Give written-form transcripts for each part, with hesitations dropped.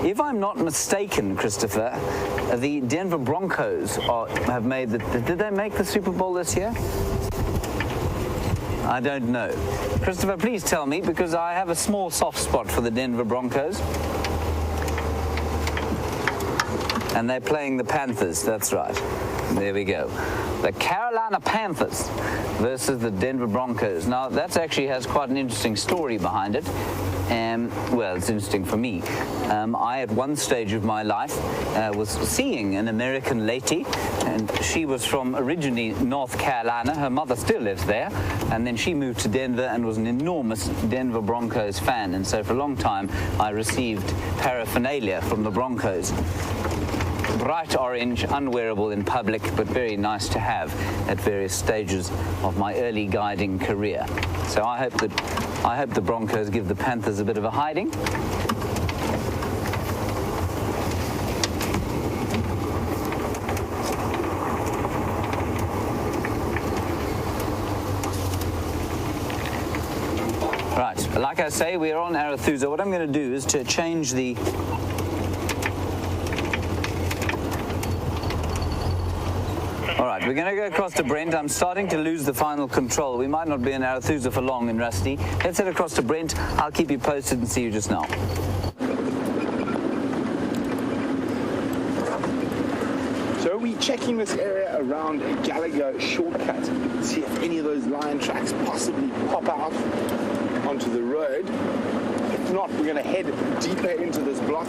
If I'm not mistaken, Christopher, the Denver Broncos have made the... Did they make the Super Bowl this year? I don't know. Christopher, please tell me, because I have a small soft spot for the Denver Broncos. And they're playing the Panthers, that's right. There we go. The Carolina Panthers versus the Denver Broncos. Now, that actually has quite an interesting story behind it. Well, it's interesting for me. I, at one stage of my life, was seeing an American lady, and she was from originally North Carolina. Her mother still lives there, and then she moved to Denver and was an enormous Denver Broncos fan. And so for a long time, I received paraphernalia from the Broncos. Bright orange, unwearable in public, but very nice to have at various stages of my early guiding career. So I hope the Broncos give the Panthers a bit of a hiding. Right, like I say, we're on Arethusa. What I'm going to do is to change the... All right, we're going to go across to Brent. I'm starting to lose the final control. We might not be in Arethusa for long in Rusty. Let's head across to Brent. I'll keep you posted and see you just now. So we're checking this area around a Gallagher shortcut to see if any of those lion tracks possibly pop out onto the road. If not, we're going to head deeper into this block,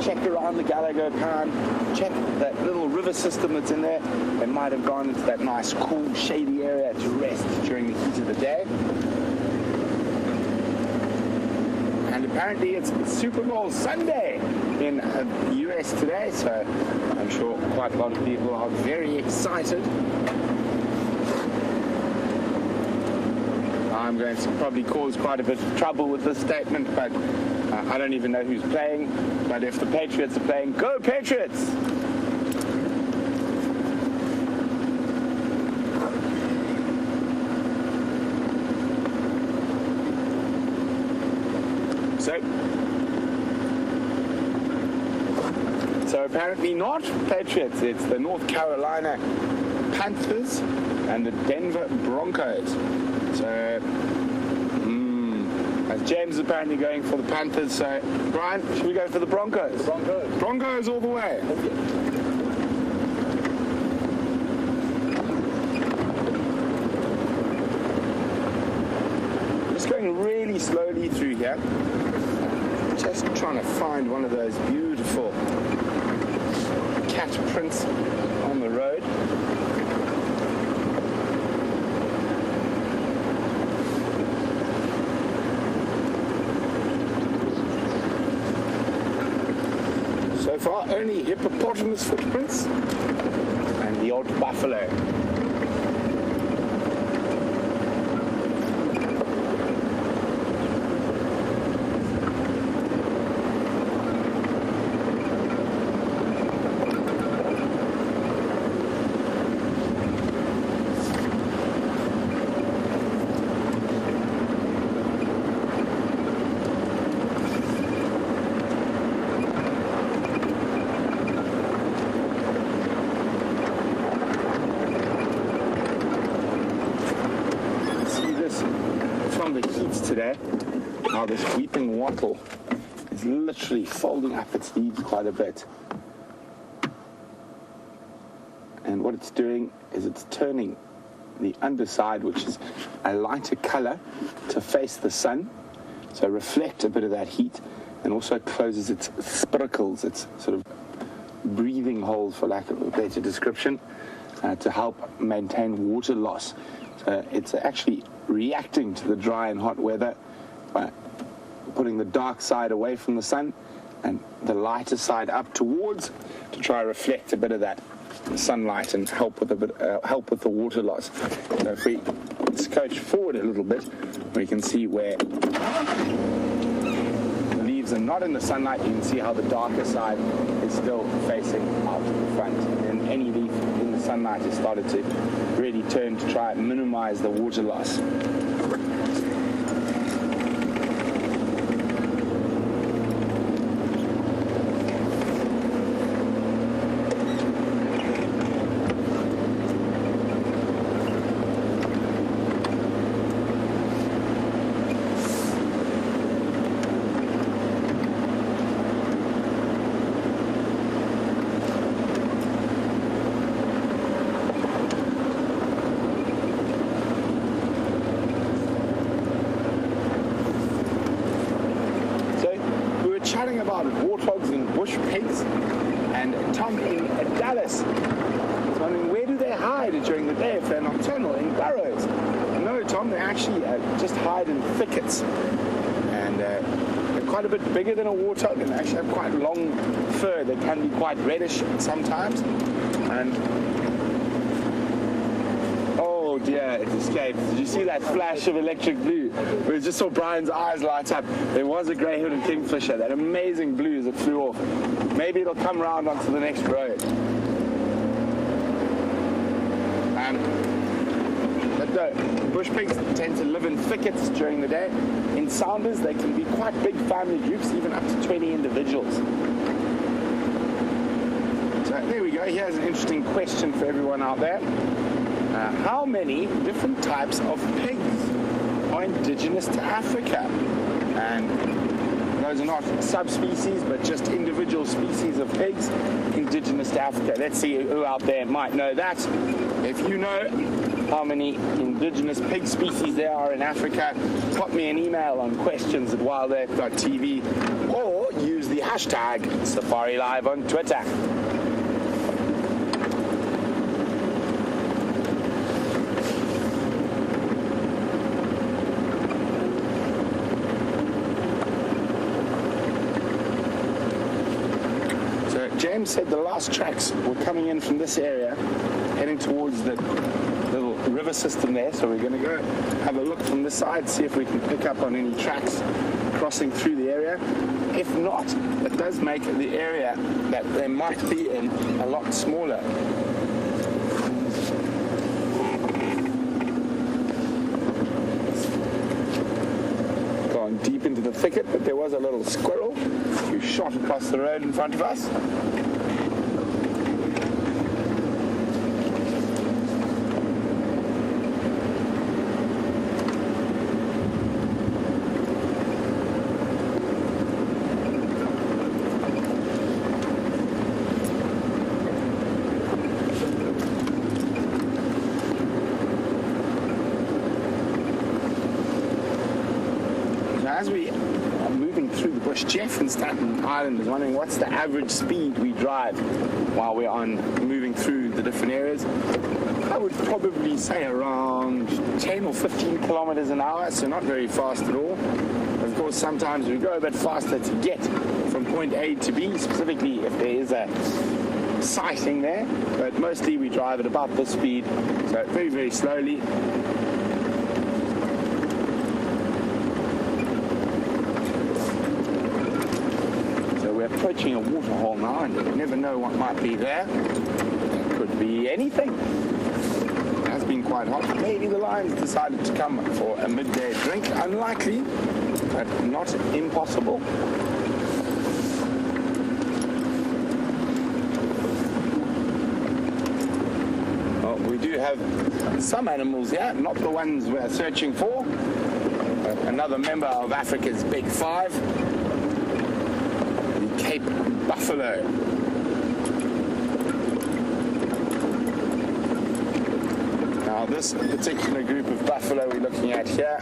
check around the Gallagher Pound, check that little river system that's in there. They might have gone into that nice, cool, shady area to rest during the heat of the day. And apparently it's Super Bowl Sunday in the US today, so I'm sure quite a lot of people are very excited. I'm going to probably cause quite a bit of trouble with this statement, but I don't even know who's playing. But if the Patriots are playing, go Patriots! So apparently not Patriots. It's the North Carolina Panthers and the Denver Broncos. So, as James is apparently going for the Panthers, so Bryan, should we go for the Broncos? Broncos. Broncos all the way. Just going really slowly through here. Just trying to find one of those beautiful cat prints on the road. So far, only hippopotamus footprints and the odd buffalo. Today, now this weeping wattle is literally folding up its leaves quite a bit, and what it's doing is it's turning the underside, which is a lighter color, to face the sun, so reflect a bit of that heat, and also closes its spiracles, its sort of breathing holes, for lack of a better description, to help maintain water loss. So it's actually reacting to the dry and hot weather by putting the dark side away from the sun and the lighter side up towards, to try to reflect a bit of that sunlight and help with the water loss. So if we scooch forward a little bit, we can see where the leaves are not in the sunlight. You can see how the darker side is still facing out the front, and any leaf in the sunlight has started to really turn to try and minimize the water loss. spotted warthogs and bush pigs. And Tom in Dallas is wondering, where do they hide during the day if they're nocturnal? In burrows? No, Tom, they actually just hide in thickets. And they're quite a bit bigger than a warthog, and they actually have quite long fur. They can be quite reddish sometimes. And oh dear, it escaped. Did you see that flash of electric blue? We just saw Bryan's eyes light up. There was a grey-hooded kingfisher, that amazing blue as it flew off. Maybe it'll come round onto the next road. But no, bush pigs tend to live in thickets during the day. In sounders, they can be quite big family groups, even up to 20 individuals. So there we go. Here's an interesting question for everyone out there. How many different types of pigs are indigenous to Africa? And those are not subspecies, but just individual species of pigs indigenous to Africa. Let's see who out there might know that. If you know how many indigenous pig species there are in Africa, pop me an email on questions@wildearth.tv or use the hashtag SafariLIVE on Twitter. James said the last tracks were coming in from this area, heading towards the little river system there. So we're going to go have a look from this side, see if we can pick up on any tracks crossing through the area. If not, it does make the area that they might be in a lot smaller. Gone deep into the thicket, but there was a little squirrel who shot across the road in front of us. As we are moving through the bush, Jeff in Staten Island is wondering what's the average speed we drive while we're moving through the different areas. I would probably say around 10 or 15 kilometers an hour, so not very fast at all. Of course, sometimes we go a bit faster to get from point A to B, specifically if there is a sighting there, but mostly we drive at about this speed, so very, very slowly. Approaching a waterhole now, and you never know what might be there. It could be anything. It has been quite hot. Maybe the lions decided to come for a midday drink. Unlikely, but not impossible. Well, we do have some animals here, not the ones we're searching for. Another member of Africa's Big Five. Cape buffalo. Now this particular group of buffalo we're looking at here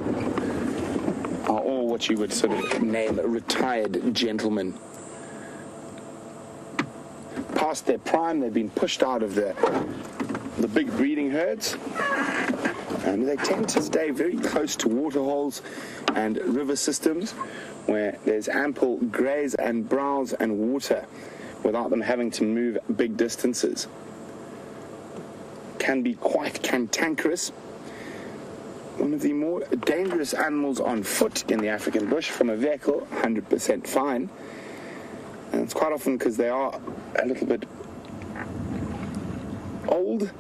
are all what you would sort of name retired gentlemen. Past their prime, they've been pushed out of the big breeding herds, and they tend to stay very close to waterholes and river systems where there's ample graze and browse and water without them having to move big distances. Can be quite cantankerous. One of the more dangerous animals on foot in the African bush. From a vehicle, 100% fine. And it's quite often because they are a little bit old,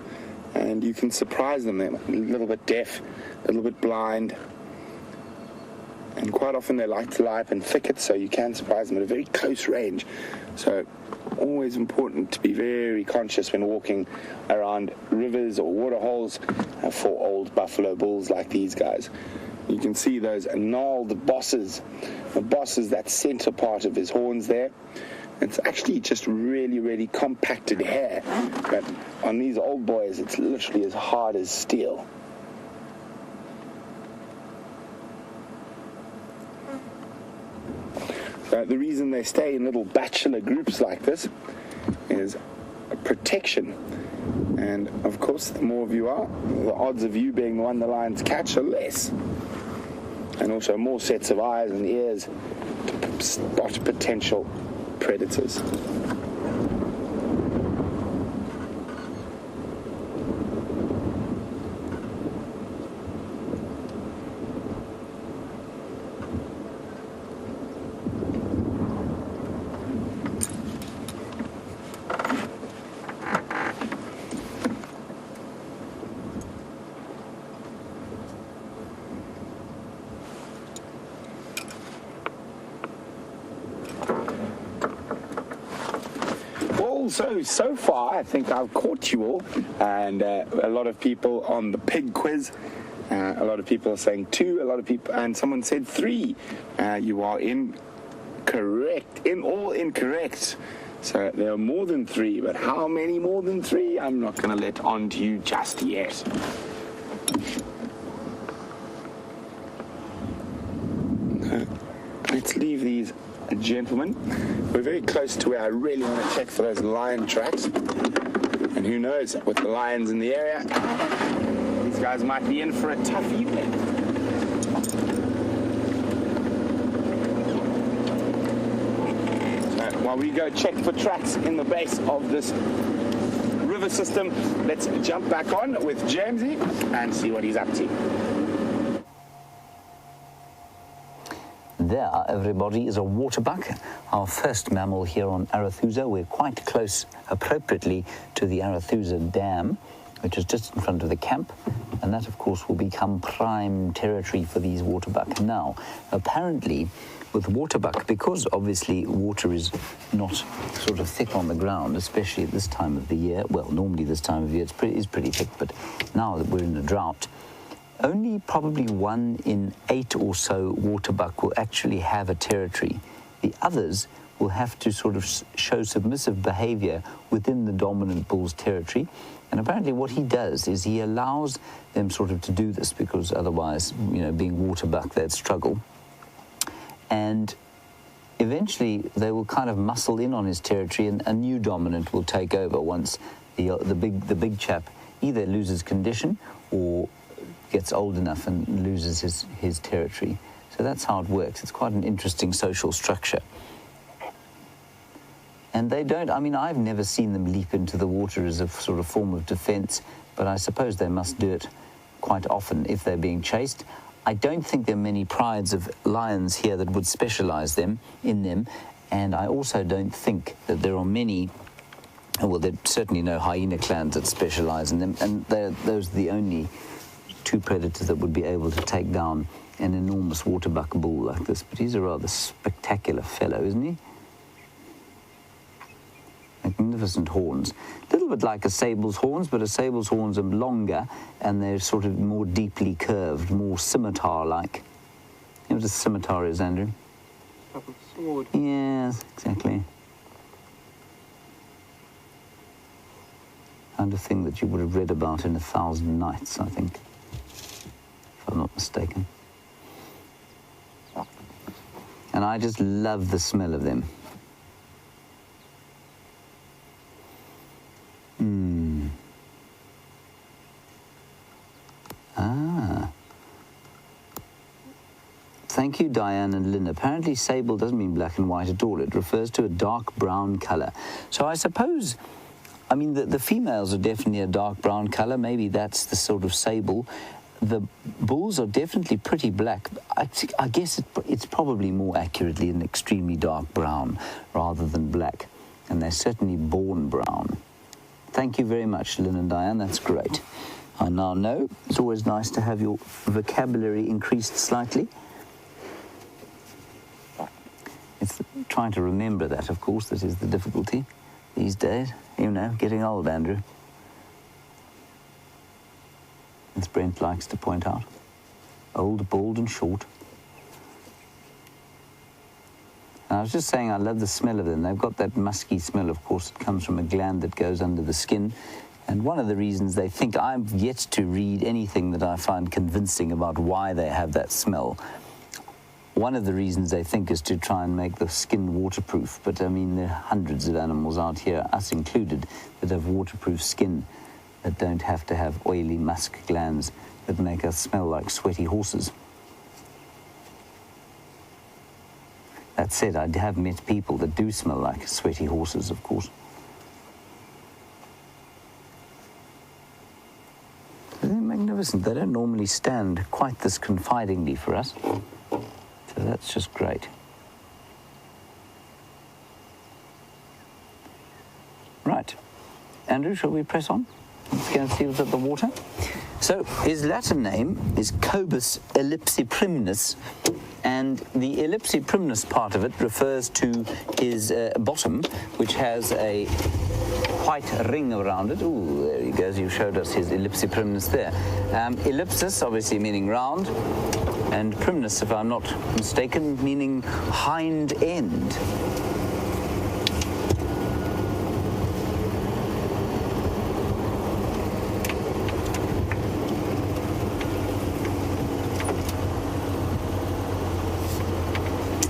and you can surprise them. They're a little bit deaf, a little bit blind. And quite often they like to lie up in thickets, so you can surprise them at a very close range. So always important to be very conscious when walking around rivers or waterholes for old buffalo bulls like these guys. You can see those gnarled bosses. The boss is that center part of his horns there. It's actually just really, really compacted hair. But on these old boys, it's literally as hard as steel. the reason they stay in little bachelor groups like this is protection. And of course, the more of you are, the odds of you being the one the lions catch are less. And also more sets of eyes and ears to spot potential predators. So far, I think I've caught you all, and a lot of people on the pig quiz, a lot of people are saying 2, a lot of people, and someone said 3. You are incorrect, all incorrect. So there are more than 3, but how many more than 3? I'm not going to let on to you just yet. Let's leave these gentlemen. We're very close to where I really want to check for those lion tracks, and who knows, with the lions in the area, these guys might be in for a tough evening. So while we go check for tracks in the base of this river system, let's jump back on with Jamesy and see what he's up to. There, everybody, is a waterbuck, our first mammal here on Arathusa. We're quite close, appropriately, to the Arathusa Dam, which is just in front of the camp, and that, of course, will become prime territory for these waterbuck. Now, apparently, with waterbuck, because obviously water is not sort of thick on the ground, especially at this time of the year, well, normally this time of year it's pretty thick, but now that we're in a drought, only probably 1 in 8 or so waterbuck will actually have a territory. The others will have to sort of show submissive behavior within the dominant bull's territory. And apparently what he does is he allows them sort of to do this, because otherwise, you know, being waterbuck, they'd struggle. And eventually they will kind of muscle in on his territory, and a new dominant will take over once the big chap either loses condition or gets old enough and loses his territory. So that's how it works. It's quite an interesting social structure. And they don't, I mean, I've never seen them leap into the water as a sort of form of defense, but I suppose they must do it quite often if they're being chased. I don't think there are many prides of lions here that would specialize in them, and I also don't think that there are many, well, there's certainly no hyena clans that specialize in them, and those are the only 2 predators that would be able to take down an enormous waterbuck bull like this. But he's a rather spectacular fellow, isn't he? Magnificent horns. A little bit like a sable's horns, but a sable's horns are longer and they're sort of more deeply curved, more scimitar-like. You know what a scimitar is, Andrew? Like a sword. Yes, exactly. Kind of thing that you would have read about in 1,000 Nights, I think, if I'm not mistaken. And I just love the smell of them. Thank you, Diane and Lynn. Apparently sable doesn't mean black and white at all. It refers to a dark brown color. So I suppose, I mean, the females are definitely a dark brown color. Maybe that's the sort of sable. The bulls are definitely pretty black. I guess it's probably more accurately an extremely dark brown rather than black. And they're certainly born brown. Thank you very much, Lynn and Diane. That's great. I now know. It's always nice to have your vocabulary increased slightly. It's trying to remember that, of course, that is the difficulty these days. You know, getting old, Andrew. As Brent likes to point out. Old, bald and short. And I was just saying I love the smell of them. They've got that musky smell, of course. It comes from a gland that goes under the skin. And one of the reasons they think, I've yet to read anything that I find convincing about why they have that smell. One of the reasons they think is to try and make the skin waterproof, but I mean there are hundreds of animals out here, us included, that have waterproof skin that don't have to have oily musk glands that make us smell like sweaty horses. That said, I have met people that do smell like sweaty horses, of course. They're magnificent. They don't normally stand quite this confidingly for us. So that's just great. Right. Andrew, shall we press on? Let's go and see what's at the water. So his Latin name is Cobus ellipsiprimnus, and the ellipsiprimnus part of it refers to his bottom, which has a white ring around it. Ooh, there he goes. You showed us his ellipsiprimnus there. Ellipsis, obviously meaning round, and primnus, if I'm not mistaken, meaning hind end.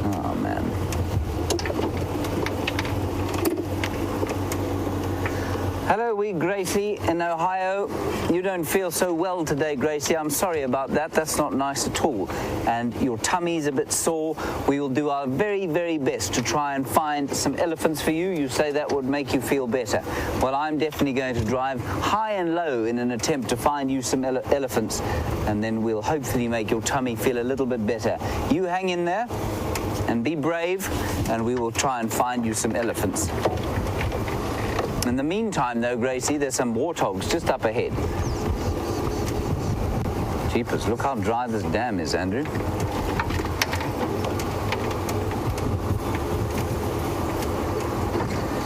Oh, man. Hello, wee Gracie in Ohio. You don't feel so well today, Gracie. I'm sorry about that. That's not nice at all. And your tummy's a bit sore. We will do our very, very best to try and find some elephants for you. You say that would make you feel better. Well, I'm definitely going to drive high and low in an attempt to find you some elephants, and then we'll hopefully make your tummy feel a little bit better. You hang in there and be brave, and we will try and find you some elephants. In the meantime, though, Gracie, there's some warthogs just up ahead. Jeepers, look how dry this dam is, Andrew.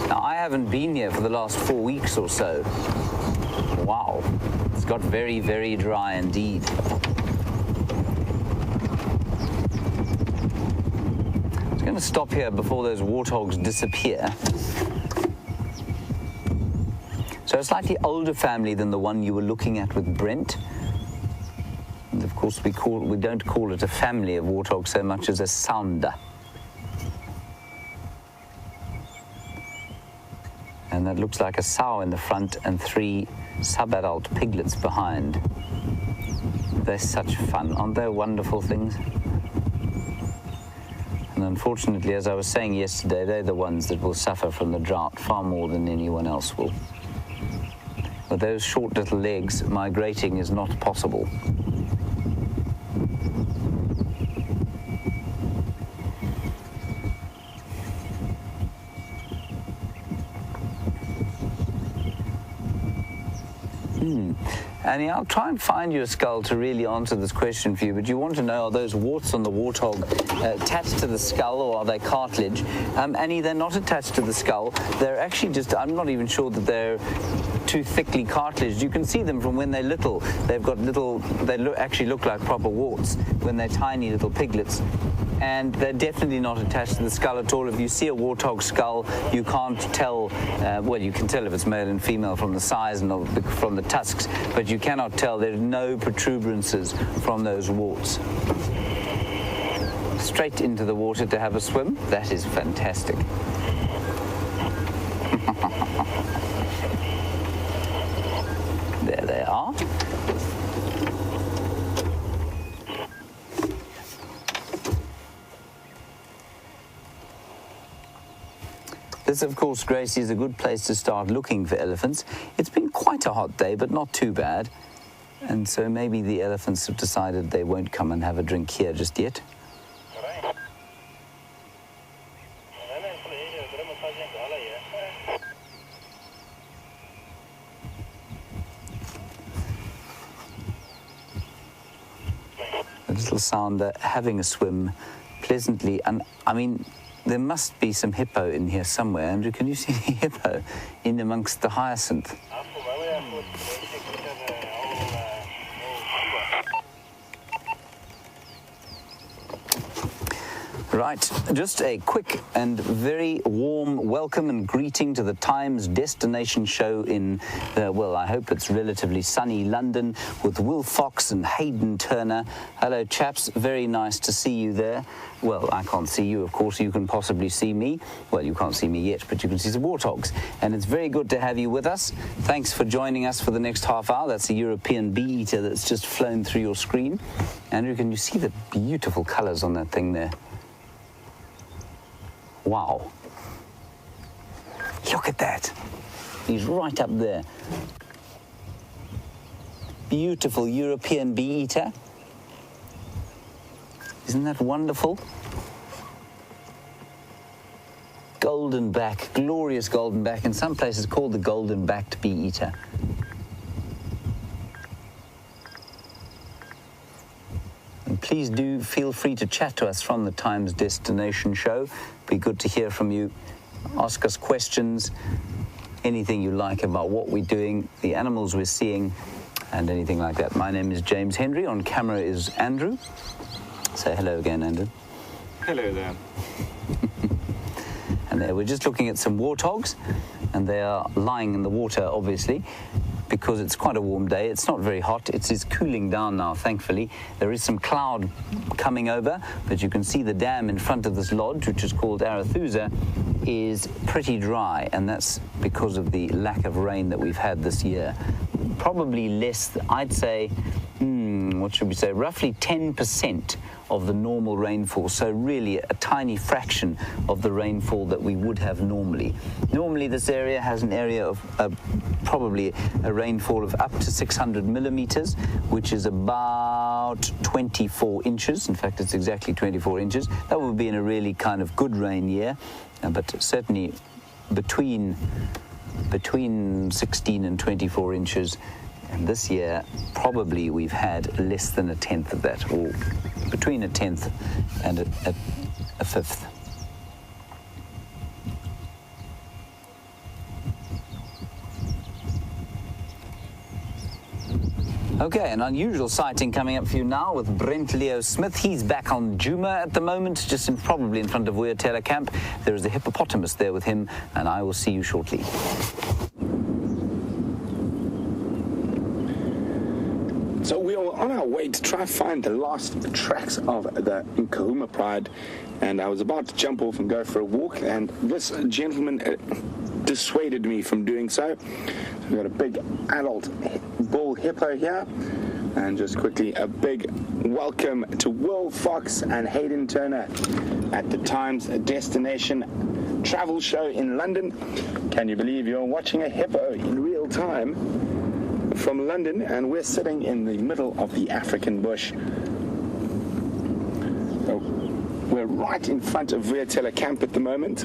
Now, I haven't been here for the last 4 weeks or so. Wow, it's got very, very dry indeed. I'm going to stop here before those warthogs disappear. So a slightly older family than the one you were looking at with Brent. And of course, we don't call it a family of warthogs so much as a sounder. And that looks like a sow in the front and 3 sub-adult piglets behind. They're such fun, aren't they? Wonderful things. And unfortunately, as I was saying yesterday, they're the ones that will suffer from the drought far more than anyone else will. With those short little legs, migrating is not possible. Annie, I'll try and find you a skull to really answer this question for you, but you want to know, are those warts on the warthog attached to the skull, or are they cartilage? Annie, they're not attached to the skull. They're actually just, I'm not even sure that they're too thickly cartilaged. You can see them from when they're little. They've got little, actually look like proper warts when they're tiny little piglets. And they're definitely not attached to the skull at all. If you see a warthog skull, you can't tell, well, you can tell if it's male and female from the size and from the tusks, but you cannot tell. There's no protuberances from those warts. Straight into the water to have a swim. That is fantastic. There they are. This, of course, Gracie, is a good place to start looking for elephants. It's been quite a hot day, but not too bad. And so maybe the elephants have decided they won't come and have a drink here just yet. A little sounder having a swim pleasantly. And I mean, there must be some hippo in here somewhere. Andrew, can you see the hippo in amongst the hyacinth? Right, just a quick and very warm welcome and greeting to the Times destination show in, well, I hope it's relatively sunny London with Will Fox and Hayden Turner. Hello, chaps. Very nice to see you there. Well, I can't see you, of course. You can possibly see me. Well, you can't see me yet, but you can see the warthogs. And it's very good to have you with us. Thanks for joining us for the next half hour. That's a European bee-eater that's just flown through your screen. Andrew, can you see the beautiful colors on that thing there? Wow. Look at that. He's right up there. Beautiful European bee-eater. Isn't that wonderful? Golden back, glorious golden back. In some places called the golden-backed bee-eater. And please do feel free to chat to us from the Times Destination Show. Be good to hear from you. Ask us questions, anything you like about what we're doing, the animals we're seeing, and anything like that. My name is James Henry. On camera is Andrew. Say hello again, Andrew. Hello there. And there, we're just looking at some warthogs, and they are lying in the water, obviously, because it's quite a warm day. It's not very hot. It is cooling down now, thankfully. There is some cloud coming over, but you can see the dam in front of this lodge, which is called Arathusa, is pretty dry, and that's because of the lack of rain that we've had this year. Probably less, I'd say, what should we say, roughly 10% of the normal rainfall, so really a tiny fraction of the rainfall that we would have normally. Normally this area has an area of probably a rainfall of up to 600 millimeters, which is about 24 inches. In fact, it's exactly 24 inches. That would be in a really kind of good rain year, but certainly between 16 and 24 inches. And this year, probably we've had less than a tenth of that, or between a tenth and a fifth. Okay, an unusual sighting coming up for you now with Brent Leo Smith. He's back on Djuma at the moment, probably in front of WildEarth camp. There is a hippopotamus there with him, and I will see you shortly. So we are on our way to try and find the last tracks of the Nkahuma Pride, and I was about to jump off and go for a walk, and this gentleman dissuaded me from doing so. We've got a big adult bull hippo here, and just quickly a big welcome to Will Fox and Hayden Turner at the Times Destination Travel Show in London. Can you believe you're watching a hippo in real time from London, and we're sitting in the middle of the African bush. So we're right in front of WildEarth camp at the moment.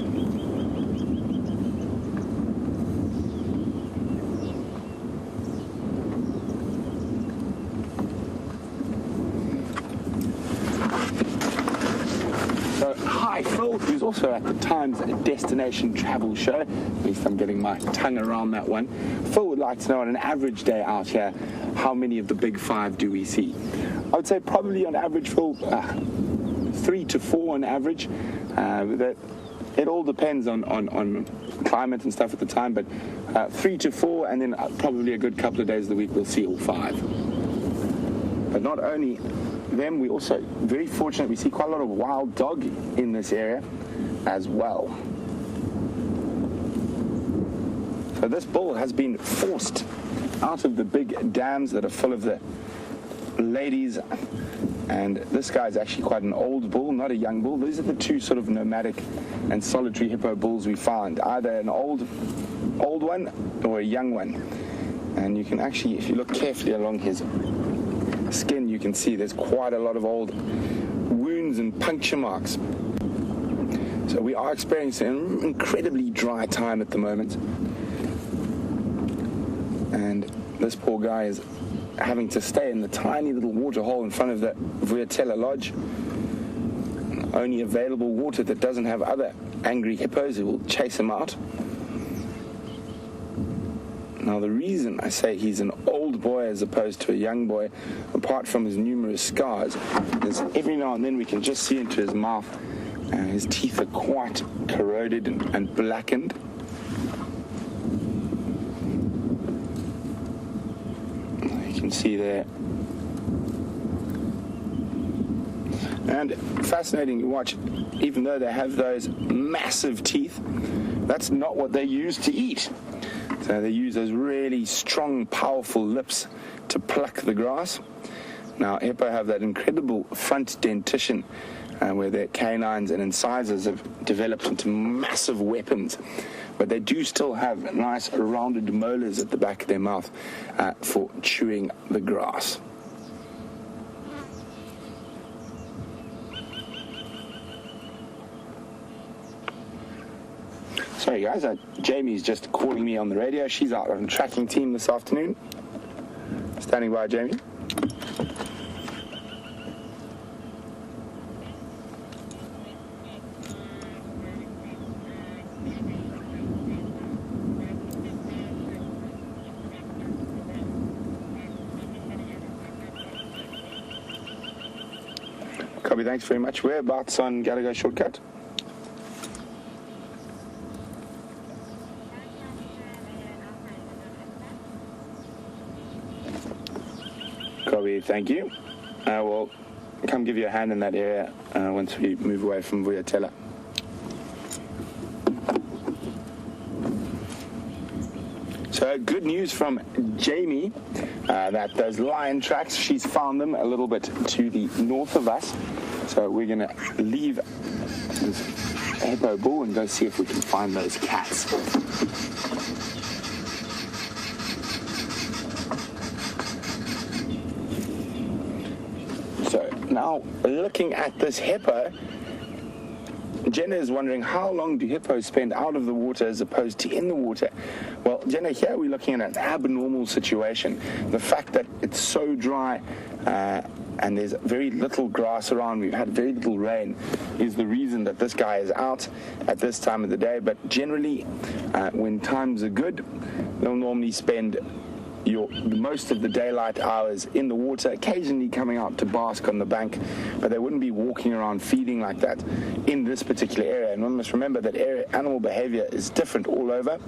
So hi, Phil, who's also at the Times Destination Travel Show. At least I'm getting my tongue around that one. Phil would like to know, on an average day out here, how many of the big five do we see? I would say probably on average, Phil, 3 to 4 on average. It all depends on climate and stuff at the time, but 3 to 4, and then probably a good couple of days of the week we'll see all 5. But not only them, we also very fortunate, we see quite a lot of wild dog in this area as well. So this bull has been forced out of the big dams that are full of the ladies, and this guy's actually quite an old bull, not a young bull. These are the two sort of nomadic and solitary hippo bulls we found, either an old one or a young one. And you can actually, if you look carefully along his skin, you can see there's quite a lot of old wounds and puncture marks. So we are experiencing an incredibly dry time at the moment, and this poor guy is having to stay in the tiny little water hole in front of the WildEarth lodge. Only available water that doesn't have other angry hippos who will chase him out. Now, the reason I say he's an old boy as opposed to a young boy, apart from his numerous scars, is every now and then we can just see into his mouth His teeth are quite corroded and blackened. You can see there. And fascinating to watch, even though they have those massive teeth, that's not what they use to eat. So they use those really strong, powerful lips to pluck the grass. Now, hippo have that incredible front dentition where their canines and incisors have developed into massive weapons. But they do still have nice rounded molars at the back of their mouth for chewing the grass. Sorry guys, Jamie's just calling me on the radio. She's out on the tracking team this afternoon. Standing by, Jamie. Copy, thanks very much. Whereabouts on Gallagher Shortcut? Copy, thank you. We'll come give you a hand in that area once we move away from Vuyatela. So good news from Jamie that those lion tracks, she's found them a little bit to the north of us. So we're going to leave this hippo bull and go see if we can find those cats. So now looking at this hippo, Jenna is wondering how long do hippos spend out of the water as opposed to in the water? Well, Jenna, here we're looking at an abnormal situation. The fact that it's so dry and there's very little grass around, we've had very little rain, is the reason that this guy is out at this time of the day. But generally, when times are good, they'll normally spend most of the daylight hours in the water, occasionally coming out to bask on the bank, but they wouldn't be walking around feeding like that in this particular area. And one must remember that animal behavior is different all over,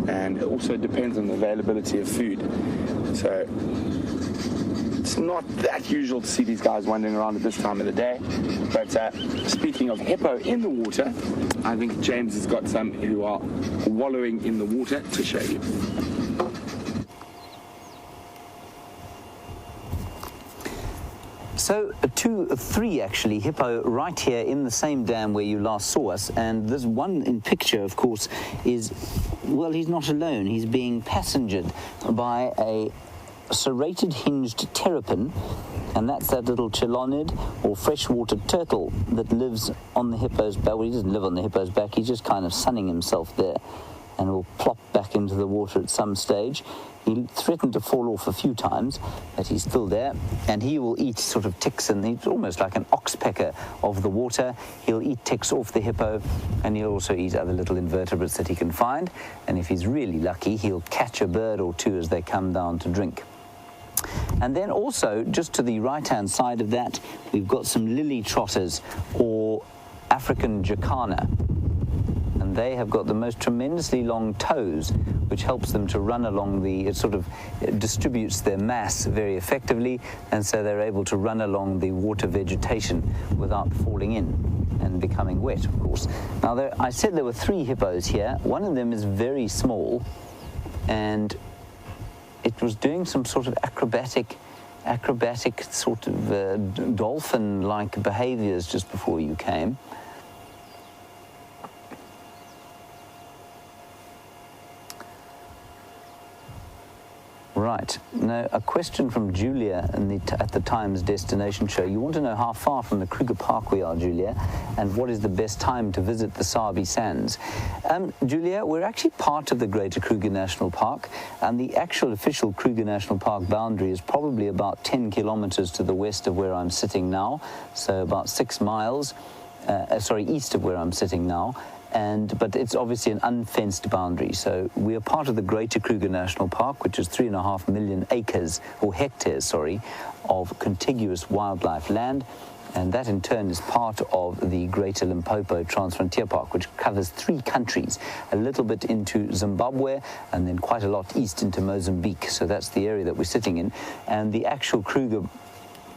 and it also depends on the availability of food. So it's not that usual to see these guys wandering around at this time of the day. But speaking of hippo in the water, I think James has got some who are wallowing in the water to show you. So 3 actually hippo right here in the same dam where you last saw us, and this one in picture, of course, is, well, he's not alone. He's being passengered by a serrated hinged terrapin, and that's that little chelonid or freshwater turtle that lives on the hippo's back. Well, he doesn't live on the hippo's back, he's just kind of sunning himself there, and will plop back into the water at some stage. He threatened to fall off a few times, but he's still there, and he will eat sort of ticks, and he's almost like an oxpecker of the water. He'll eat ticks off the hippo, and he'll also eat other little invertebrates that he can find, and if he's really lucky, he'll catch a bird or two as they come down to drink. And then also, just to the right-hand side of that, we've got some lily trotters, or African jacana. And they have got the most tremendously long toes, which helps them to run along it sort of distributes their mass very effectively, and so they're able to run along the water vegetation without falling in and becoming wet, of course. Now, I said there were 3 hippos here. One of them is very small, and it was doing some sort of acrobatic sort of dolphin-like behaviors just before you came. Right. Now, a question from Julia at the Times Destination Show. You want to know how far from the Kruger Park we are, Julia, and what is the best time to visit the Sabi Sands? Julia, we're actually part of the Greater Kruger National Park, and the actual official Kruger National Park boundary is probably about 10 kilometers to the west of where I'm sitting now, so about 6 miles, east of where I'm sitting now. But it's obviously an unfenced boundary. So we are part of the Greater Kruger National Park, which is 3.5 million acres, or hectares, sorry, of contiguous wildlife land. And that in turn is part of the Greater Limpopo Transfrontier Park, which covers 3 countries, a little bit into Zimbabwe and then quite a lot east into Mozambique. So that's the area that we're sitting in. And the actual Kruger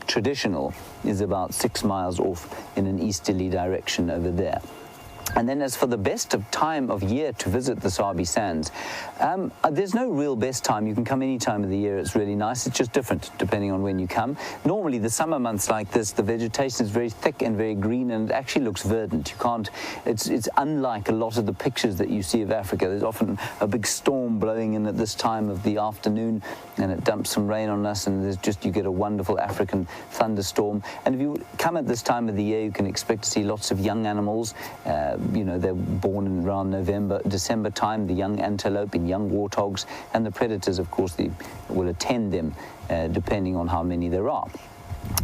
traditional is about 6 miles off in an easterly direction over there. And then as for the best of time of year to visit the Sabi Sands, there's no real best time. You can come any time of the year. It's really nice. It's just different depending on when you come. Normally, the summer months like this, the vegetation is very thick and very green, and it actually looks verdant. You can't, it's unlike a lot of the pictures that you see of Africa. There's often a big storm blowing in at this time of the afternoon, and it dumps some rain on us, and there's just, you get a wonderful African thunderstorm. And if you come at this time of the year, you can expect to see lots of young animals. You know, they're born in around November, December time, the young antelope and young warthogs, and the predators, of course, will attend them depending on how many there are.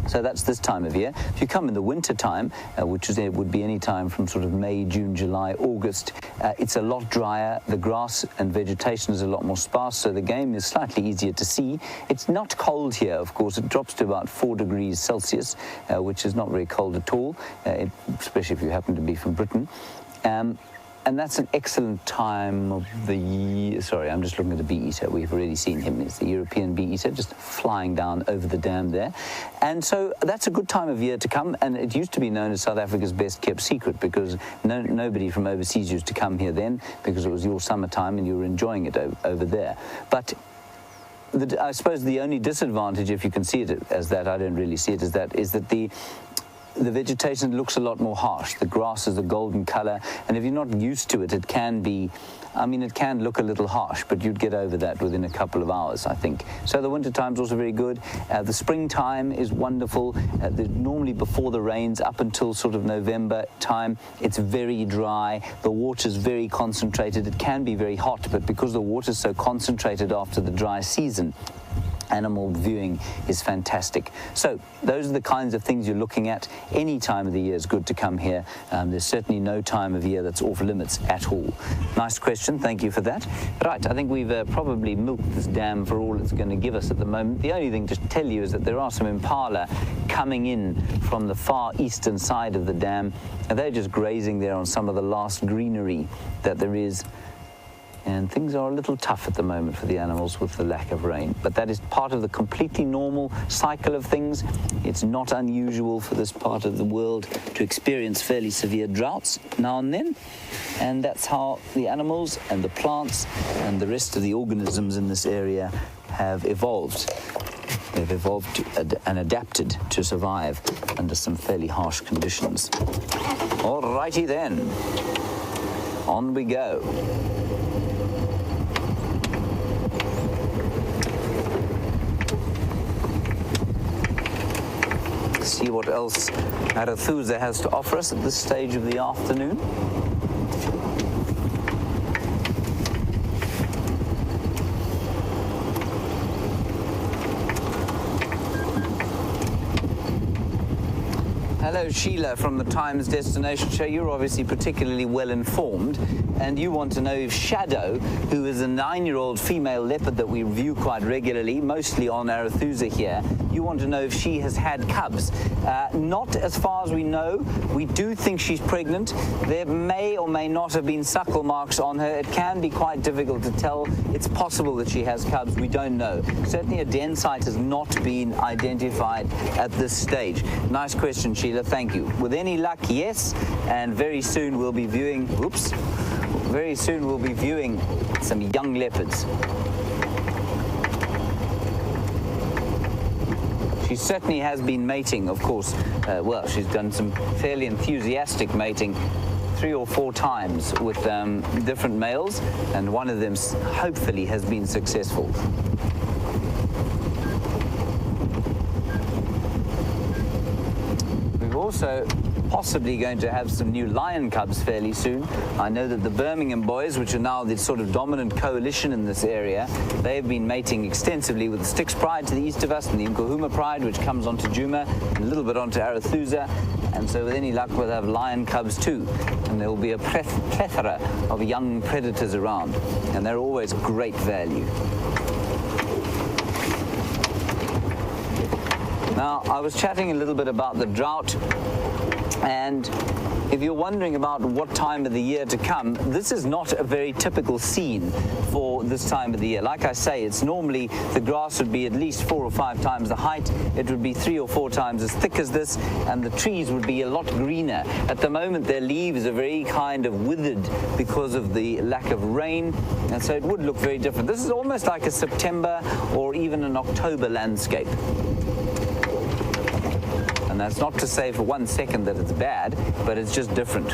So that's this time of year. If you come in the winter time, which would be any time from sort of May, June, July, August, it's a lot drier. The grass and vegetation is a lot more sparse, so the game is slightly easier to see. It's not cold here, of course. It drops to about 4 degrees Celsius, which is not very cold at all, especially if you happen to be from Britain. And that's an excellent time of the year. Sorry, I'm just looking at the bee-eater. We've already seen him. It's the European bee-eater just flying down over the dam there. And so that's a good time of year to come. And it used to be known as South Africa's best-kept secret because nobody from overseas used to come here then because it was your summertime and you were enjoying it over there. But I suppose the only disadvantage, if you can see it as that, I don't really see it as that, is that the vegetation looks a lot more harsh. The grass is a golden color, and if you're not used to it, it can be, I mean, it can look a little harsh, but you'd get over that within a couple of hours, I think. So the winter time's also very good. The springtime is wonderful. Normally before the rains, up until sort of November time, it's very dry. The water's very concentrated. It can be very hot, but because the water's so concentrated after the dry season, animal viewing is fantastic. So those are the kinds of things you're looking at. Any time of the year is good to come here. There's certainly no time of year that's off limits at all. Nice question. Thank you for that. Right, I think we've probably milked this dam for all it's going to give us at the moment. The only thing to tell you is that there are some impala coming in from the far eastern side of the dam, and they're just grazing there on some of the last greenery that there is. And things are a little tough at the moment for the animals with the lack of rain. But that is part of the completely normal cycle of things. It's not unusual for this part of the world to experience fairly severe droughts now and then. And that's how the animals and the plants and the rest of the organisms in this area have evolved. They've evolved and adapted to survive under some fairly harsh conditions. All righty then. On we go. See what else Arathusa has to offer us at this stage of the afternoon. Hello, Sheila from the Times Destination Show. You're obviously particularly well informed, and you want to know if Shadow, who is a 9-year-old female leopard that we view quite regularly, mostly on Arathusa here, you want to know if she has had cubs. Not as far as we know. We do think she's pregnant. There may or may not have been suckle marks on her. It can be quite difficult to tell. It's possible that she has cubs. We don't know. Certainly a den site has not been identified at this stage. Nice question, Sheila. Thank you. With any luck, yes. And very soon we'll be viewing, very soon we'll be viewing some young leopards. She certainly has been mating, of course. Well, she's done some fairly enthusiastic mating 3 or 4 times with different males, and one of them hopefully has been successful. We've also possibly going to have some new lion cubs fairly soon. I know that the Birmingham boys, which are now the sort of dominant coalition in this area, they've been mating extensively with the Styx Pride to the east of us and the Nkuhuma Pride, which comes onto Djuma and a little bit onto Arathusa. And so with any luck, we'll have lion cubs too. And there will be a plethora of young predators around. And they're always great value. Now, I was chatting a little bit about the drought, and if you're wondering about what time of the year to come, this is not a very typical scene for this time of the year. Like I say, it's normally the grass would be at least 4 or 5 times the height. It would be 3 or 4 times as thick as this, and the trees would be a lot greener. At the moment, their leaves are very kind of withered because of the lack of rain, and so it would look very different. This is almost like a September or even an October landscape. And that's not to say for 1 second that it's bad, but it's just different.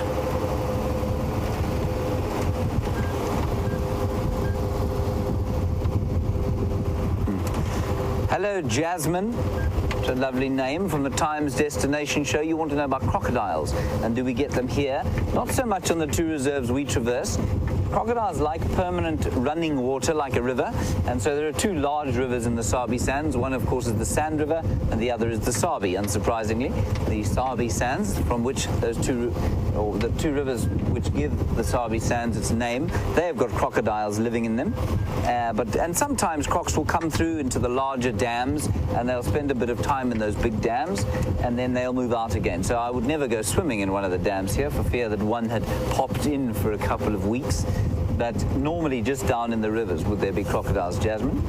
Hello, Jasmine. It's a lovely name from the Times Destination Show. You want to know about crocodiles, and do we get them here? Not so much on the 2 reserves we traverse. Crocodiles like permanent running water like a river, and so there are 2 large rivers in the Sabi Sands. One, of course, is the Sand River, and the other is the Sabi, unsurprisingly. The Sabi Sands, from which the 2 rivers which give the Sabi Sands its name, they have got crocodiles living in them. And sometimes crocs will come through into the larger dams, and they'll spend a bit of time in those big dams, and then they'll move out again. So I would never go swimming in one of the dams here for fear that one had popped in for a couple of weeks. But normally just down in the rivers would there be crocodiles, Jasmine.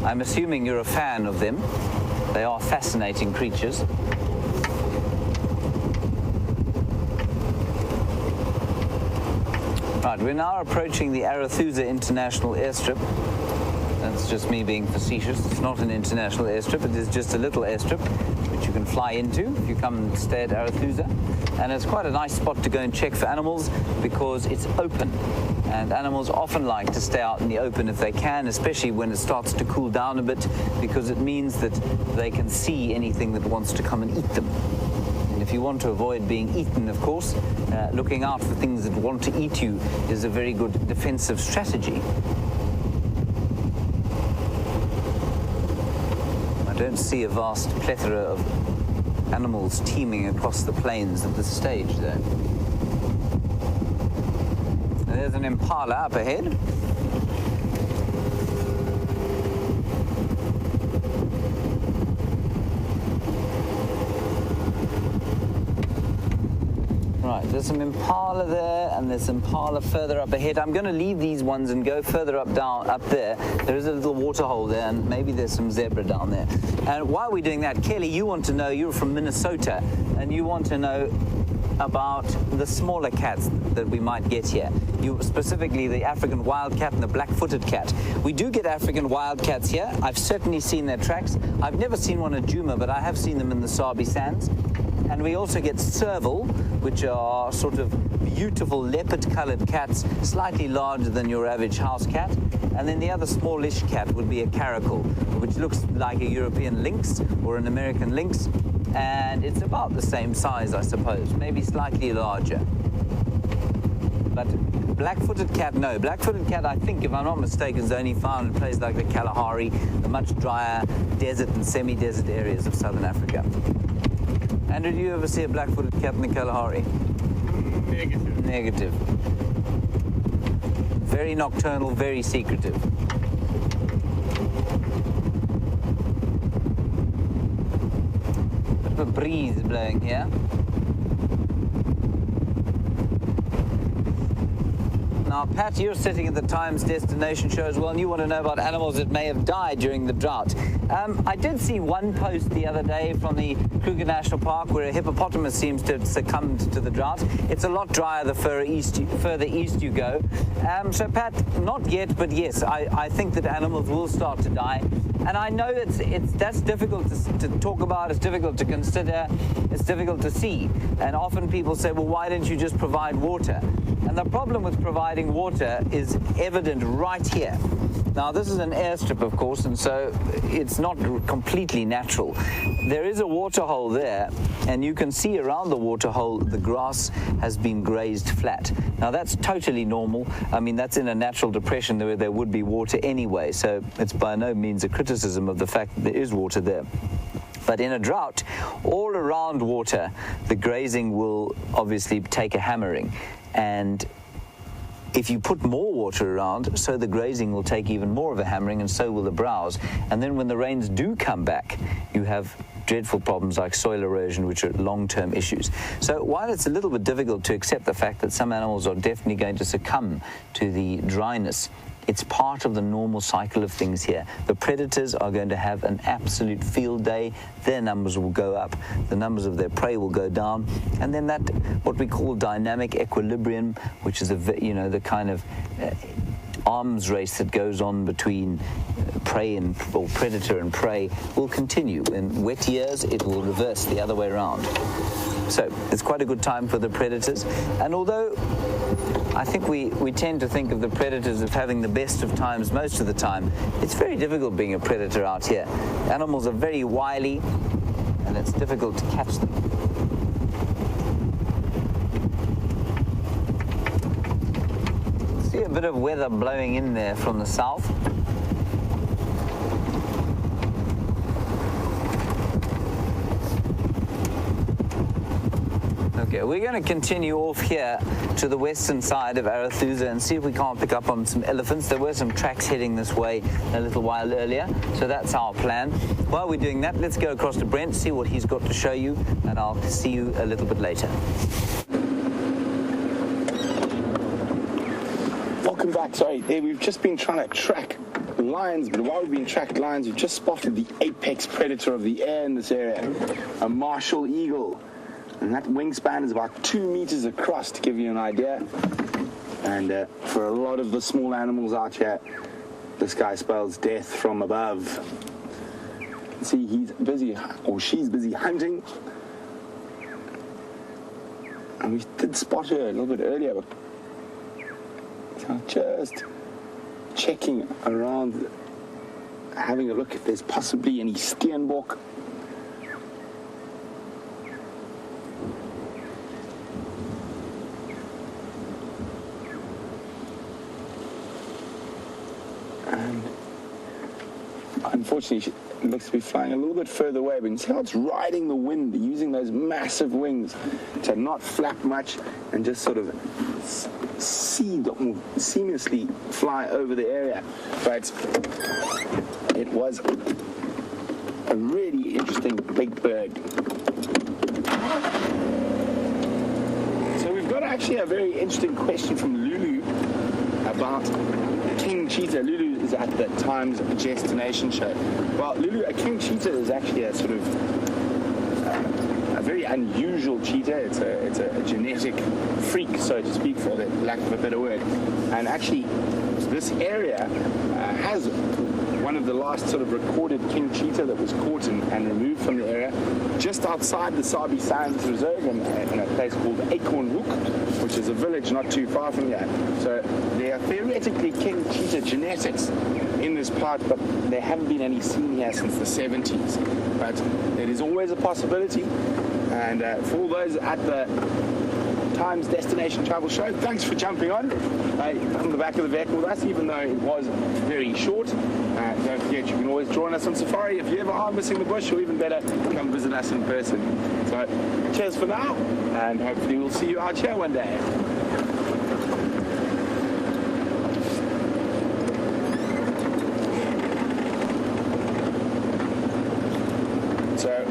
I'm assuming you're a fan of them. They are fascinating creatures. Right, we're now approaching the Arathusa International Airstrip. That's just me being facetious. It's not an international airstrip. It is just a little airstrip which you can fly into if you come and stay at Arathusa. And it's quite a nice spot to go and check for animals because it's open. And animals often like to stay out in the open if they can, especially when it starts to cool down a bit, because it means that they can see anything that wants to come and eat them. And if you want to avoid being eaten, of course, looking out for things that want to eat you is a very good defensive strategy. I don't see a vast plethora of animals teeming across the plains at this stage, though. There's an impala up ahead. Right, there's some impala there, and there's impala further up ahead. I'm going to leave these ones and go further up there. There is a little waterhole there, and maybe there's some zebra down there. And while we're doing that, Kelly, you want to know, you're from Minnesota, and you want to know about the smaller cats that we might get here. Specifically the African wildcat and the black-footed cat. We do get African wildcats here. I've certainly seen their tracks. I've never seen one at Djuma, but I have seen them in the Sabi Sands. And we also get serval, which are sort of beautiful leopard-colored cats, slightly larger than your average house cat. And then the other smallish cat would be a caracal, which looks like a European lynx or an American lynx. And it's about the same size, I suppose, maybe slightly larger. But black-footed cat, no. Black-footed cat, I think, if I'm not mistaken, is only found in places like the Kalahari, the much drier desert and semi-desert areas of southern Africa. Andrew, did you ever see a black-footed cat in the Kalahari? Negative. Negative. Very nocturnal, very secretive. Bit of a breeze blowing here. Now, Pat, you're sitting at the Times Destination Show as well, and you want to know about animals that may have died during the drought. I did see one post the other day from the Kruger National Park where a hippopotamus seems to have succumbed to the drought. It's a lot drier the further east you go. So, Pat, not yet, but yes, I think that animals will start to die. And I know that's difficult to talk about, it's difficult to consider, it's difficult to see. And often people say, well, why don't you just provide water? And the problem with providing water is evident right here. Now, this is an airstrip, of course, and so it's not completely natural. There is a waterhole there, and you can see around the waterhole the grass has been grazed flat. Now, that's totally normal. I mean, that's in a natural depression where there would be water anyway, so it's by no means a criticism of the fact that there is water there. But in a drought, all around water, the grazing will obviously take a hammering. And If you put more water around, so the grazing will take even more of a hammering, and so will the browse. And then when the rains do come back, you have dreadful problems like soil erosion, which are long-term issues. So while it's a little bit difficult to accept the fact that some animals are definitely going to succumb to the dryness, it's part of the normal cycle of things here. The predators are going to have an absolute field day. Their numbers will go up. The numbers of their prey will go down. And then that, what we call dynamic equilibrium, which is the kind of arms race that goes on between or predator and prey, will continue. In wet years, it will reverse the other way around. So it's quite a good time for the predators. And although I think we tend to think of the predators as having the best of times most of the time, it's very difficult being a predator out here. Animals are very wily, and it's difficult to catch them. See a bit of weather blowing in there from the south. Okay, we're going to continue off here to the western side of Arathusa and see if we can't pick up on some elephants. There were some tracks heading this way a little while earlier, so that's our plan. While we're doing that, let's go across to Brent, see what he's got to show you, and I'll see you a little bit later. Welcome back. Sorry, we've just been trying to track lions, but while we've been tracking lions, we've just spotted the apex predator of the air in this area, a martial eagle. And that wingspan is about 2 meters across, to give you an idea. And for a lot of the small animals out here, this guy spells death from above. See, he's busy, or she's busy hunting. And we did spot her a little bit earlier, but just checking around, having a look if there's possibly any steenbok. Unfortunately, it looks to be flying a little bit further away, but you can see how it's riding the wind, using those massive wings to not flap much and just sort of seamlessly fly over the area. But it was a really interesting big bird. So we've got actually a very interesting question from Lulu about king cheetah. Lulu is at the Times Destination show. Well, Lulu, a king cheetah is actually a sort of a very unusual cheetah. It's a genetic freak, so to speak, for the lack of a better word. And actually, this area has one of the last sort of recorded king cheetah that was caught and removed from the area just outside the Sabi Sands Reserve in a place called Acorn Hook, which is a village not too far from here. So there are theoretically king cheetah genetics in this part, but there haven't been any seen here since the 70s. But it is always a possibility. And for all those at the Times Destination Travel Show, thanks for jumping on the back of the vehicle with us, even though it was very short. Don't forget, you can always join us on safari if you ever are missing the bush, or even better, come visit us in person. So cheers for now, and hopefully we'll see you out here one day. So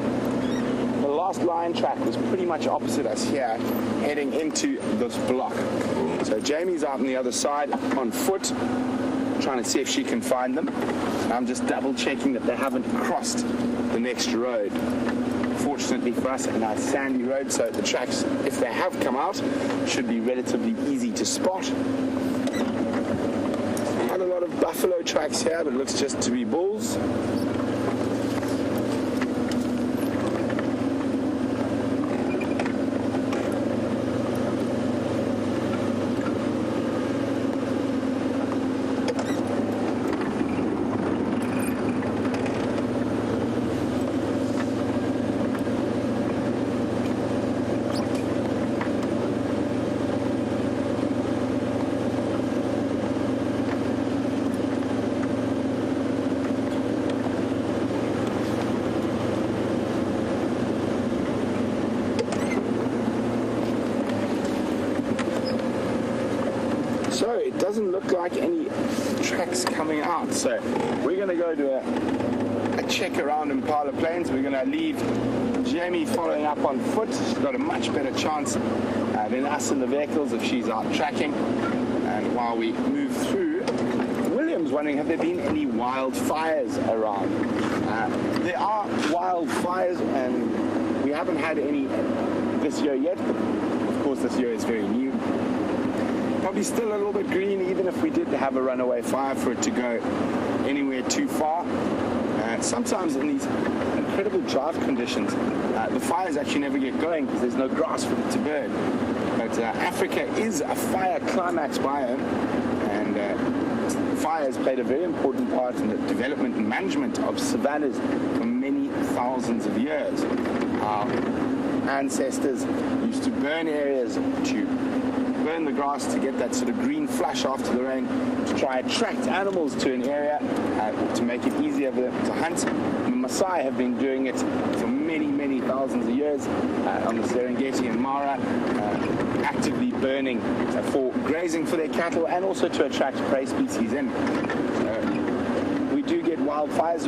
the last lion track was pretty much opposite us here, heading into this block. So Jamie's out on the other side on foot, trying to see if she can find them. And I'm just double checking that they haven't crossed the next road. Fortunately for us, a nice sandy road, so the tracks, if they have come out, should be relatively easy to spot. Not a lot of buffalo tracks here, but it looks just to be bulls. doesn't look like any tracks coming out. So we're going to go to a check around Impala Plains. We're going to leave Jamie following up on foot. She's got a much better chance than us in the vehicles if she's out tracking. And while we move through, William's wondering, have there been any wildfires around? There are wildfires, and we haven't had any this year yet, but of course this year is very new. Probably still a little bit green, even if we did have a runaway fire, for it to go anywhere too far. Sometimes in these incredible drought conditions, the fires actually never get going because there's no grass for it to burn. But Africa is a fire climax biome, and fires played a very important part in the development and management of savannas for many thousands of years. Our ancestors used to burn areas to burn the grass to get that sort of green flush after the rain, to try and attract animals to an area, to make it easier for them to hunt. The Maasai have been doing it for many, many thousands of years on the Serengeti and Mara, actively burning for grazing for their cattle and also to attract prey species in. We do get wildfires.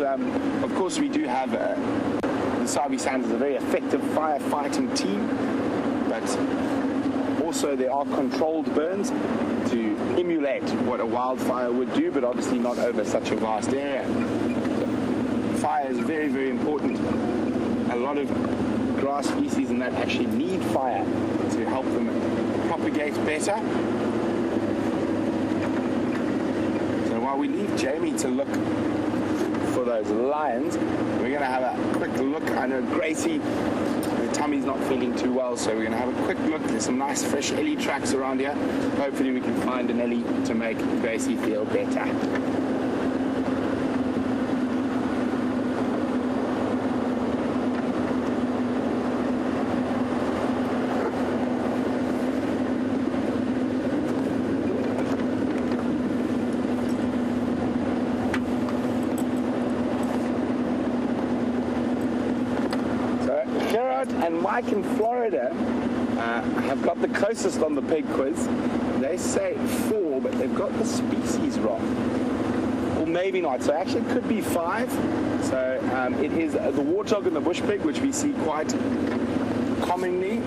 Of course, we do have the Sabi Sands is a very effective firefighting team, but also there are controlled burns to emulate what a wildfire would do, but obviously not over such a vast area. Fire is very, very important. A lot of grass species and that actually need fire to help them propagate better. So while we leave Jamie to look for those lions, we're going to have a quick look. I know Gracie, her tummy's not feeling too well, so we're going to have a quick look. There's some nice fresh ellie tracks around here. Hopefully we can find an ellie to make Gracie feel better. And Mike in Florida have got the closest on the pig quiz. They say 4, but they've got the species wrong. Or maybe not. So actually it could be 5. So it is the warthog and the bush pig, which we see quite commonly.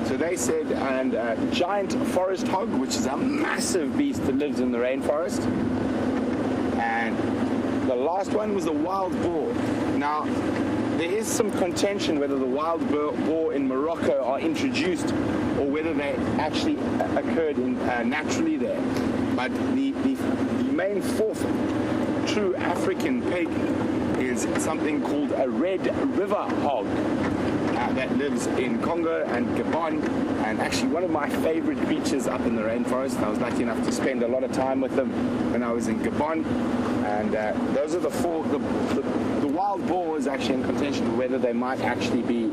So they said, and giant forest hog, which is a massive beast that lives in the rainforest. And the last one was the wild boar. Now, there is some contention whether the wild boar in Morocco are introduced or whether they actually occurred naturally there. But the main fourth true African pig is something called a red river hog that lives in Congo and Gabon, and actually one of my favorite creatures up in the rainforest. I was lucky enough to spend a lot of time with them when I was in Gabon, and those are the 4. The wild boar is actually in contention whether they might actually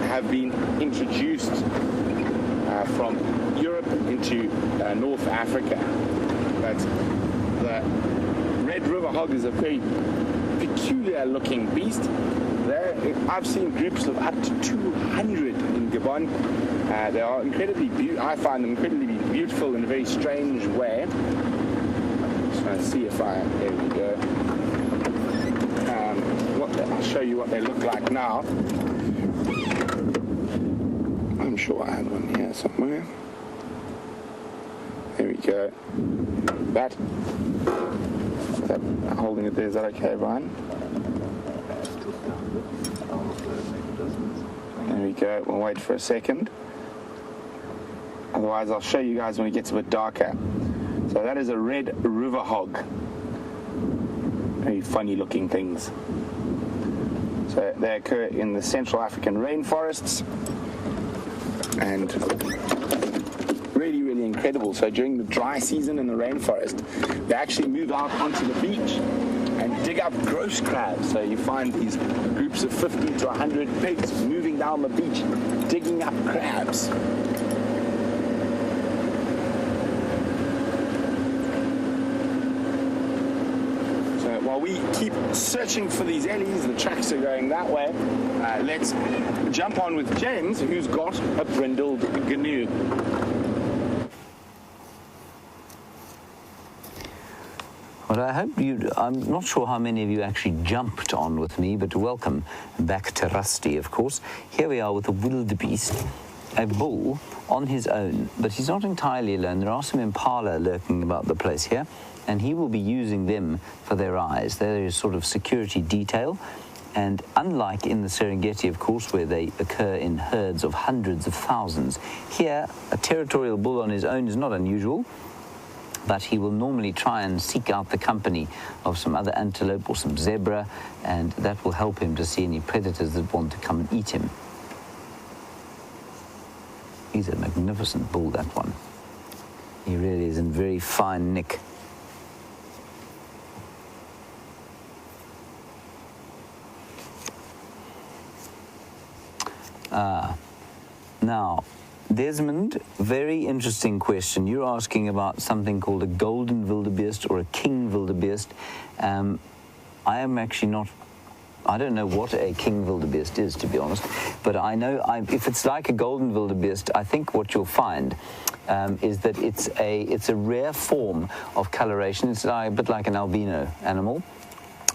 have been introduced from Europe into North Africa. But the red river hog is a very peculiar looking beast. I've seen groups of up to 200 in Gabon. They are incredibly I find them incredibly beautiful in a very strange way. I'm just trying to see if there we go. I'll show you what they look like now. I'm sure I had one here somewhere. There we go. Holding it there, is that okay, Bryan? There we go. We'll wait for a second. Otherwise, I'll show you guys when it gets a bit darker. So that is a red river hog. Very funny looking things. So they occur in the Central African rainforests, and really, really incredible. So during the dry season in the rainforest, they actually move out onto the beach and dig up grouse crabs. So you find these groups of 50 to 100 pigs moving down the beach, digging up crabs. While we keep searching for these ellies, the tracks are going that way. Let's jump on with James, who's got a brindled gnu. Well, I hope I'm not sure how many of you actually jumped on with me, but welcome back to Rusty, of course. Here we are with a wildebeest, a bull on his own, but he's not entirely alone. There are some impala lurking about the place here, and he will be using them for their eyes. They're a sort of security detail. And unlike in the Serengeti, of course, where they occur in herds of hundreds of thousands, here a territorial bull on his own is not unusual, but he will normally try and seek out the company of some other antelope or some zebra, and that will help him to see any predators that want to come and eat him. He's a magnificent bull, that one. He really is in very fine nick. Now, Desmond, very interesting question. You're asking about something called a golden wildebeest or a king wildebeest. I am actually not, I don't know what a king wildebeest is, to be honest, but I know if it's like a golden wildebeest, I think what you'll find is that it's a rare form of coloration. It's a bit like an albino animal.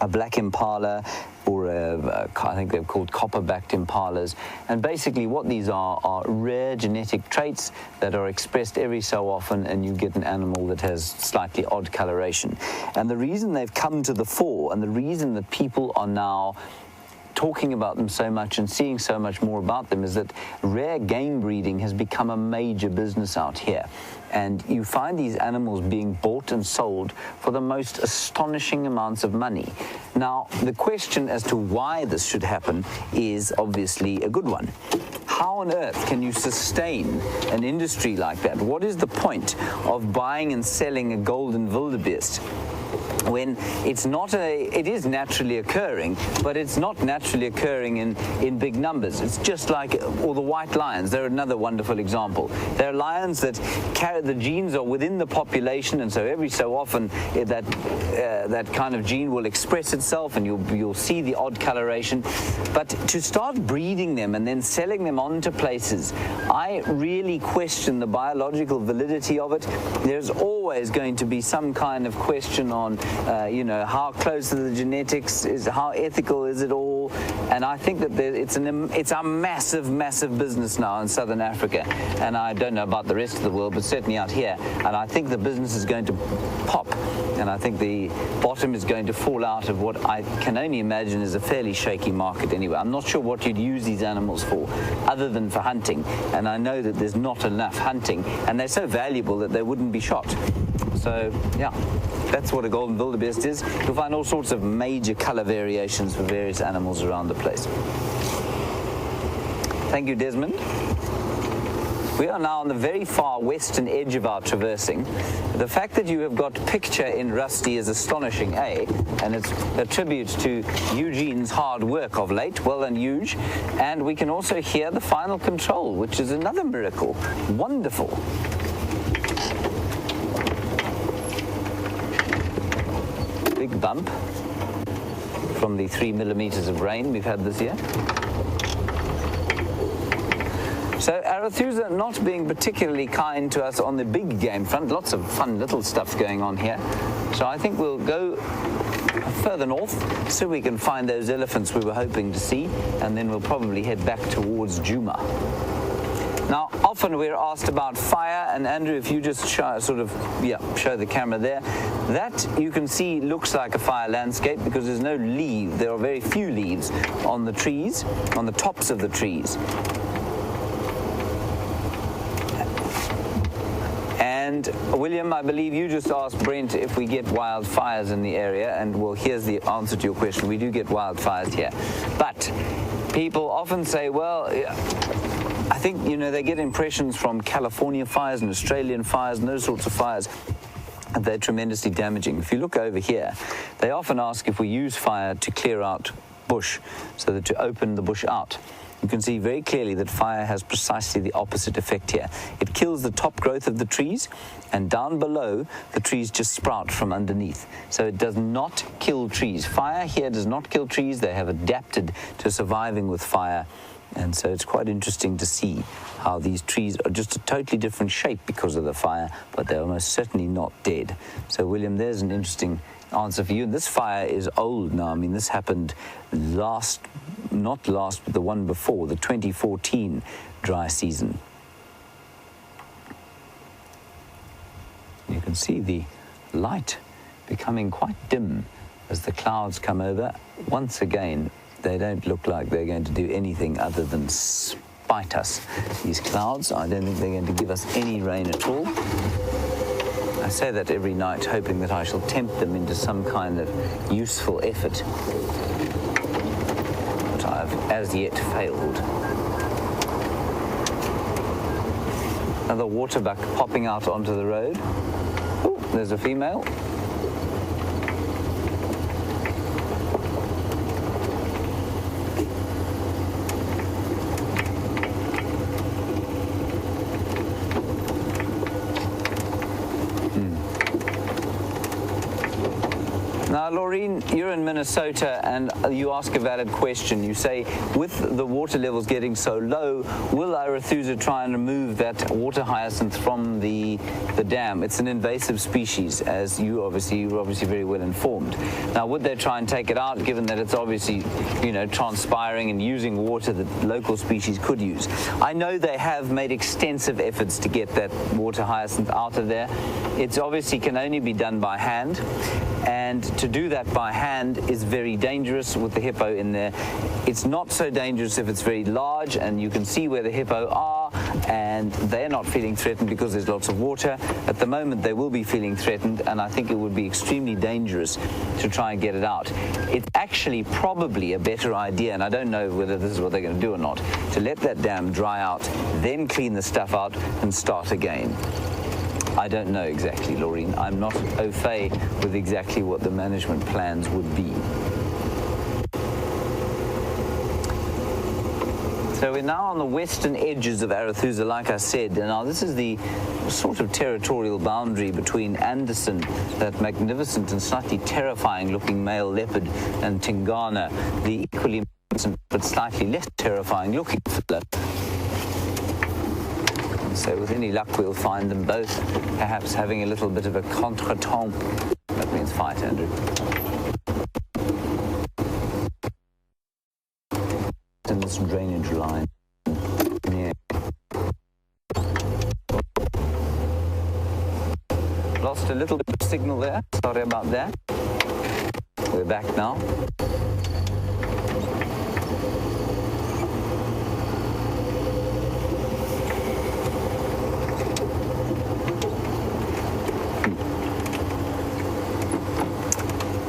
A black impala, or I think they're called copper-backed impalas. And basically what these are rare genetic traits that are expressed every so often, and you get an animal that has slightly odd coloration. And the reason they've come to the fore, and the reason that people are now talking about them so much and seeing so much more about them, is that rare game breeding has become a major business out here. And you find these animals being bought and sold for the most astonishing amounts of money. Now, the question as to why this should happen is obviously a good one. How on earth can you sustain an industry like that? What is the point of buying and selling a golden wildebeest when it is naturally occurring, but it's not naturally occurring in big numbers? It's just like, or the white lions, they're another wonderful example. They're lions that carry, the genes are within the population, and so every so often that kind of gene will express itself, and you'll see the odd coloration. But to start breeding them and then selling them on to places, I really question the biological validity of it. There's always going to be some kind of question on how close to the genetics is, how ethical is it all, and I think that it's a massive, massive business now in southern Africa, and I don't know about the rest of the world, but certainly out here, and I think the business is going to pop, and I think the bottom is going to fall out of what I can only imagine is a fairly shaky market anyway. I'm not sure what you'd use these animals for, other than for hunting, and I know that there's not enough hunting, and they're so valuable that they wouldn't be shot. So, yeah, that's what a golden wildebeest is. You'll find all sorts of major color variations for various animals around the place. Thank you, Desmond. We are now on the very far western edge of our traversing. The fact that you have got picture in Rusty is astonishing, and it's a tribute to Eugene's hard work of late. Well done, Euge. And we can also hear the final control, which is another miracle. Wonderful. Big bump from the 3 millimeters of rain we've had this year. So Arathusa not being particularly kind to us on the big game front. Lots of fun little stuff going on here. So I think we'll go further north so we can find those elephants we were hoping to see, and then we'll probably head back towards Djuma. Now, often we're asked about fire, and Andrew, if you just show the camera there, that you can see looks like a fire landscape because there's no leaf. There are very few leaves on the trees, on the tops of the trees. And William, I believe you just asked Brent if we get wildfires in the area, and well, here's the answer to your question. We do get wildfires here. But people often say, well, I think, they get impressions from California fires and Australian fires and those sorts of fires. And they're tremendously damaging. If you look over here, they often ask if we use fire to clear out bush, so that to open the bush out. You can see very clearly that fire has precisely the opposite effect here. It kills the top growth of the trees, and down below, the trees just sprout from underneath. So it does not kill trees. Fire here does not kill trees. They have adapted to surviving with fire. And so it's quite interesting to see how these trees are just a totally different shape because of the fire, but they're almost certainly not dead. So, William, there's an interesting answer for you. And this fire is old now. I mean, this happened not last, but the one before, the 2014 dry season. You can see the light becoming quite dim as the clouds come over. Once again, they don't look like they're going to do anything other than spite us, these clouds. I don't think they're going to give us any rain at all. I say that every night, hoping that I shall tempt them into some kind of useful effort. But I've as yet failed. Another waterbuck popping out onto the road. Oh, there's a female. Now, Laureen, you're in Minnesota and you ask a valid question. You say, with the water levels getting so low, will Arethusa try and remove that water hyacinth from the dam? It's an invasive species, as you're obviously very well informed. Now, would they try and take it out, given that it's obviously, transpiring and using water that local species could use? I know they have made extensive efforts to get that water hyacinth out of there. It's obviously can only be done by hand. And to do that by hand is very dangerous with the hippo in there. It's not so dangerous if it's very large and you can see where the hippo are and they're not feeling threatened because there's lots of water. At the moment, they will be feeling threatened, and I think it would be extremely dangerous to try and get it out. It's actually probably a better idea, and I don't know whether this is what they're going to do or not, to let that dam dry out, then clean the stuff out and start again. I don't know exactly, Laureen. I'm not au fait with exactly what the management plans would be. So we're now on the western edges of Arethusa, like I said. And now this is the sort of territorial boundary between Anderson, that magnificent and slightly terrifying-looking male leopard, and Tingana, the equally magnificent but slightly less terrifying-looking fella. So with any luck, we'll find them both perhaps having a little bit of a contretemps. That means fight, Andrew. In this drainage line. Yeah. Lost a little bit of signal there. Sorry about that. We're back now.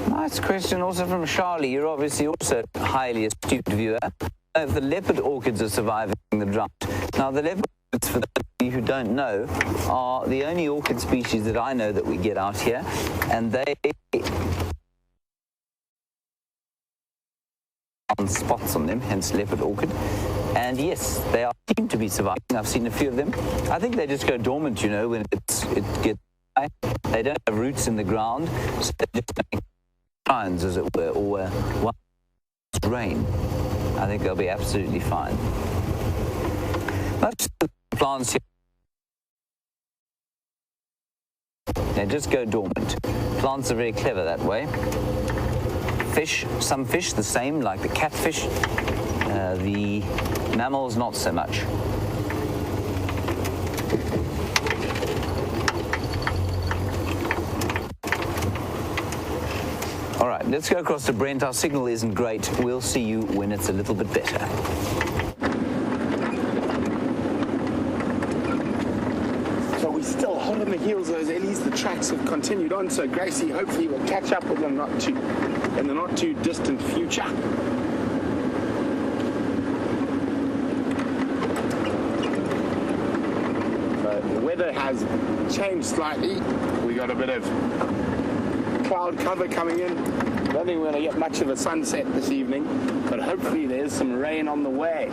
Nice question also from Charlie. You're obviously also a highly astute viewer. If the leopard orchids are surviving the drought. Now, the leopard orchids, for those of you who don't know, are the only orchid species that I know that we get out here, and they spots on them, hence leopard orchid. And yes, they seem to be surviving. I've seen a few of them. I think they just go dormant, when it gets high. They don't have roots in the ground, so they just make lines, as it were, or one rain. I think they'll be absolutely fine. Most of the plants here, they just go dormant. Plants are very clever that way. Fish, some fish the same, like the catfish. The mammals, not so much. All right, let's go across to Brent. Our signal isn't great. We'll see you when it's a little bit better. So we're still hot on the heels of those ellies. The tracks have continued on, so Gracie hopefully will catch up with them in the not too distant future. So the weather has changed slightly. We got a bit of cloud cover coming in. I don't think we're going to get much of a sunset this evening, but hopefully there's some rain on the way.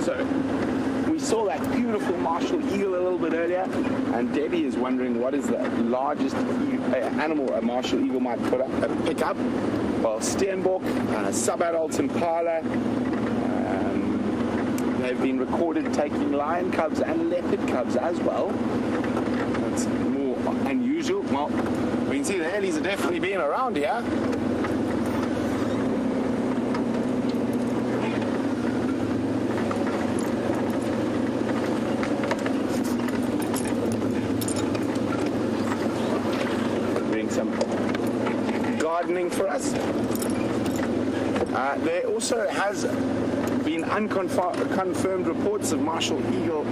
So we saw that beautiful martial eagle a little bit earlier, and Debbie is wondering what is the largest animal a martial eagle might pick up. Well, Steenbok, subadult impala, they've been recorded taking lion cubs and leopard cubs as well. That's more unusual. Well, we can see the ellies are definitely being around here. Doing some gardening for us. There also has been unconfirmed reports of martial eagle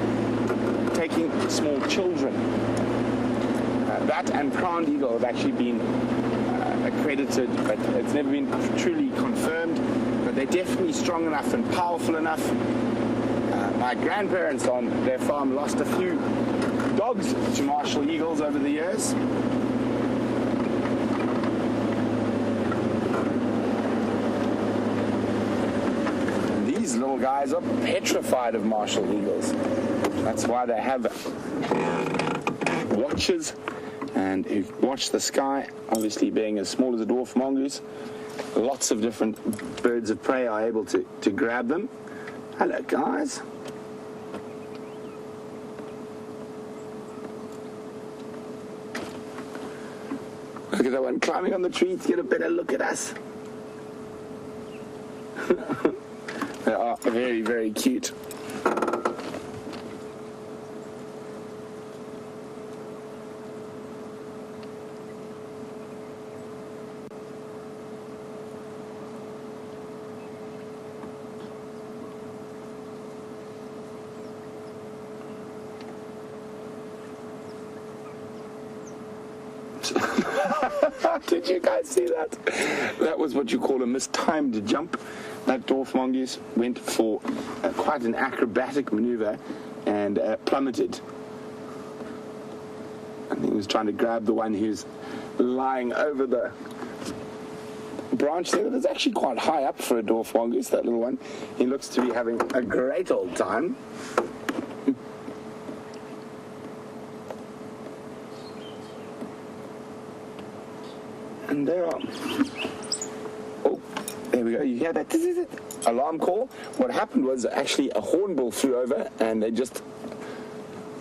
taking small children. That and crowned eagle have actually been accredited, but it's never been truly confirmed. But they're definitely strong enough and powerful enough. My grandparents on their farm lost a few dogs to martial eagles over the years. These little guys are petrified of martial eagles. That's why they have watchers and who watch the sky, obviously being as small as a dwarf mongoose. Lots of different birds of prey are able to grab them. Hello, guys. Look at that one climbing on the tree to get a better look at us. They are very, very cute. Did you guys see that? That was what you call a mistimed jump. That dwarf mongoose went for quite an acrobatic maneuver and plummeted. I think he was trying to grab the one who's lying over the branch there. That's actually quite high up for a dwarf mongoose, that little one. He looks to be having a great old time. And there are... Oh, there we go. You hear that alarm call? What happened was actually a hornbill flew over and they just...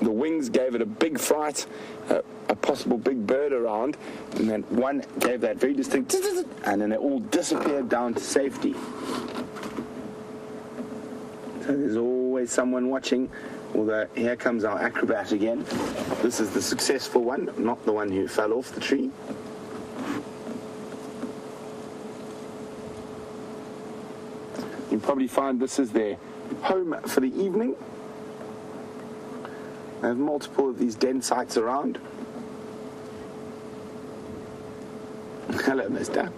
The wings gave it a big fright, a possible big bird around, and then one gave that very distinct... And then they all disappeared down to safety. So there's always someone watching. Although, here comes our acrobat again. This is the successful one, not the one who fell off the tree. You'll probably find this is their home for the evening. They have multiple of these den sites around. Hello, mister.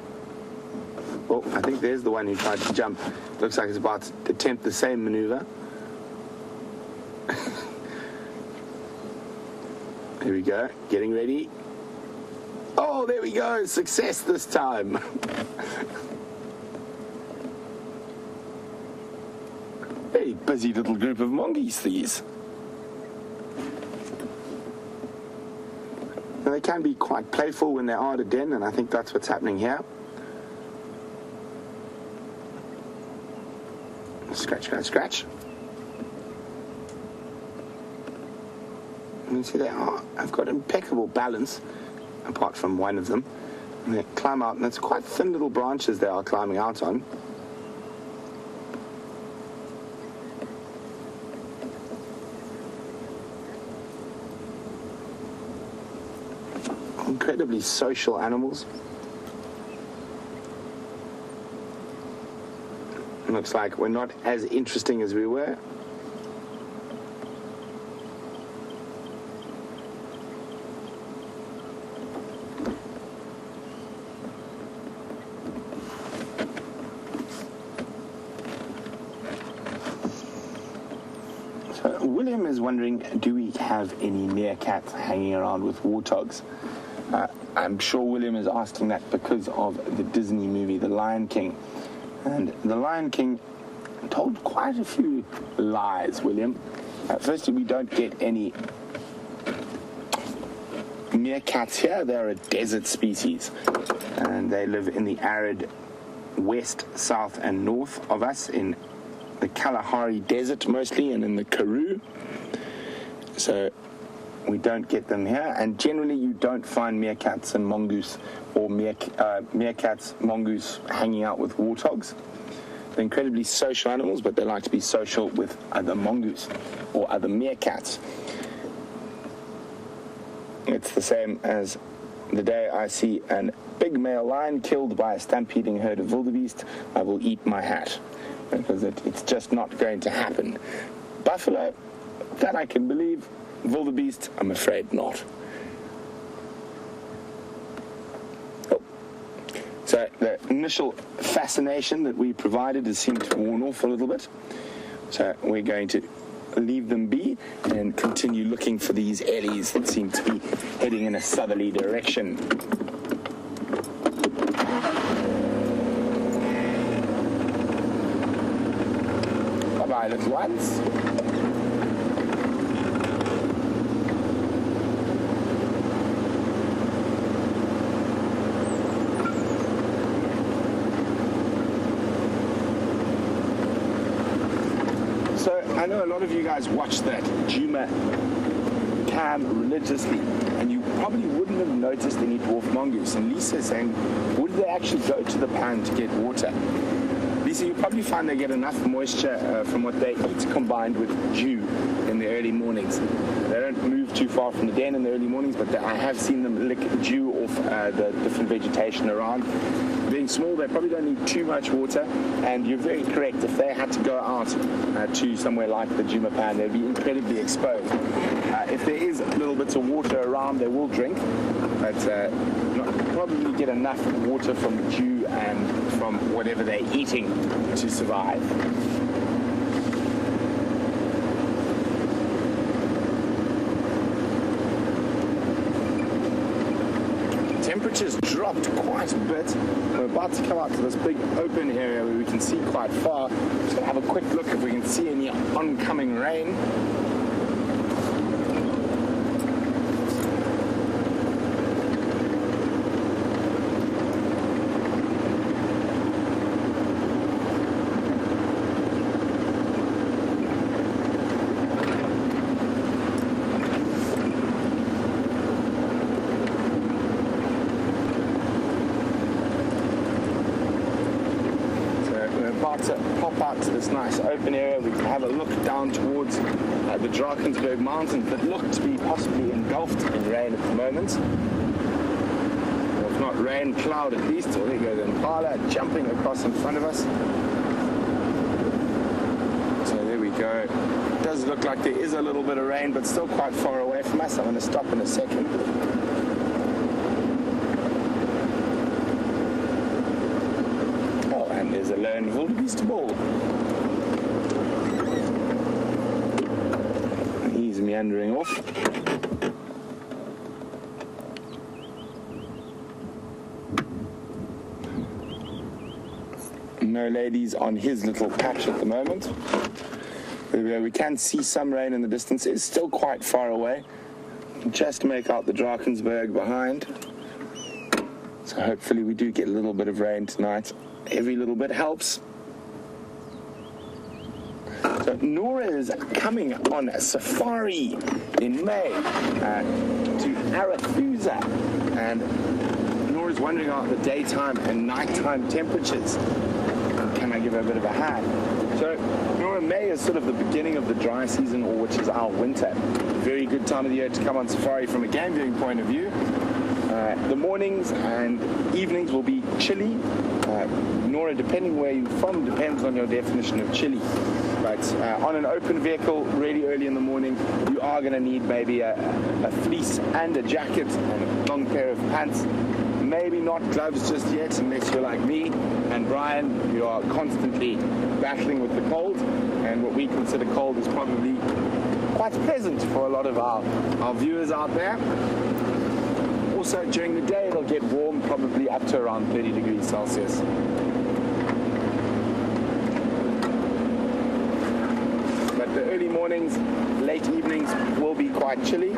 Oh, I think there's the one who tried to jump. Looks like it's about to attempt the same maneuver. There we go, getting ready. Oh, there we go, success this time. Very busy little group of mongoose these. Now, they can be quite playful when they are at a den, and I think that's what's happening here. Scratch, scratch, scratch. And you see they have got impeccable balance, apart from one of them. And they climb out, and it's quite thin little branches they are climbing out on. Incredibly social animals. Looks like we're not as interesting as we were. So William is wondering, do we have any meerkats hanging around with warthogs? I'm sure William is asking that because of the Disney movie, The Lion King. And The Lion King told quite a few lies, William. Firstly, we don't get any meerkats here. They're a desert species, and they live in the arid west, south, and north of us in the Kalahari Desert mostly, and in the Karoo. So we don't get them here, and generally you don't find meerkats and mongoose, or meerkats, mongoose hanging out with warthogs. They're incredibly social animals, but they like to be social with other mongoose or other meerkats. It's the same as the day I see a big male lion killed by a stampeding herd of wildebeest, I will eat my hat, because it's just not going to happen. Buffalo, that I can believe. Wildebeest, I'm afraid not. So the initial fascination that we provided has seemed to worn off a little bit. So we're going to leave them be and continue looking for these ellies that seem to be heading in a southerly direction. Bye-bye, little ones. I know a lot of you guys watch that Juma cam religiously, and you probably wouldn't have noticed any dwarf mongoose. And Lisa's saying, would they actually go to the pan to get water? Lisa, you probably find they get enough moisture from what they eat combined with dew in the early mornings. They don't move too far from the den in the early mornings, but I have seen them lick dew off the different vegetation around. Being small, they probably don't need too much water, and you're very correct. If they had to go out to somewhere like the Juma Pan, they'd be incredibly exposed. If there is little bits of water around, they will drink, but probably get enough water from the dew and from whatever they're eating to survive. Temperatures dropped quite a bit. We're about to come out to this big open area where we can see quite far. Just gonna have a quick look if we can see any oncoming rain. To pop out to this nice open area, we can have a look down towards the Drakensberg Mountains that look to be possibly engulfed in rain at the moment. Or if not rain, cloud at least. So there you go, the Impala jumping across in front of us. So there we go. It does look like there is a little bit of rain, but still quite far away from us. I'm going to stop in a second. There's a lone wildebeest ball. He's meandering off. No ladies on his little patch at the moment. We can see some rain in the distance. It's still quite far away. Just make out the Drakensberg behind. So hopefully we do get a little bit of rain tonight. Every little bit helps. So Nora is coming on a safari in May to Arathusa, and Nora's wondering about the daytime and nighttime temperatures. Can I give her a bit of a hand? So Nora, May is sort of the beginning of the dry season, or which is our winter. Very good time of the year to come on safari from a game viewing point of view. The mornings and evenings will be chilly. Nora, depending where you're from, depends on your definition of chilly. But on an open vehicle, really early in the morning, you are going to need maybe a fleece and a jacket and a long pair of pants. Maybe not gloves just yet, unless you're like me and Bryan, you are constantly battling with the cold. And what we consider cold is probably quite pleasant for a lot of our viewers out there. Also, during the day, it'll get warm, probably up to around 30 degrees Celsius. But but the early mornings, late evenings will be quite chilly.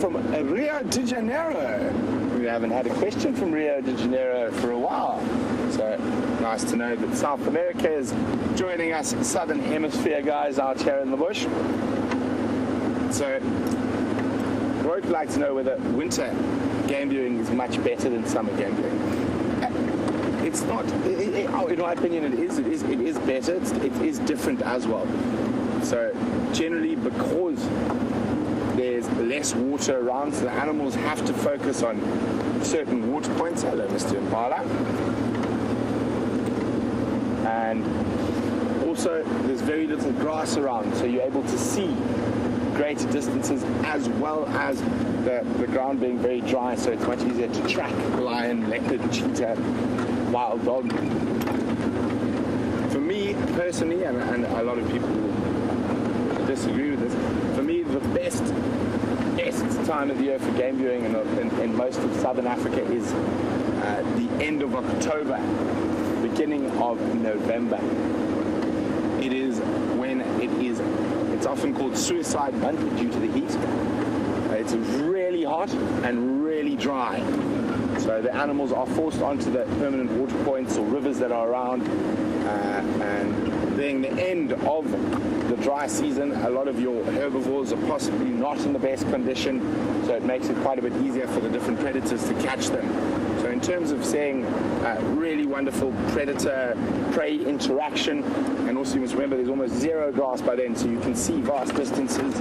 From Rio de Janeiro. We haven't had a question from Rio de Janeiro for a while. So nice to know that South America is joining us, Southern Hemisphere guys out here in the bush. So Rorik would like to know whether winter game viewing is much better than summer game viewing. It's not, in my opinion, it is better. It is different as well. So generally, because there's less water around, so the animals have to focus on certain water points. Hello, Mr. Impala. And also, there's very little grass around, so you're able to see greater distances, as well as the ground being very dry, so it's much easier to track lion, leopard, cheetah, wild dog. For me, personally, and a lot of people disagree with this, for me, the best time of the year for game viewing in most of southern Africa is the end of October, beginning of November. It is when it's often called suicide month due to the heat. It's really hot and really dry. So the animals are forced onto the permanent water points or rivers that are around, and being the end of the dry season, a lot of your herbivores are possibly not in the best condition, so it makes it quite a bit easier for the different predators to catch them. So in terms of seeing really wonderful predator-prey interaction, and also you must remember there's almost zero grass by then, so you can see vast distances.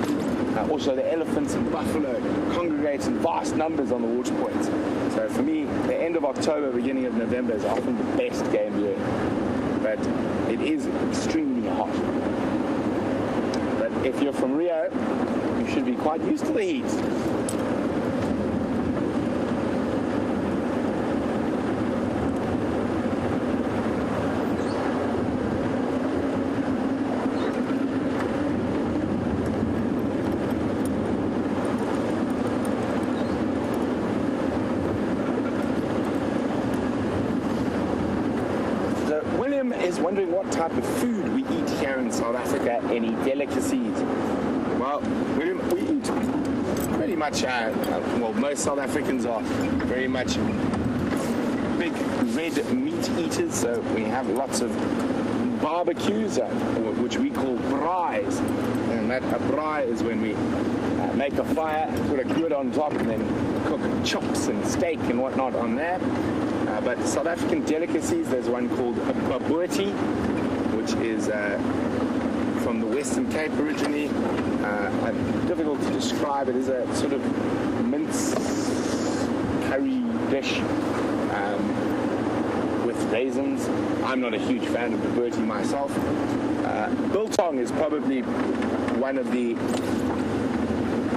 Also the elephants and buffalo congregate in vast numbers on the water points. So for me, the end of October, beginning of November is often the best game viewing. But it is extremely hot. But if you're from Rio, you should be quite used to the heat. Is wondering what type of food we eat here in South Africa, any delicacies. Well, we eat pretty much, most South Africans are very much big red meat eaters, so we have lots of barbecues, which we call braais, and that a braai is when we make a fire, put a grid on top, and then cook chops and steak and whatnot on there. But South African delicacies, there's one called a bobotie, which is from the Western Cape originally. Difficult to describe. It is a sort of mince curry dish with raisins. I'm not a huge fan of bobotie myself. Biltong is probably one of the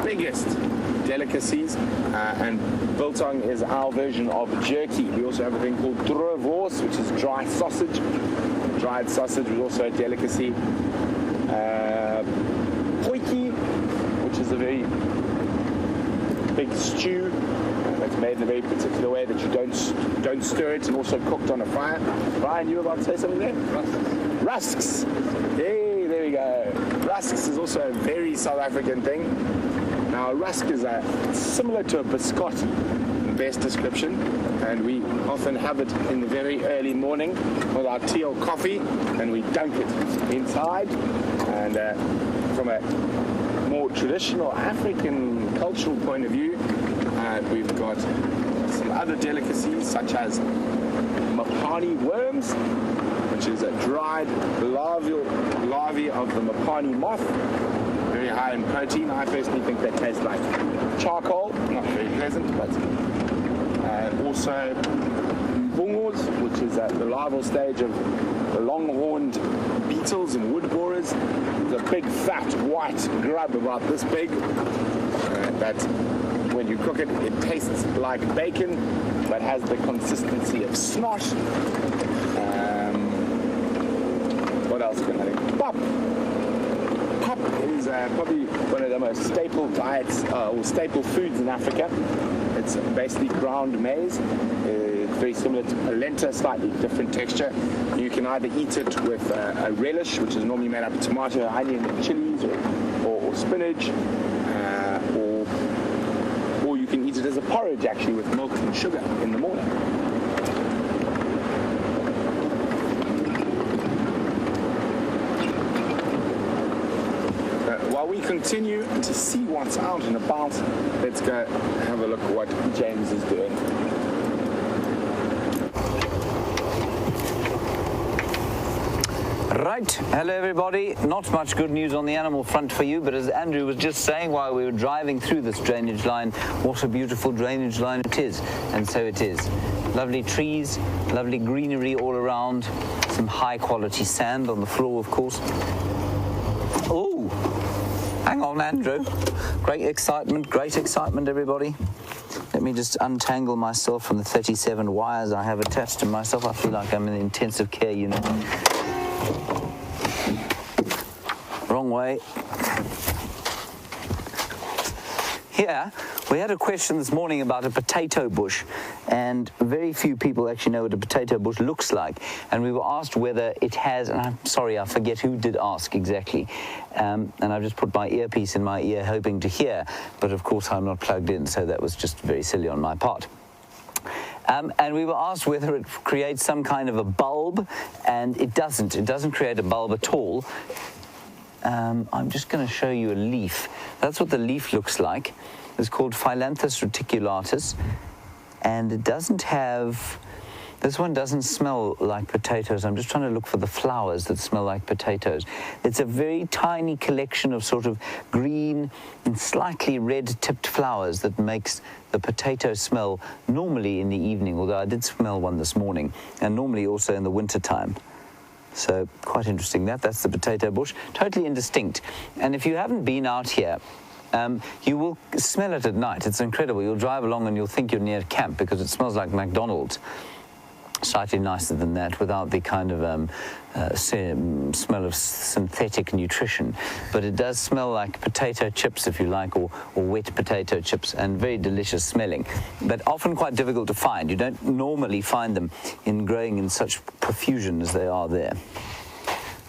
biggest delicacies, and biltong is our version of jerky. We also have a thing called droewors, which is dry sausage. Dried sausage is also a delicacy. Potjie, which is a very big stew that's made in a very particular way that you don't stir it, and also cooked on a fire. Bryan, you were about to say something there? Rusks. Hey, there we go. Rusks is also a very South African thing. Now, a rusk is similar to a biscotti, the best description, and we often have it in the very early morning with our tea or coffee, and we dunk it inside. And from a more traditional African cultural point of view, we've got some other delicacies, such as mapani worms, which is a dried larvae of the mapani moth. Very high in protein. I personally think that tastes like charcoal. Not very pleasant, but also bungos, which is the larval stage of the long-horned beetles and wood borers. It's a big, fat, white grub about this big. That when you cook it, it tastes like bacon, but has the consistency of snot. What what else can I do? Pop! Pop is probably one of the most staple diets or staple foods in Africa. It's basically ground maize. It's very similar to polenta, slightly different texture. You can either eat it with a relish, which is normally made up of tomato, onion, and chilies, or spinach, or you can eat it as a porridge, actually, with milk and sugar in the morning. While we continue to see what's out and about, let's go have a look at what James is doing. Right, hello everybody. Not much good news on the animal front for you, but as Andrew was just saying while we were driving through this drainage line, what a beautiful drainage line it is, and so it is. Lovely trees, lovely greenery all around, some high quality sand on the floor, of course. Oh, hang on, Andrew. Great excitement, everybody. Let me just untangle myself from the 37 wires I have attached to myself. I feel like I'm in the intensive care unit. Wrong way. Here, we had a question this morning about a potato bush, and very few people actually know what a potato bush looks like. And we were asked whether it has, and I'm sorry, I forget who did ask exactly. And I've just put my earpiece in my ear hoping to hear, but of course I'm not plugged in, so that was just very silly on my part. And we were asked whether it creates some kind of a bulb, and it doesn't. It doesn't create a bulb at all. I'm just going to show you a leaf. That's what the leaf looks like. It's called Phyllanthus reticulatus, and it doesn't have... This one doesn't smell like potatoes. I'm just trying to look for the flowers that smell like potatoes. It's a very tiny collection of sort of green and slightly red-tipped flowers that makes the potato smell normally in the evening, although I did smell one this morning, and normally also in the wintertime. So quite interesting. That's the potato bush, totally indistinct. And if you haven't been out here, you will smell it at night. It's incredible. You'll drive along and you'll think you're near camp because it smells like McDonald's. Slightly nicer than that, without the kind of smell of synthetic nutrition. But it does smell like potato chips, if you like, or wet potato chips, and very delicious smelling, but often quite difficult to find. You don't normally find them growing in such profusion as they are there.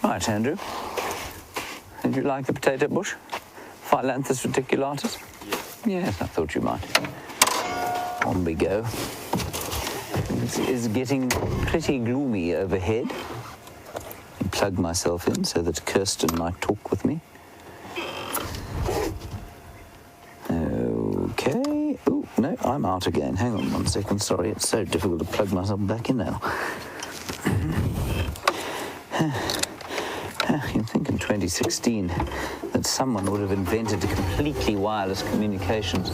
Right, Andrew, did you like the potato bush? Phyllanthus reticulatus? Yes, I thought you might. On we go. It is getting pretty gloomy overhead. I plug myself in so that Kirsten might talk with me. Okay. Oh, no, I'm out again. Hang on 1 second. Sorry, it's so difficult to plug myself back in now. You'd think in 2016 that someone would have invented completely wireless communications.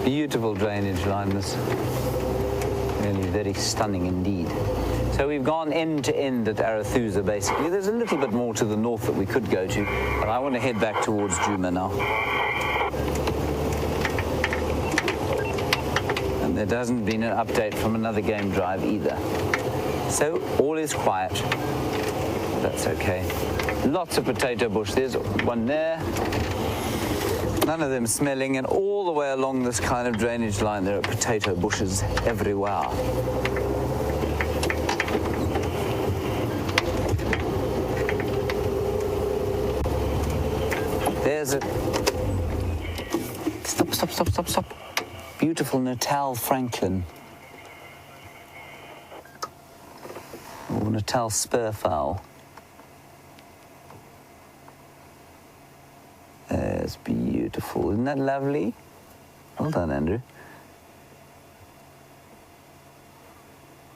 Beautiful drainage line, this. Really very stunning indeed. So we've gone end to end at Arathusa, basically. There's a little bit more to the north that we could go to, but I want to head back towards Djuma now. And there hasn't been an update from another game drive either. So all is quiet. That's okay. Lots of potato bush. There's one there. None of them smelling, and all the way along this kind of drainage line there are potato bushes everywhere. There's a... Stop. Beautiful Natal Franklin. Or Natal spur fowl. It's beautiful. Isn't that lovely? Well done, Andrew.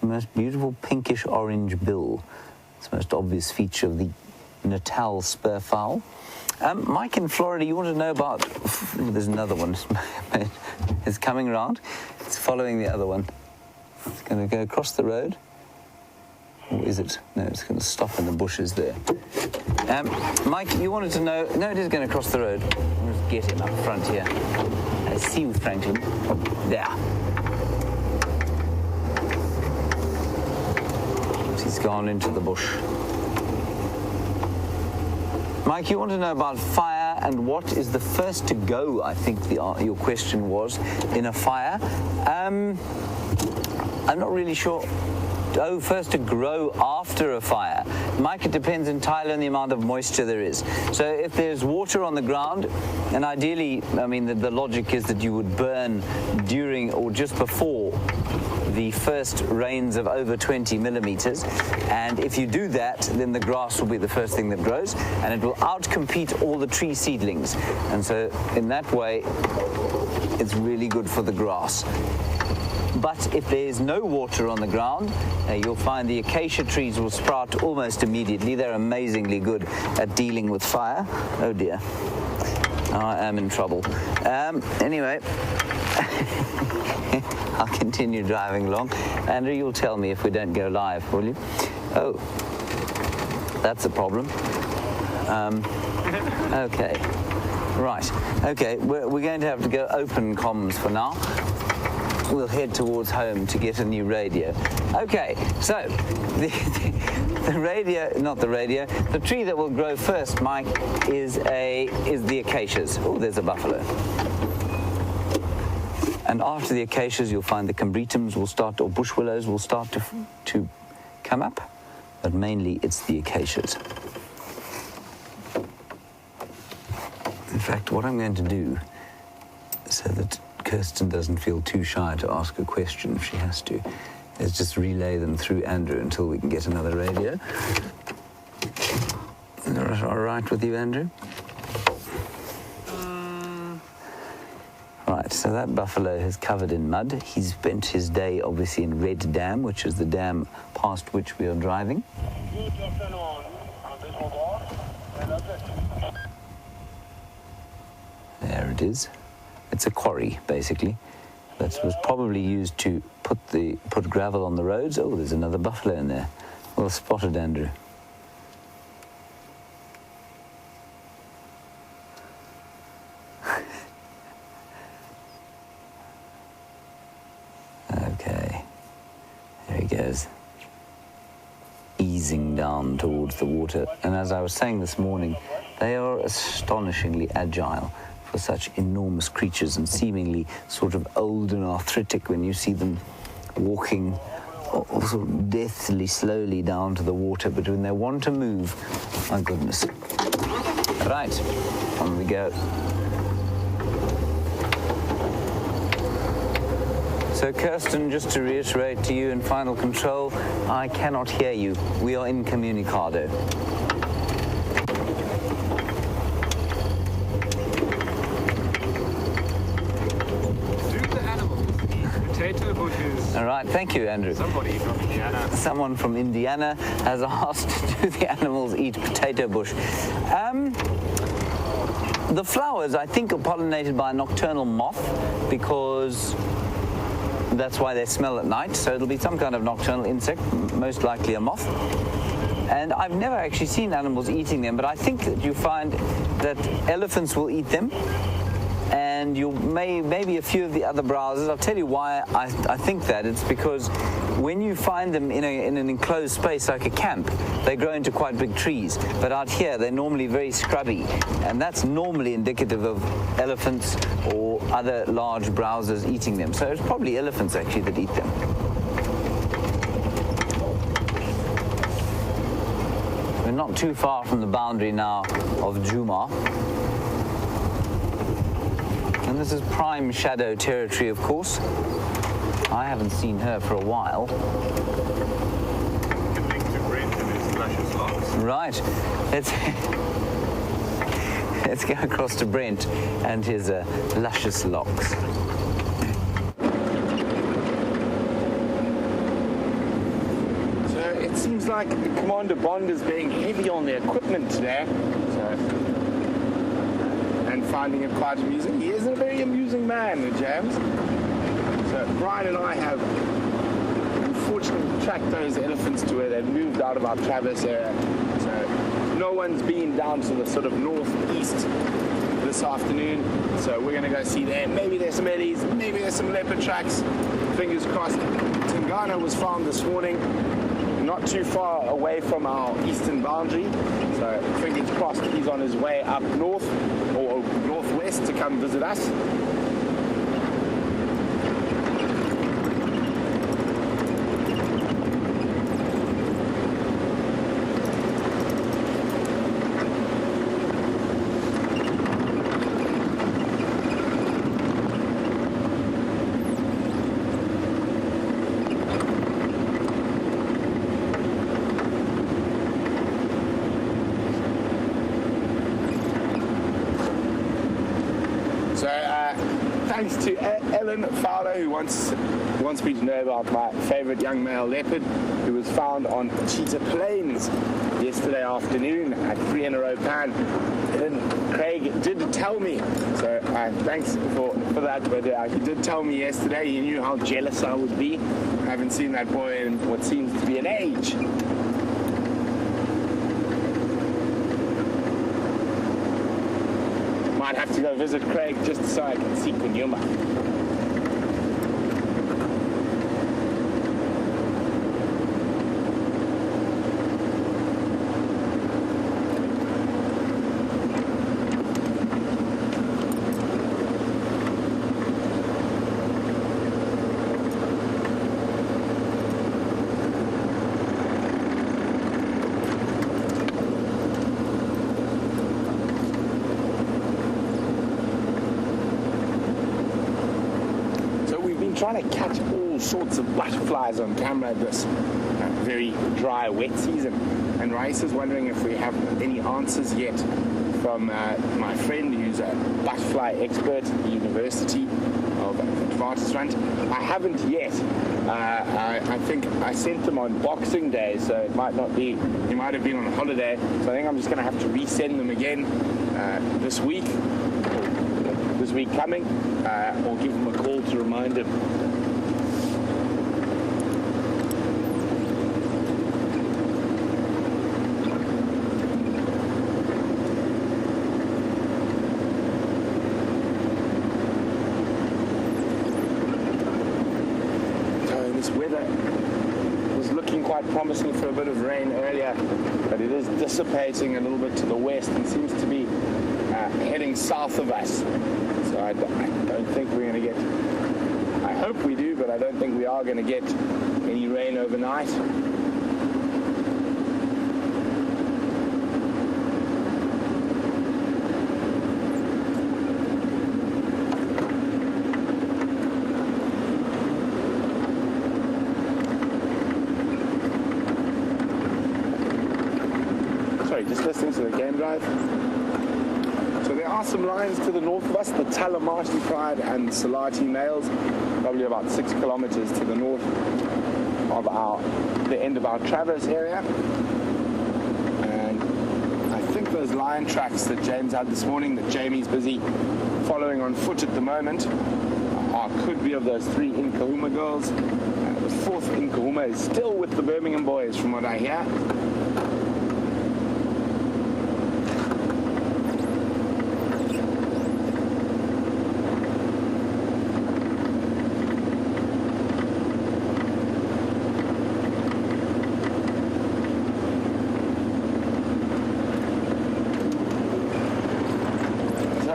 The most beautiful pinkish orange bill. It's the most obvious feature of the Natal spur fowl. Mike in Florida, you want to know about... There's another one. It's coming around. It's following the other one. It's going to go across the road. Or is it? No, it's going to stop in the bushes there. Mike, you wanted to know... No, it is going to cross the road. Let's get him up front here. I see you, Franklin. There. He's gone into the bush. Mike, you want to know about fire and what is the first to go, I think your question was, in a fire. I'm not really sure. Oh, first to grow after a fire. Mike, it depends entirely on the amount of moisture there is. So if there's water on the ground, and ideally, I mean, the logic is that you would burn during or just before the first rains of over 20 millimeters. And if you do that, then the grass will be the first thing that grows, and it will outcompete all the tree seedlings. And so in that way, it's really good for the grass. But if there is no water on the ground, you'll find the acacia trees will sprout almost immediately. They're amazingly good at dealing with fire. Oh dear, I am in trouble. Anyway, I'll continue driving along. Andrew, you'll tell me if we don't go live, will you? Oh, that's a problem. Okay, right. Okay, we're going to have to go open comms for now. We'll head towards home to get a new radio. Okay, so the radio, not the radio, the tree that will grow first, Mike, is the acacias. Oh, there's a buffalo. And after the acacias, you'll find the combretums will start, or bush willows will start to come up, but mainly it's the acacias. In fact, what I'm going to do, so that Kirsten doesn't feel too shy to ask a question if she has to, is just relay them through Andrew until we can get another radio. Is that all right with you, Andrew? Right, so that buffalo is covered in mud. He's spent his day, obviously, in Red Dam, which is the dam past which we are driving. There it is. It's a quarry, basically, that was probably used to put gravel on the roads. Oh, there's another buffalo in there. Well spotted, Andrew. Okay, there he goes, easing down towards the water. And as I was saying this morning, they are astonishingly agile for such enormous creatures, and seemingly sort of old and arthritic when you see them walking sort of deathly slowly down to the water. But when they want to move, my goodness. Right, on we go. So Kirsten, just to reiterate to you in final control, I cannot hear you. We are incommunicado. Potato bushes. All right, thank you, Andrew. Somebody from Indiana. Someone from Indiana has asked, do the animals eat potato bush? The flowers, I think, are pollinated by a nocturnal moth, because that's why they smell at night. So it'll be some kind of nocturnal insect, most likely a moth. And I've never actually seen animals eating them, but I think that you find that elephants will eat them, and maybe a few of the other browsers. I'll tell you why I think that. It's because when you find them in an enclosed space like a camp, they grow into quite big trees. But out here, they're normally very scrubby, and that's normally indicative of elephants or other large browsers eating them. So it's probably elephants, actually, that eat them. We're not too far from the boundary now of Juma. And this is prime shadow territory, of course. I haven't seen her for a while. You can link to Brent and his luscious locks. Right. Let's go across to Brent and his luscious locks. So it seems like Commander Bond is being heavy on the equipment today. And finding it quite amusing. He is a very amusing man, James. So Bryan and I have unfortunately tracked those elephants to where they've moved out of our traverse area. So no one's been down to the sort of northeast this afternoon, so we're going to go see there. Maybe there's some ellies, maybe there's some leopard tracks. Fingers crossed. Tingana was found this morning, not too far away from our eastern boundary, so fingers crossed he's on his way up north or northwest to come visit us. Thanks to Ellen Fowler, who wants me to know about my favourite young male leopard, who was found on Cheetah Plains yesterday afternoon at 3 in a row pan. And Craig did tell me, so thanks for that, but he did tell me yesterday he knew how jealous I would be. I haven't seen that boy in what seems to be an age. Might have to go visit Craig just so I can see Kunyuma. Trying to catch all sorts of butterflies on camera this very dry, wet season. And Rice is wondering if we have any answers yet from my friend who's a butterfly expert at the University of Witwatersrand. I haven't yet. I think I sent them on Boxing Day, so it might not be. He might have been on holiday. So I think I'm just going to have to resend them again this week coming, or give them a call to remind him. So this weather was looking quite promising for a bit of rain earlier, but it is dissipating a little bit to the west and seems to be heading south of us. So I don't think we're going to get, I hope we do, but I don't think we are going to get any rain overnight. Sorry, just listening to the game drive. So there are some lions to the north of us, the Tallamarty Pride and Salati males, probably about 6 kilometers to the north of the end of our Travers area. And I think those lion tracks that James had this morning, that Jamie's busy following on foot at the moment, could be of those 3 Nkahuma girls. The 4th Nkahuma is still with the Birmingham boys, from what I hear.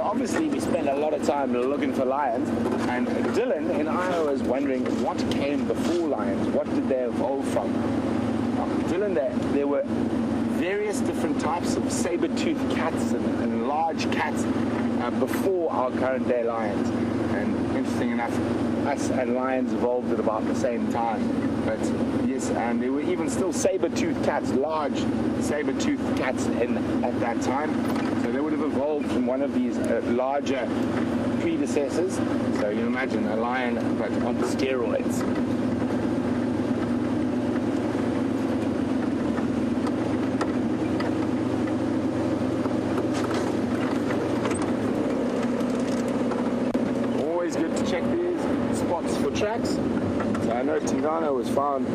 Obviously, we spend a lot of time looking for lions, and Dylan in Iowa is wondering what came before lions. What did they evolve from? Dylan, there were various different types of saber-toothed cats and large cats before our current day lions. And interesting enough, us and lions evolved at about the same time. But yes, and there were even still saber-toothed cats, large saber-toothed cats at that time. So they would have evolved from one of these larger predecessors. So you imagine a lion, but on steroids. Always good to check these spots for tracks. So I know Tingana was found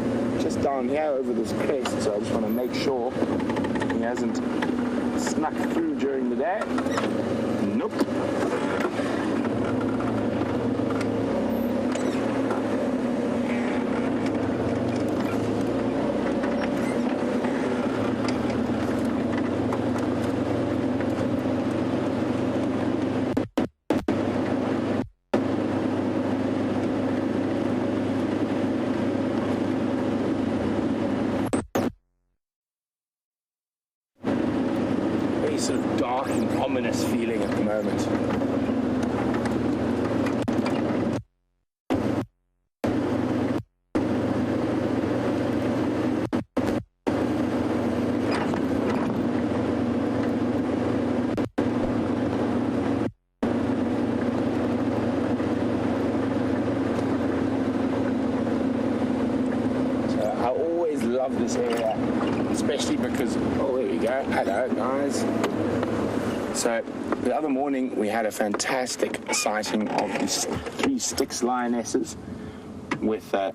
just down here over this crest, so I just want to make sure he hasn't snuck through during the day. Nope. Sort of dark and ominous feeling at the moment. So I always love this area, especially because, oh, there we go. Hello, guys. So the other morning we had a fantastic sighting of these 3 Styx lionesses with the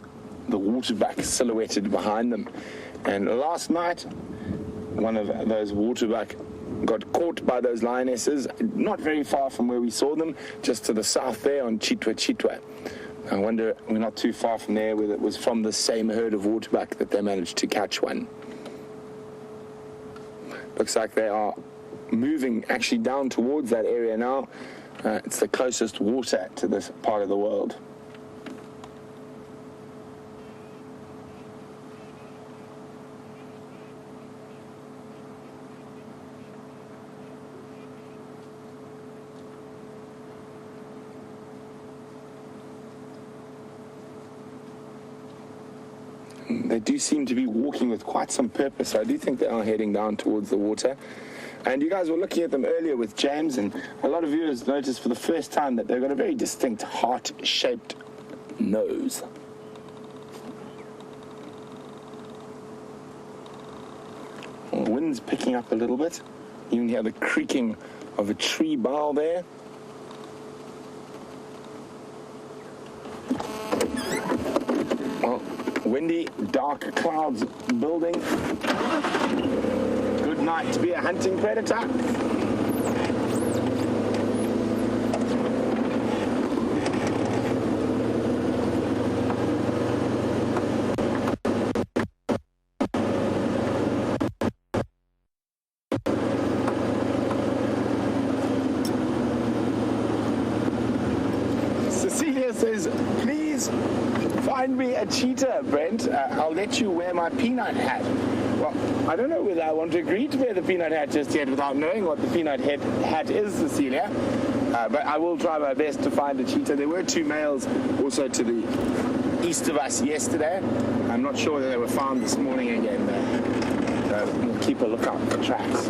waterbuck silhouetted behind them. And last night, one of those waterbuck got caught by those lionesses, not very far from where we saw them, just to the south there on Chitwa. I wonder, we're not too far from there, whether it was from the same herd of waterbuck that they managed to catch one. Looks like they are moving actually down towards that area now. It's the closest water to this part of the world. They do seem to be walking with quite some purpose. So I do think they are heading down towards the water. And you guys were looking at them earlier with James, and a lot of viewers noticed for the first time that they've got a very distinct heart-shaped nose. The wind's picking up a little bit. You can hear the creaking of a tree bough there. Well, windy, dark clouds building. Good night to be a hunting predator. Cecilia says, please find me a cheetah, Brent. I'll let you wear my peanut hat. Well, I don't know whether I want to agree to wear the peanut hat just yet without knowing what the peanut hat is, Cecilia. But I will try my best to find a cheetah. There were 2 males also to the east of us yesterday. I'm not sure whether they were found this morning again, though. So we'll keep a lookout for tracks.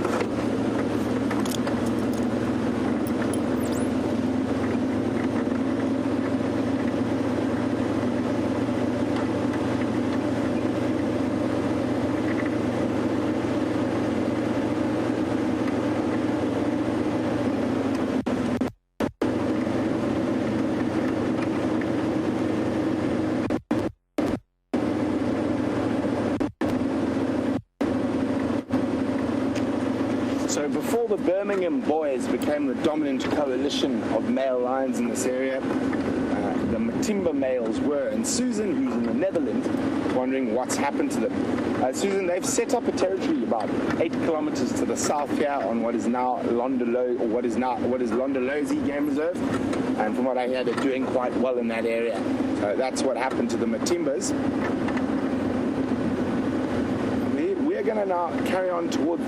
So before the Birmingham boys became the dominant coalition of male lions in this area, the Matimba males were. And Susan, who's in the Netherlands, is wondering what's happened to them. Susan, they've set up a territory about 8 kilometers to the south here on what is now what is Londolozi Game Reserve. And from what I hear, they're doing quite well in that area. So that's what happened to the Matimbas. We're going to now carry on towards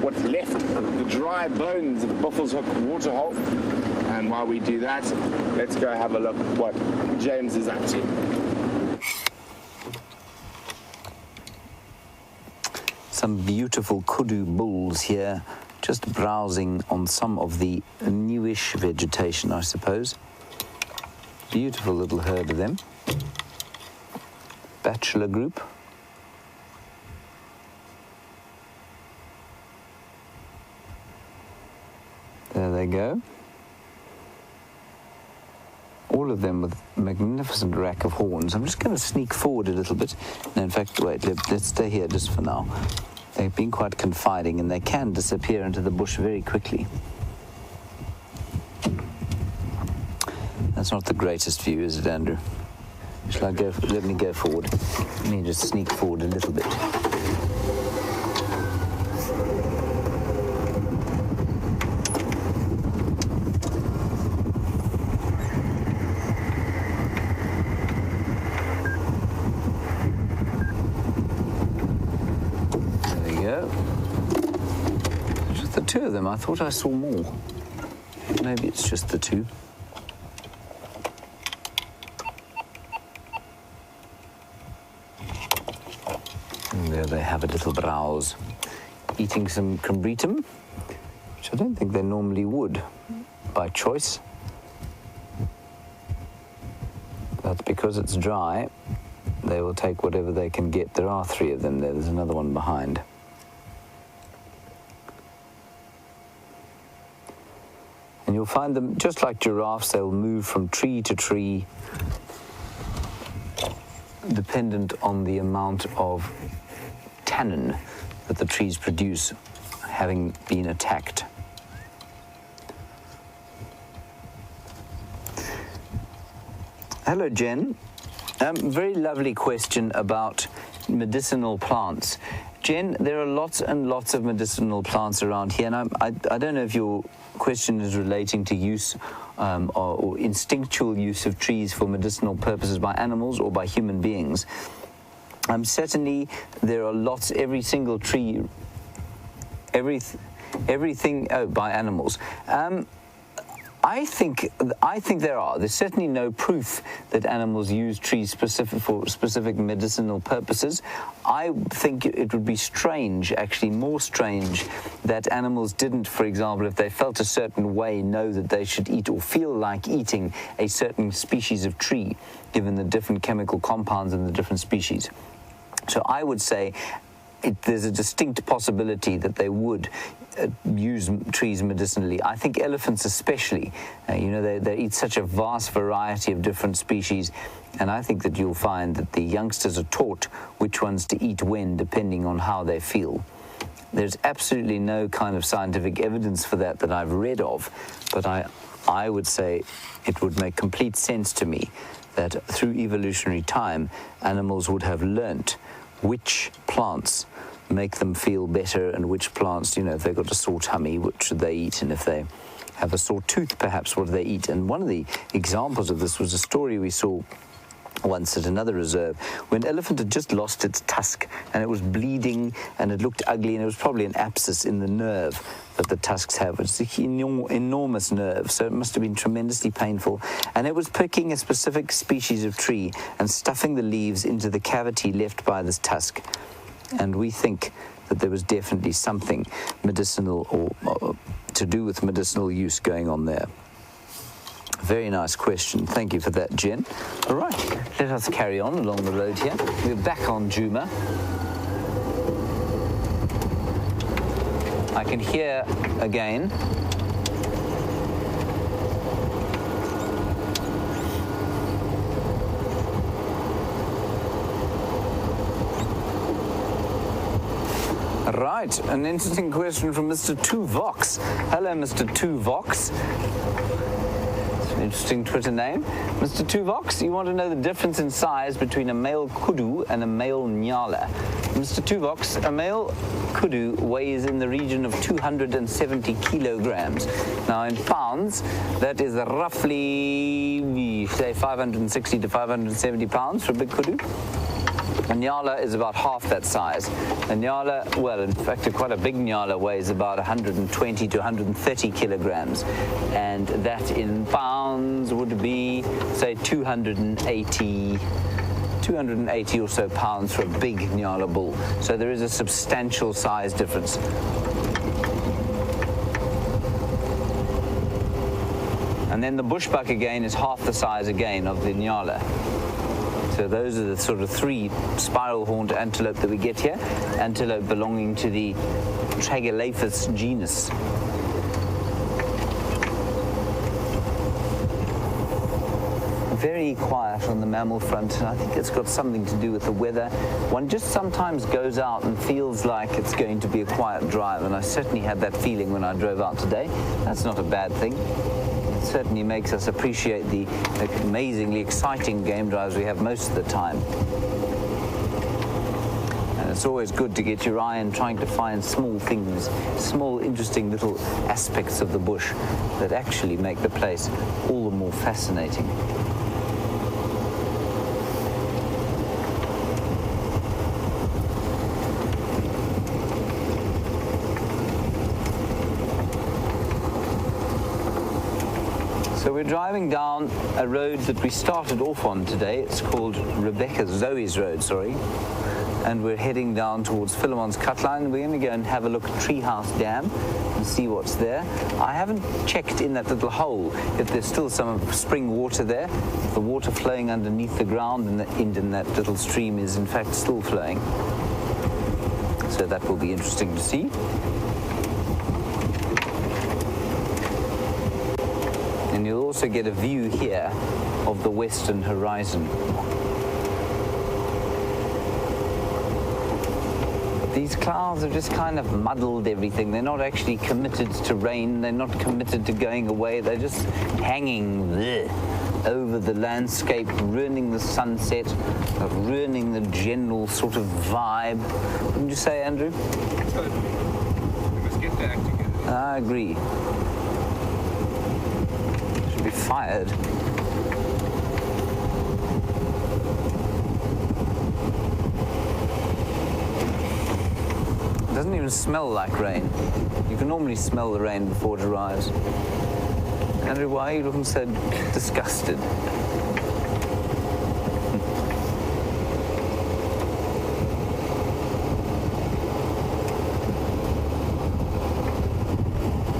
what's left, the dry bones of Buffalo's Hook waterhole. And while we do that, let's go have a look at what James is up to. Some beautiful kudu bulls here, just browsing on some of the newish vegetation, I suppose. Beautiful little herd of them. Bachelor group. There they go. All of them with a magnificent rack of horns. I'm just going to sneak forward a little bit. No, in fact, wait, let's stay here just for now. They've been quite confiding, and they can disappear into the bush very quickly. That's not the greatest view, is it, Andrew? Shall I go? Let me go forward. Let me just sneak forward a little bit. Just the two of them. I thought I saw more. Maybe it's just the two. And there they have a little browse, eating some combretum, which I don't think they normally would by choice. But because it's dry, they will take whatever they can get. There are three of them there. There's another one behind. And you'll find them, just like giraffes, they'll move from tree to tree, dependent on the amount of tannin that the trees produce, having been attacked. Hello, Jen. Very lovely question about medicinal plants. Jen, there are lots and lots of medicinal plants around here, and I don't know if your question is relating to use or instinctual use of trees for medicinal purposes by animals or by human beings. Certainly, there are lots, every single tree, everything by animals. I think there are. There's certainly no proof that animals use trees for specific medicinal purposes. I think it would be strange, actually more strange, that animals didn't, for example, if they felt a certain way, know that they should eat or feel like eating a certain species of tree, given the different chemical compounds in the different species. So I would say there's a distinct possibility that they would use trees medicinally. I think elephants especially, they eat such a vast variety of different species, and I think that you'll find that the youngsters are taught which ones to eat when, depending on how they feel. There's absolutely no kind of scientific evidence for that I've read of, but I would say it would make complete sense to me that through evolutionary time, animals would have learnt which plants make them feel better and which plants, if they've got a sore tummy, what should they eat? And if they have a sore tooth, perhaps, what do they eat? And one of the examples of this was a story we saw once at another reserve when an elephant had just lost its tusk and it was bleeding and it looked ugly, and it was probably an abscess in the nerve that the tusks have. It's an enormous nerve, so it must have been tremendously painful. And it was picking a specific species of tree and stuffing the leaves into the cavity left by this tusk. And we think that there was definitely something medicinal or to do with medicinal use going on there. Very nice question. Thank you for that, Jen. All right, let us carry on along the road here. We're back on Djuma. I can hear again. Right, an interesting question from Mr. Two Vox. Hello, Mr. Two Vox. Interesting Twitter name. Mr. Two Vox, you want to know the difference in size between a male kudu and a male Nyala. Mr. Two Vox, a male kudu weighs in the region of 270 kilograms. Now in pounds, that is roughly, say, 560 to 570 pounds for a big kudu. A Nyala is about half that size. A Nyala, well, in fact, quite a big Nyala weighs about 120 to 130 kilograms. And that in pounds would be, say, 280 or so pounds for a big Nyala bull. So there is a substantial size difference. And then the bushbuck again is half the size again of the Nyala. So those are the sort of three spiral-horned antelope that we get here. Antelope belonging to the Tragelaphus genus. very quiet on the mammal front, and I think it's got something to do with the weather. One just sometimes goes out and feels like it's going to be a quiet drive, and I certainly had that feeling when I drove out today. That's not a bad thing. It certainly makes us appreciate the amazingly exciting game drives we have most of the time. It's always good to get your eye in trying to find small things, small interesting little aspects of the bush that actually make the place all the more fascinating. So we're driving down a road that we started off on today. It's called Zoe's Road, sorry. And we're heading down towards Philemon's Cutline. We're going to go and have a look at Treehouse Dam and see what's there. I haven't checked in that little hole if there's still some spring water there. The water flowing underneath the ground in that little stream is in fact still flowing. So that will be interesting to see. And you'll also get a view here of the western horizon. These clouds have just kind of muddled everything. They're not actually committed to rain. They're not committed to going away. They're just hanging there over the landscape, ruining the sunset, ruining the general sort of vibe. Wouldn't you say, Andrew? Totally. We must get their act together. I agree. Should be fired. It doesn't even smell like rain. You can normally smell the rain before it arrives. Andrew, why are you looking so disgusted?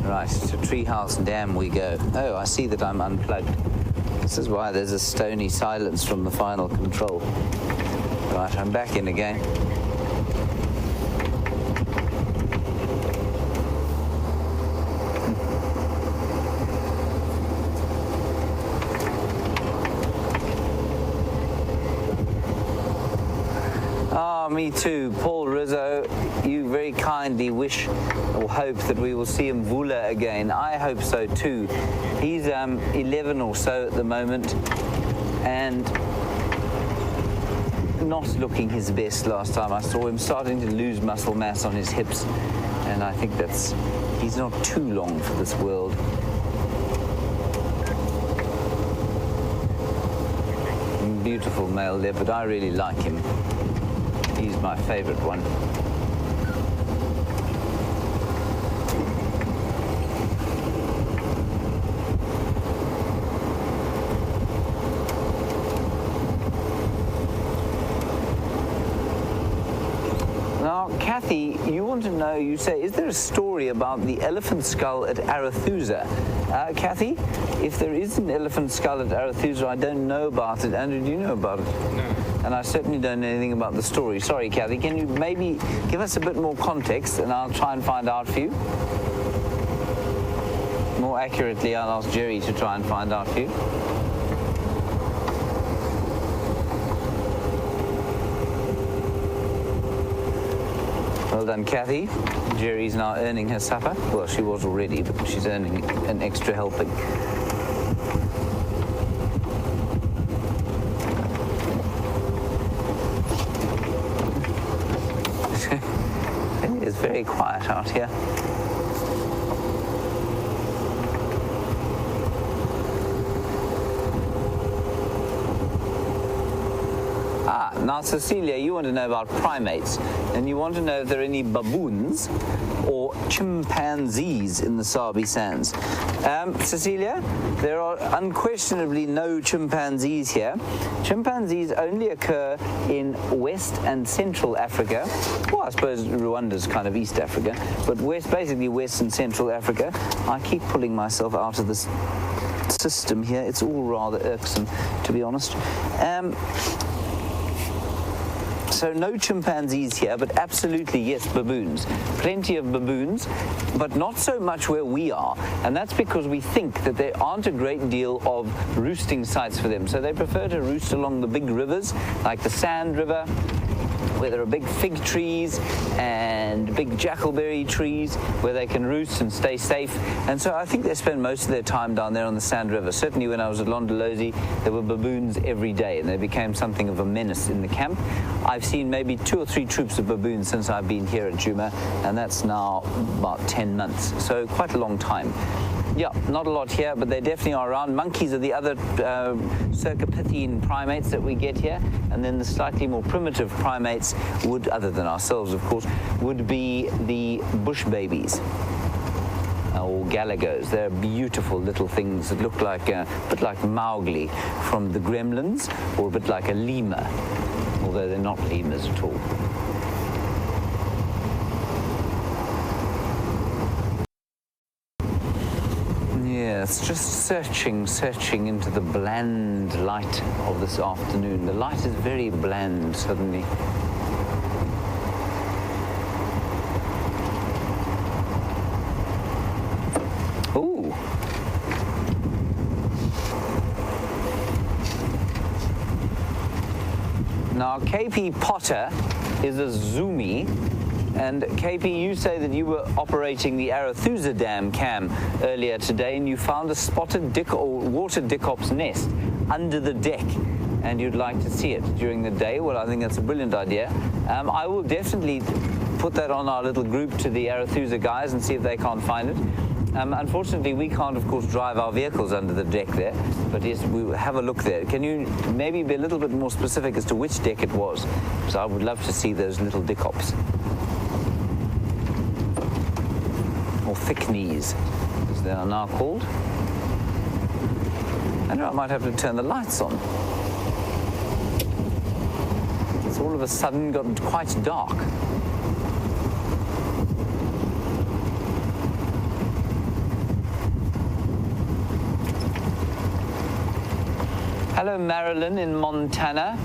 Right, to Treehouse Dam we go. Oh, I see that I'm unplugged. This is why there's a stony silence from the final control. Right, I'm back in again. Me too. Paul Rizzo, you very kindly wish or hope that we will see Mvula again. I hope so too. He's 11 or so at the moment and not looking his best. Last time I saw him, starting to lose muscle mass on his hips, and I think he's not too long for this world. Beautiful male leopard. I really like him. He's my favorite one. Now, Kathy, you want to know, you say, is there a story about the elephant skull at Arathusa? Kathy, if there is an elephant skull at Arathusa, I don't know about it. Andrew, do you know about it? No. And I certainly don't know anything about the story. Sorry, Kathy, can you maybe give us a bit more context and I'll try and find out for you? More accurately, I'll ask Jerry to try and find out for you. Well done, Kathy. Jerry's now earning her supper. Well, she was already, but she's earning an extra helping. It is very quiet out here. Now, Cecilia, you want to know about primates, and you want to know if there are any baboons or chimpanzees in the Sabi Sands. Cecilia, there are unquestionably no chimpanzees here. Chimpanzees only occur in West and Central Africa. Well, I suppose Rwanda's kind of East Africa, but basically West and Central Africa. I keep pulling myself out of this system here. It's all rather irksome, to be honest. So So no chimpanzees here, but absolutely, yes, baboons. Plenty of baboons, but not so much where we are. And that's because we think that there aren't a great deal of roosting sites for them. So they prefer to roost along the big rivers, like the Sand River, where there are big fig trees and big jackalberry trees where they can roost and stay safe. And so I think they spend most of their time down there on the Sand River. Certainly when I was at Londolozi, there were baboons every day, and they became something of a menace in the camp. I've seen maybe 2 or 3 troops of baboons since I've been here at Djuma, and that's now about 10 months, so quite a long time. Yeah, not a lot here, but they definitely are around. Monkeys are the other Cercopithecine primates that we get here, and then the slightly more primitive primates would, other than ourselves of course, would be the bush babies, or galagos. They're beautiful little things that look like a bit like Mowgli from the Gremlins, or a bit like a lemur, although they're not lemurs at all. Yes, just searching into the bland light of this afternoon. The light is very bland suddenly. Ooh. Now, KP Potter is a zoomie. And KP, you say that you were operating the Arathusa Dam cam earlier today, and you found a spotted water dickop's nest under the deck, and you'd like to see it during the day. Well, I think that's a brilliant idea. I will definitely put that on our little group to the Arathusa guys and see if they can't find it. Unfortunately, we can't, of course, drive our vehicles under the deck there, but yes, we will have a look there. Can you maybe be a little bit more specific as to which deck it was? Because I would love to see those little dickops. Or thick knees, as they are now called. I know I might have to turn the lights on. It's all of a sudden got quite dark. Hello, Marilyn in Montana.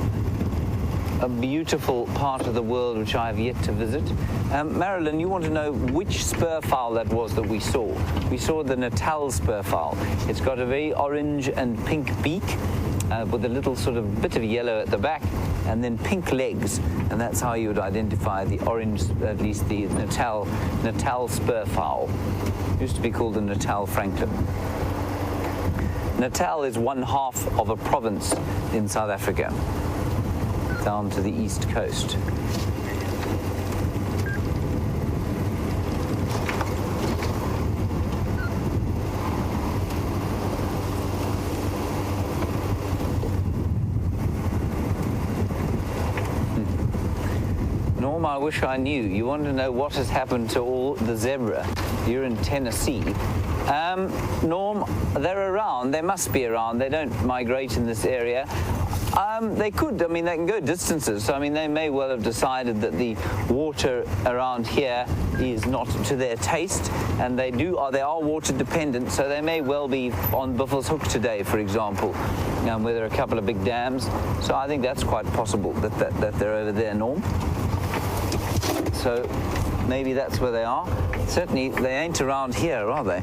A beautiful part of the world which I have yet to visit. Marilyn, you want to know which spur fowl that was that we saw. We saw the Natal spur fowl. It's got a very orange and pink beak with a little sort of bit of yellow at the back, and then pink legs, and that's how you would identify the orange, at least the Natal spur fowl. It used to be called the Natal Franklin. Natal is 1/2 of a province in South Africa, down to the east coast. Norm, I wish I knew. You want to know what has happened to all the zebra. You're in Tennessee. Norm, they're around. They must be around. They don't migrate in this area. They could. I mean, they can go distances. So, I mean, they may well have decided that the water around here is not to their taste, and they are water dependent. So they may well be on Buffalo's Hook today, for example, where there are a couple of big dams. So I think that's quite possible that they're over there, Norm. So maybe that's where they are. Certainly, they ain't around here, are they?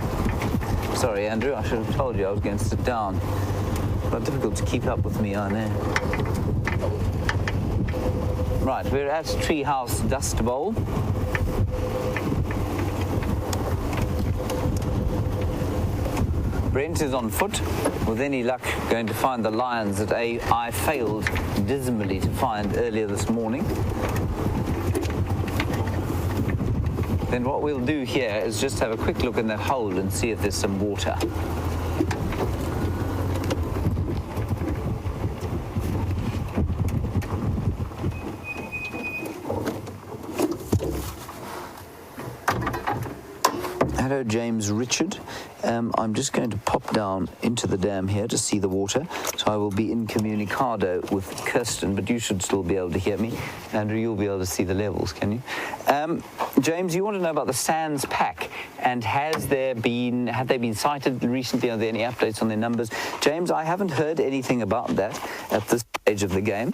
Sorry, Andrew. I should have told you I was going to sit down. But difficult to keep up with me, aren't they? Right, we're at Treehouse Dust Bowl. Brent is on foot, with any luck going to find the lions that I failed dismally to find earlier this morning. Then what we'll do here is just have a quick look in that hole and see if there's some water. Hello, James Richard. I'm just going to pop down into the dam here to see the water. So I will be incommunicado with Kirsten, but you should still be able to hear me. Andrew, you'll be able to see the levels, can you? James, you want to know about the Sands pack, and have they been sighted recently? Are there any updates on their numbers? James, I haven't heard anything about that at this stage of the game.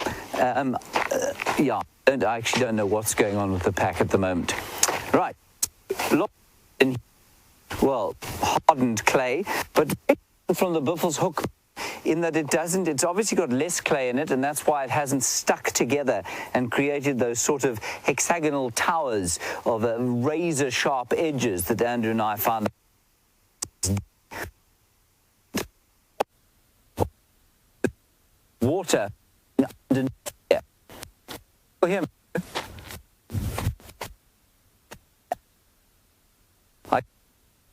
Yeah, I actually don't know what's going on with the pack at the moment. Right, well, hardened clay, but from the Buffel's hook, in that it's obviously got less clay in it, and that's why it hasn't stuck together and created those sort of hexagonal towers of razor-sharp edges that Andrew and I found. Water underneath here. Oh, here.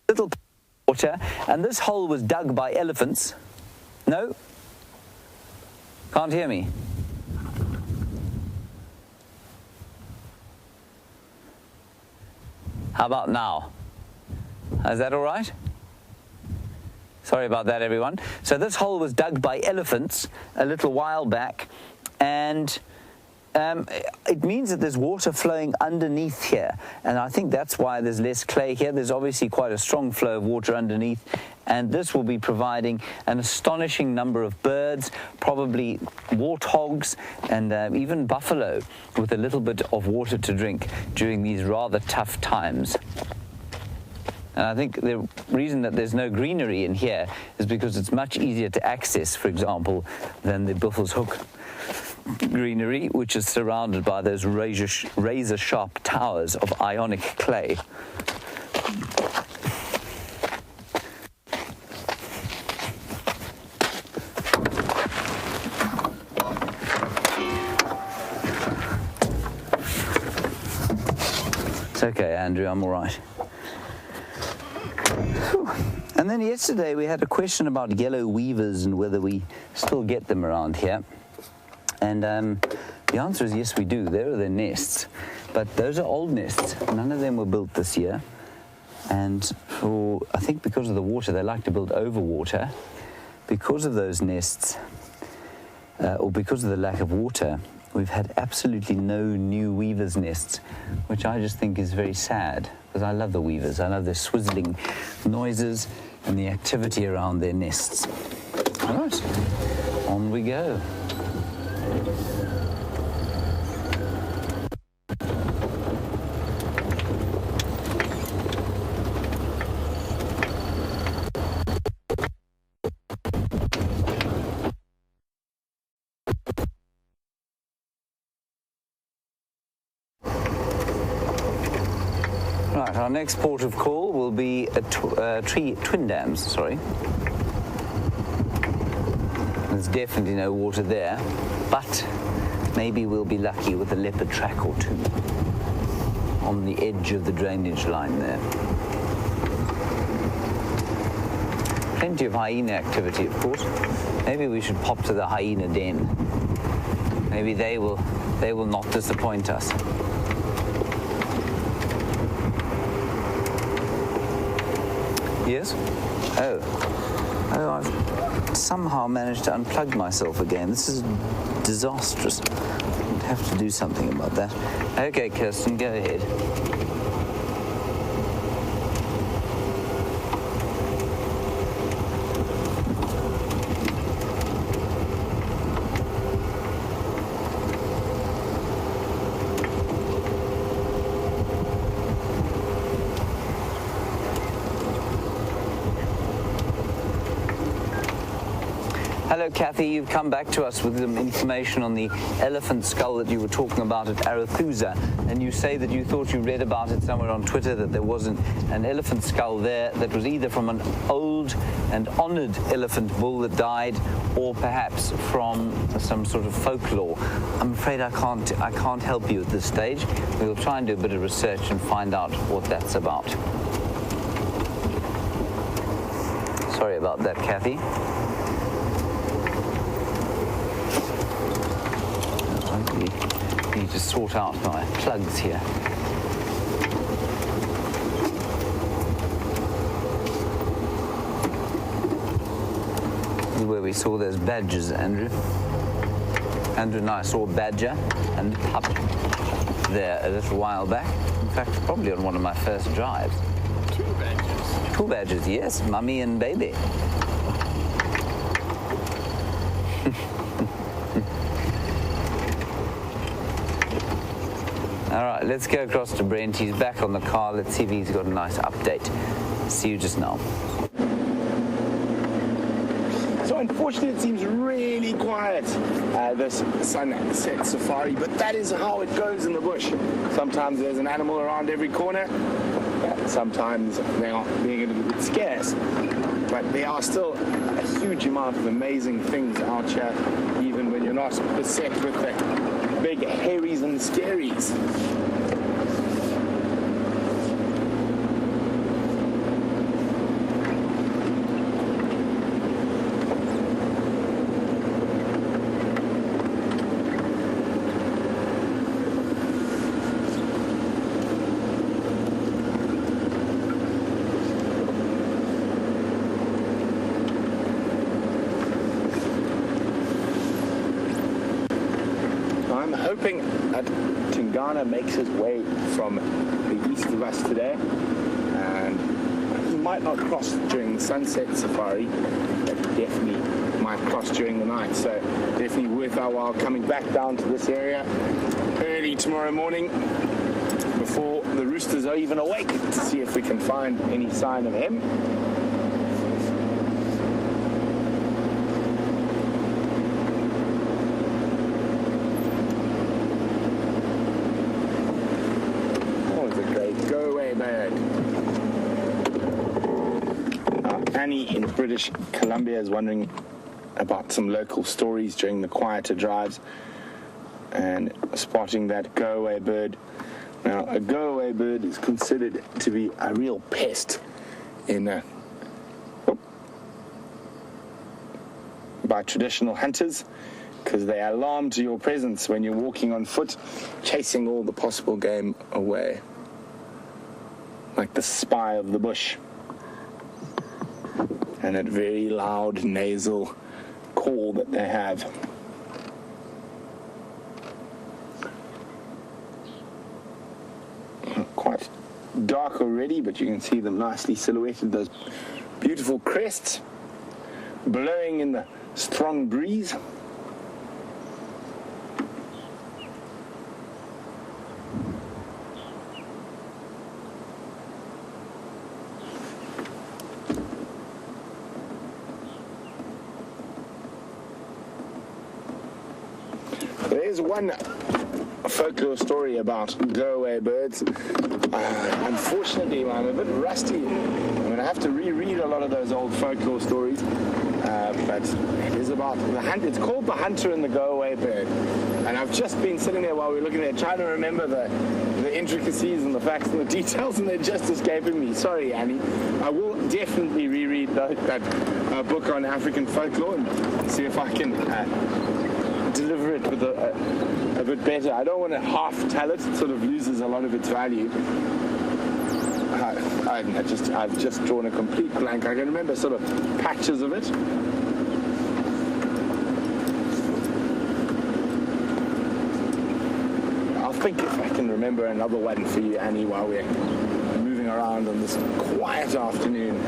Little water, and this hole was dug by elephants. No? Can't hear me. How about now? Is that all right? Sorry about that, everyone. So this hole was dug by elephants a little while back, and it means that there's water flowing underneath here, and I think that's why there's less clay here. There's obviously quite a strong flow of water underneath, and this will be providing an astonishing number of birds, probably warthogs and even buffalo, with a little bit of water to drink during these rather tough times. And I think the reason that there's no greenery in here is because it's much easier to access, for example, than the Buffel's Hook greenery, which is surrounded by those razor-sharp towers of ionic clay. It's okay, Andrew, I'm all right. And then yesterday we had a question about yellow weavers and whether we still get them around here. And the answer is yes, we do. There are their nests. But those are old nests. None of them were built this year. And I think because of the water, they like to build over water. Because of those nests, or because of the lack of water, we've had absolutely no new weavers' nests, which I just think is very sad, because I love the weavers. I love their swizzling noises and the activity around their nests. All right, on we go. Right, our next port of call will be Twin Dams, sorry. There's definitely no water there, but maybe we'll be lucky with a leopard track or two on the edge of the drainage line there. Plenty of hyena activity, of course. Maybe we should pop to the hyena den. Maybe they will not disappoint us. Yes? Oh, I've somehow managed to unplug myself again. This is disastrous. I'd have to do something about that. Okay, Kirsten, go ahead. Hello, Kathy. You've come back to us with some information on the elephant skull that you were talking about at Arathusa, and you say that you thought you read about it somewhere on Twitter that there wasn't an elephant skull there that was either from an old and honored elephant bull that died, or perhaps from some sort of folklore. I'm afraid I can't help you at this stage. We'll try and do a bit of research and find out what that's about. Sorry about that, Kathy. I need to sort out my plugs here. This is where we saw those badgers, Andrew. Andrew and I saw a badger and pup there a little while back. In fact, probably on one of my first drives. Two badgers? Two badgers, yes. Mummy and baby. All right, let's go across to Brent. He's back on the car. Let's see if he's got a nice update. See you just now. So unfortunately, it seems really quiet, this sunset safari, but that is how it goes in the bush. Sometimes there's an animal around every corner. Sometimes they are being a little bit scarce. But there are still a huge amount of amazing things out here, even when you're not beset with the big hairies and scaries. I'm hoping that Tingana makes his way from the east of us today, and he might not cross during the sunset safari, but he definitely might cross during the night. So definitely worth our while coming back down to this area early tomorrow morning before the roosters are even awake to see if we can find any sign of him. Annie in British Columbia is wondering about some local stories during the quieter drives and spotting that go-away bird. Now, a go-away bird is considered to be a real pest by traditional hunters, because they alarm to your presence when you're walking on foot, chasing all the possible game away, like the spy of the bush. And that very loud nasal call that they have. Quite dark already, but you can see them nicely silhouetted, those beautiful crests blowing in the strong breeze. There's one folklore story about go-away birds. Unfortunately, I'm a bit rusty. I'm going to have to reread a lot of those old folklore stories. But it is about the hunt. It's called The Hunter and the Go-Away Bird. And I've just been sitting there while we're looking at it, trying to remember the intricacies and the facts and the details, and they're just escaping me. Sorry, Annie. I will definitely reread that book on African folklore and see if I can deliver it with a bit better. I don't want to half tell it. It sort of loses a lot of its value. I've just drawn a complete blank. I can remember sort of patches of it. I'll think if I can remember another one for you, Annie, while we're moving around on this quiet afternoon.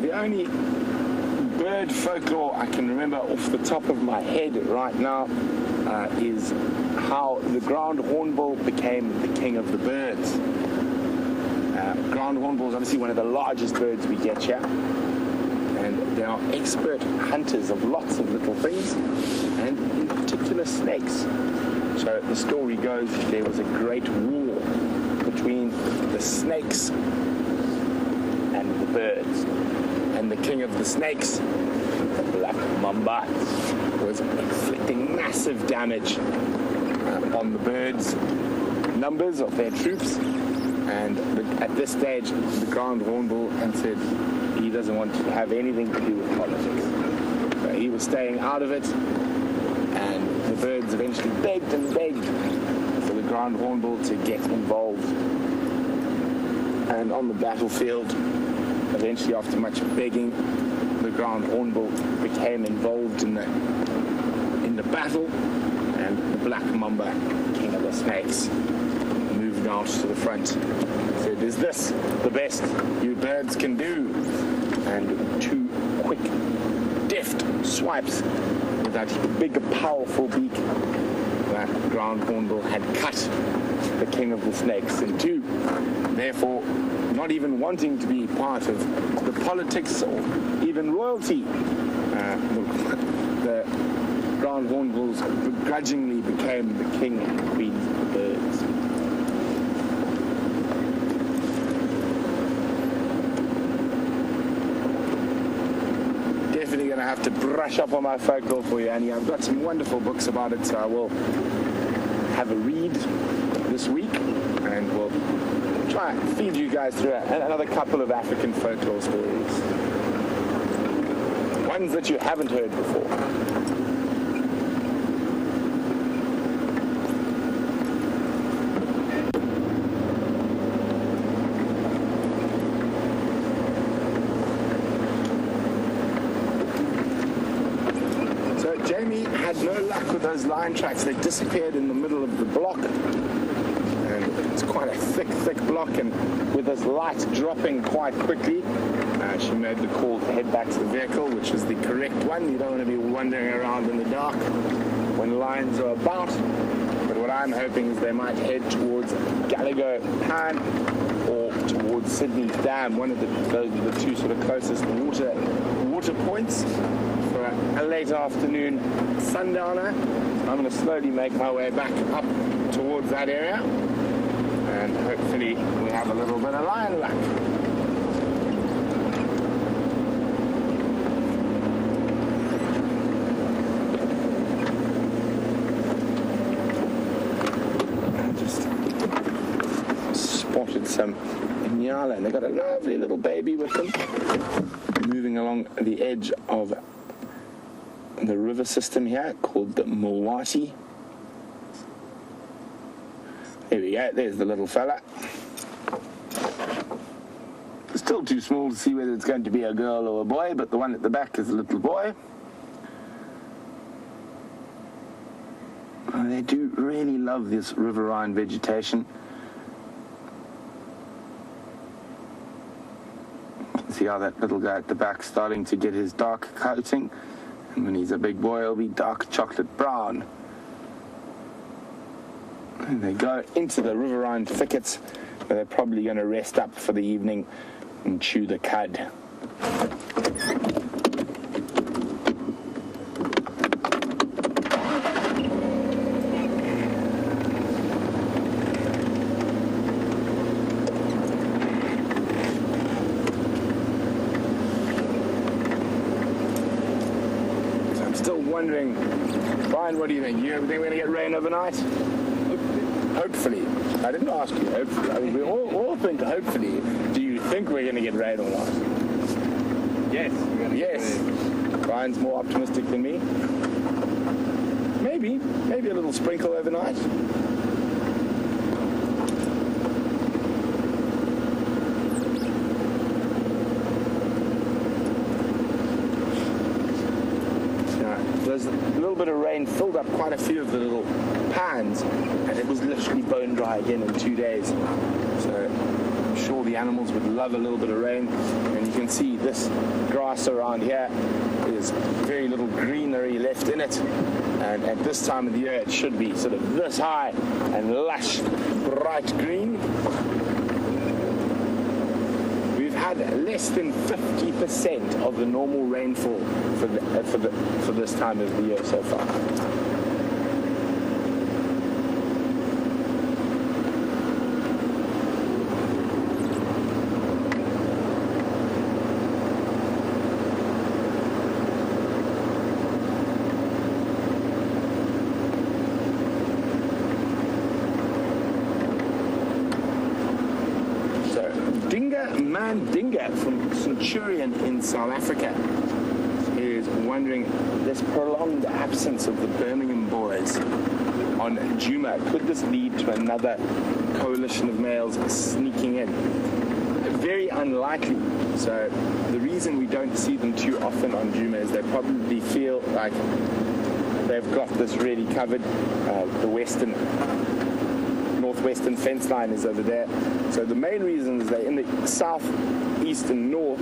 The only bird folklore I can remember off the top of my head right now is how the ground hornbill became the king of the birds. Ground hornbill is obviously one of the largest birds we get here, and they are expert hunters of lots of little things, and in particular snakes. So the story goes there was a great war between the snakes and the birds. And the king of the snakes, the black mamba, was inflicting massive damage on the birds' numbers of their troops. And at this stage, the ground hornbill said he doesn't want to have anything to do with politics. So he was staying out of it, and the birds eventually begged and begged for the ground hornbill to get involved. And on the battlefield, eventually, after much begging, the ground hornbill became involved in the battle, and the black mamba, king of the snakes, moved moved out to the front. Said, "Is this the best you birds can do?" And 2 quick, deft swipes with that big, powerful beak. That ground hornbill had cut the king of the snakes in 2. Therefore, not even wanting to be part of the politics or even royalty, the ground hornbills begrudgingly became the king and queen of the birds. Definitely going to have to brush up on my folklore for you, Annie. I've got some wonderful books about it, so I will have a read this week, and we'll try and feed you guys through another couple of African folklore stories. Ones that you haven't heard before. So Jamie had no luck with those line tracks. They disappeared in the middle of the block. It's quite a thick block, and with this light dropping quite quickly, she made the call to head back to the vehicle, which is the correct one. You don't want to be wandering around in the dark when lines are about. But what I'm hoping is they might head towards Gallagher Pan or towards Sydney's Dam, those are the 2 sort of closest water points for a late afternoon sundowner. I'm going to slowly make my way back up towards that area, and hopefully we have a little bit of lion luck. I just spotted some Nyala, and they got a lovely little baby with them, moving along the edge of the river system here called the Mawati. There we go, there's the little fella. Still too small to see whether it's going to be a girl or a boy, but the one at the back is a little boy. And they do really love this riverine vegetation. You can see how that little guy at the back is starting to get his dark coating. And when he's a big boy, he'll be dark chocolate brown. And they go into the riverine thickets, where they're probably going to rest up for the evening and chew the cud. So I'm still wondering, Bryan, what do you think? You think we're going to get rain overnight? Hopefully. I didn't ask you, hopefully. I mean, we all think hopefully. Do you think we're going to get rain or not? Yes. Yes. Bryan's more optimistic than me. Maybe a little sprinkle overnight. There's a little bit of rain filled up quite a few of the little pans, and it was literally bone dry again in 2 days. So I'm sure the animals would love a little bit of rain. And you can see this grass around here is very little greenery left in it. And at this time of the year, it should be sort of this high and lush, bright green. Had less than 50% of the normal rainfall for this time of the year so far. Mandinga from Centurion in South Africa is wondering, this prolonged absence of the Birmingham boys on Djuma, could this lead to another coalition of males sneaking in? Very unlikely. So the reason we don't see them too often on Djuma is they probably feel like they've got this really covered. The western North western fence line is over there. So the main reason is they're in the south, east and north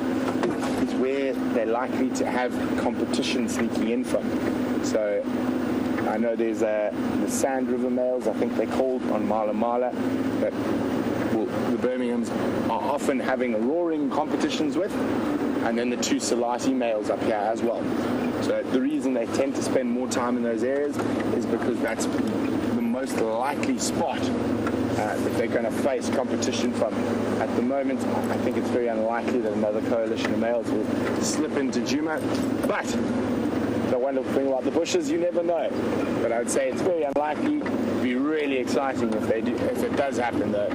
is where they're likely to have competition sneaking in from. So I know there's the Sand River males, I think they're called, on Mala, that the Birminghams are often having roaring competitions with, and then the two Salati males up here as well. So the reason they tend to spend more time in those areas is because that's the most likely spot that they're going to face competition from. At the moment, I think it's very unlikely that another coalition of males will slip into Djuma, but the wonderful thing about the bushes, you never know. But I would say it's very unlikely. It'd be really exciting if it does happen, though.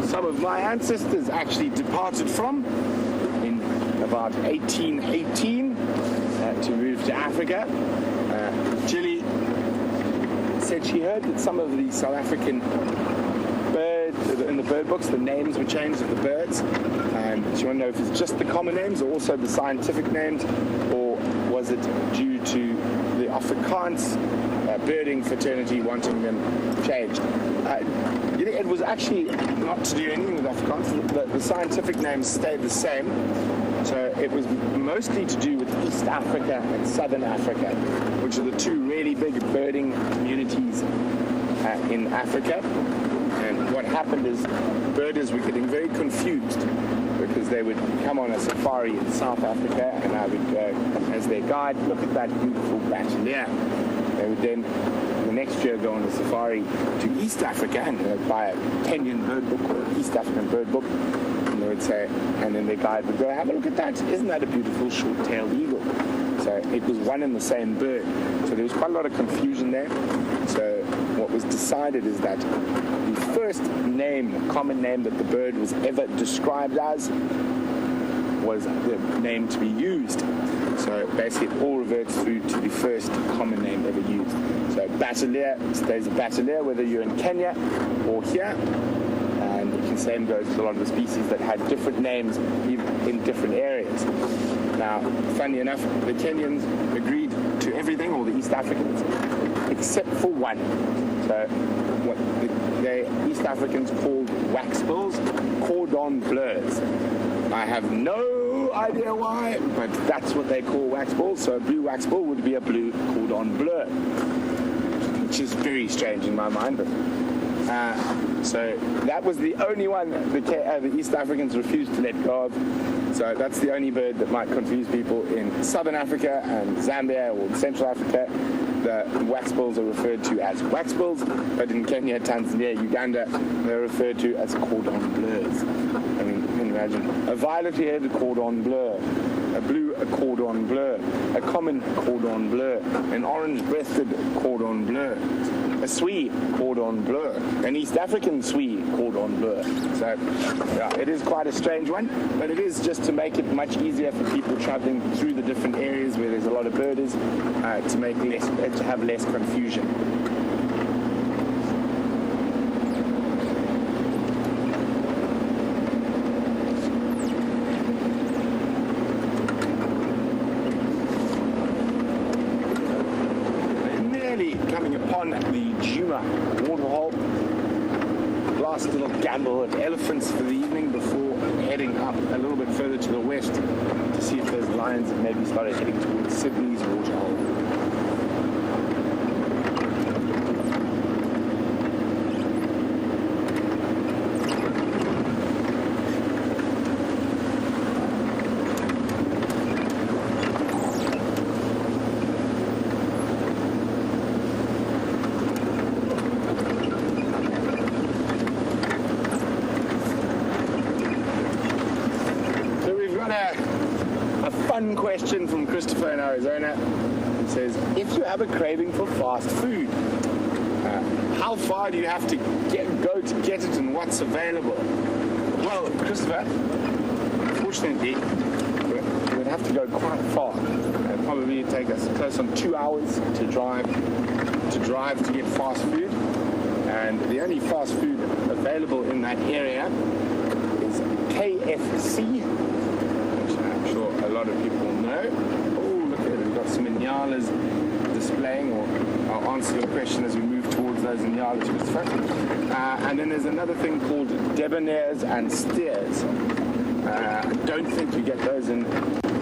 Some of my ancestors actually departed from in about 1818 to move to Africa. Jilly said she heard that some of the South African birds, in the bird books, the names were changed of the birds. She wanted to know if it's just the common names or also the scientific names, or was it due to the Afrikaans birding fraternity wanting them changed. It was actually not to do anything with Afrikaans. The scientific names stayed the same. So it was mostly to do with East Africa and Southern Africa, which are the two really big birding communities in Africa. And what happened is birders were getting very confused because they would come on a safari in South Africa and I would go as their guide, look at that beautiful bateleur. They would then the next year go on a safari to East Africa and buy a Kenyan bird book or an East African bird book, and they would say, and then the guide would go, have a look at that, isn't that a beautiful short-tailed eagle? So it was one and the same bird. So there was quite a lot of confusion there. So what was decided is that the first name, common name that the bird was ever described as was the name to be used. So basically it all reverts through to the first common name ever used. So bateleur stays a bateleur whether you're in Kenya or here. And the same goes with a lot of the species that had different names in different areas. Now, funny enough, the Kenyans agreed to everything, or the East Africans, except for one. So what the East Africans called waxbills, cordon bleus. I have no idea why, but that's what they call waxbills. So a blue waxbill would be a blue cordon bleu, which is very strange in my mind. But so that was the only one the East Africans refused to let go of. So that's the only bird that might confuse people in Southern Africa and Zambia or Central Africa. The waxbills are referred to as waxbills, but in Kenya, Tanzania, Uganda, they're referred to as cordon bleus. I mean, you can imagine a violet-eared cordon bleu, a blue cordon bleu, a common cordon bleu, an orange-breasted cordon bleu, a Swi cordon bleu, an East African Swi cordon bleu. So, yeah, it is quite a strange one, but it is just to make it much easier for people traveling through the different areas where there's a lot of birders to have less confusion. Coming upon the Djuma waterhole. Last little gamble at elephants for the evening before heading up a little bit further to the west to see if those lions have maybe started heading towards Sydney's waterhole. A fun question from Christopher in Arizona. It says, if you have a craving for fast food, how far do you have to go to get it and what's available? Well, Christopher, fortunately, we'd have to go quite far. It'd probably take us close on 2 hours to drive to get fast food. And the only fast food available in that area is KFC, which I'm sure a lot of people know. Oh, look at it, we've got some Nyalas displaying, or I'll answer your question as we move towards those Nyalas, Christopher. And then there's another thing called debonaires and steers. I don't think you get those in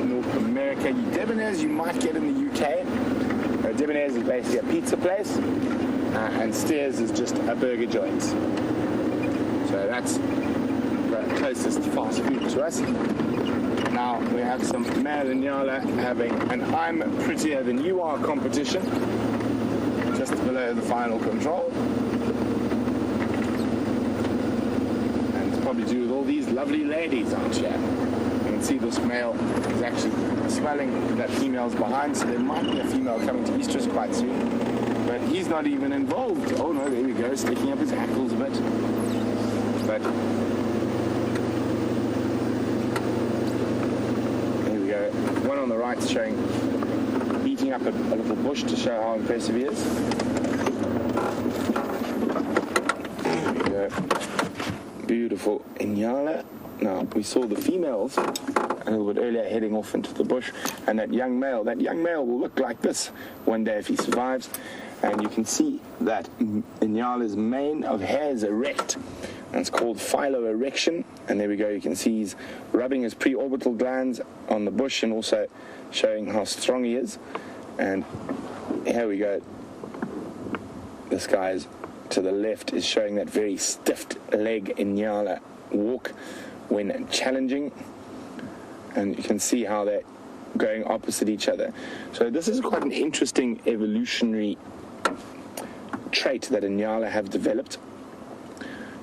North America. Debonaires you might get in the UK. Debonaires is basically a pizza place, and steers is just a burger joint. So that's the closest fast food to us. Now we have some male Nyala having an I'm prettier than you are competition, just below the final control. And it's probably due with all these lovely ladies out here. You can see this male is actually smelling that female's behind, so there might be a female coming to estrus quite soon. But he's not even involved. Oh no, there we go, sticking up his hackles a bit. But there we go. One on the right showing, beating up a little bush to show how impressive he is. There we go. Beautiful Nyala. Now, we saw the females a little bit earlier heading off into the bush, and that young male will look like this one day if he survives. And you can see that Nyala's mane of hair is erect, and it's called philo-erection. And there we go, you can see he's rubbing his pre-orbital glands on the bush and also showing how strong he is. And here we go, this guy's to the left is showing that very stiff leg Nyala walk when challenging, and you can see how they're going opposite each other. So this is quite an interesting evolutionary trait that Nyala have developed.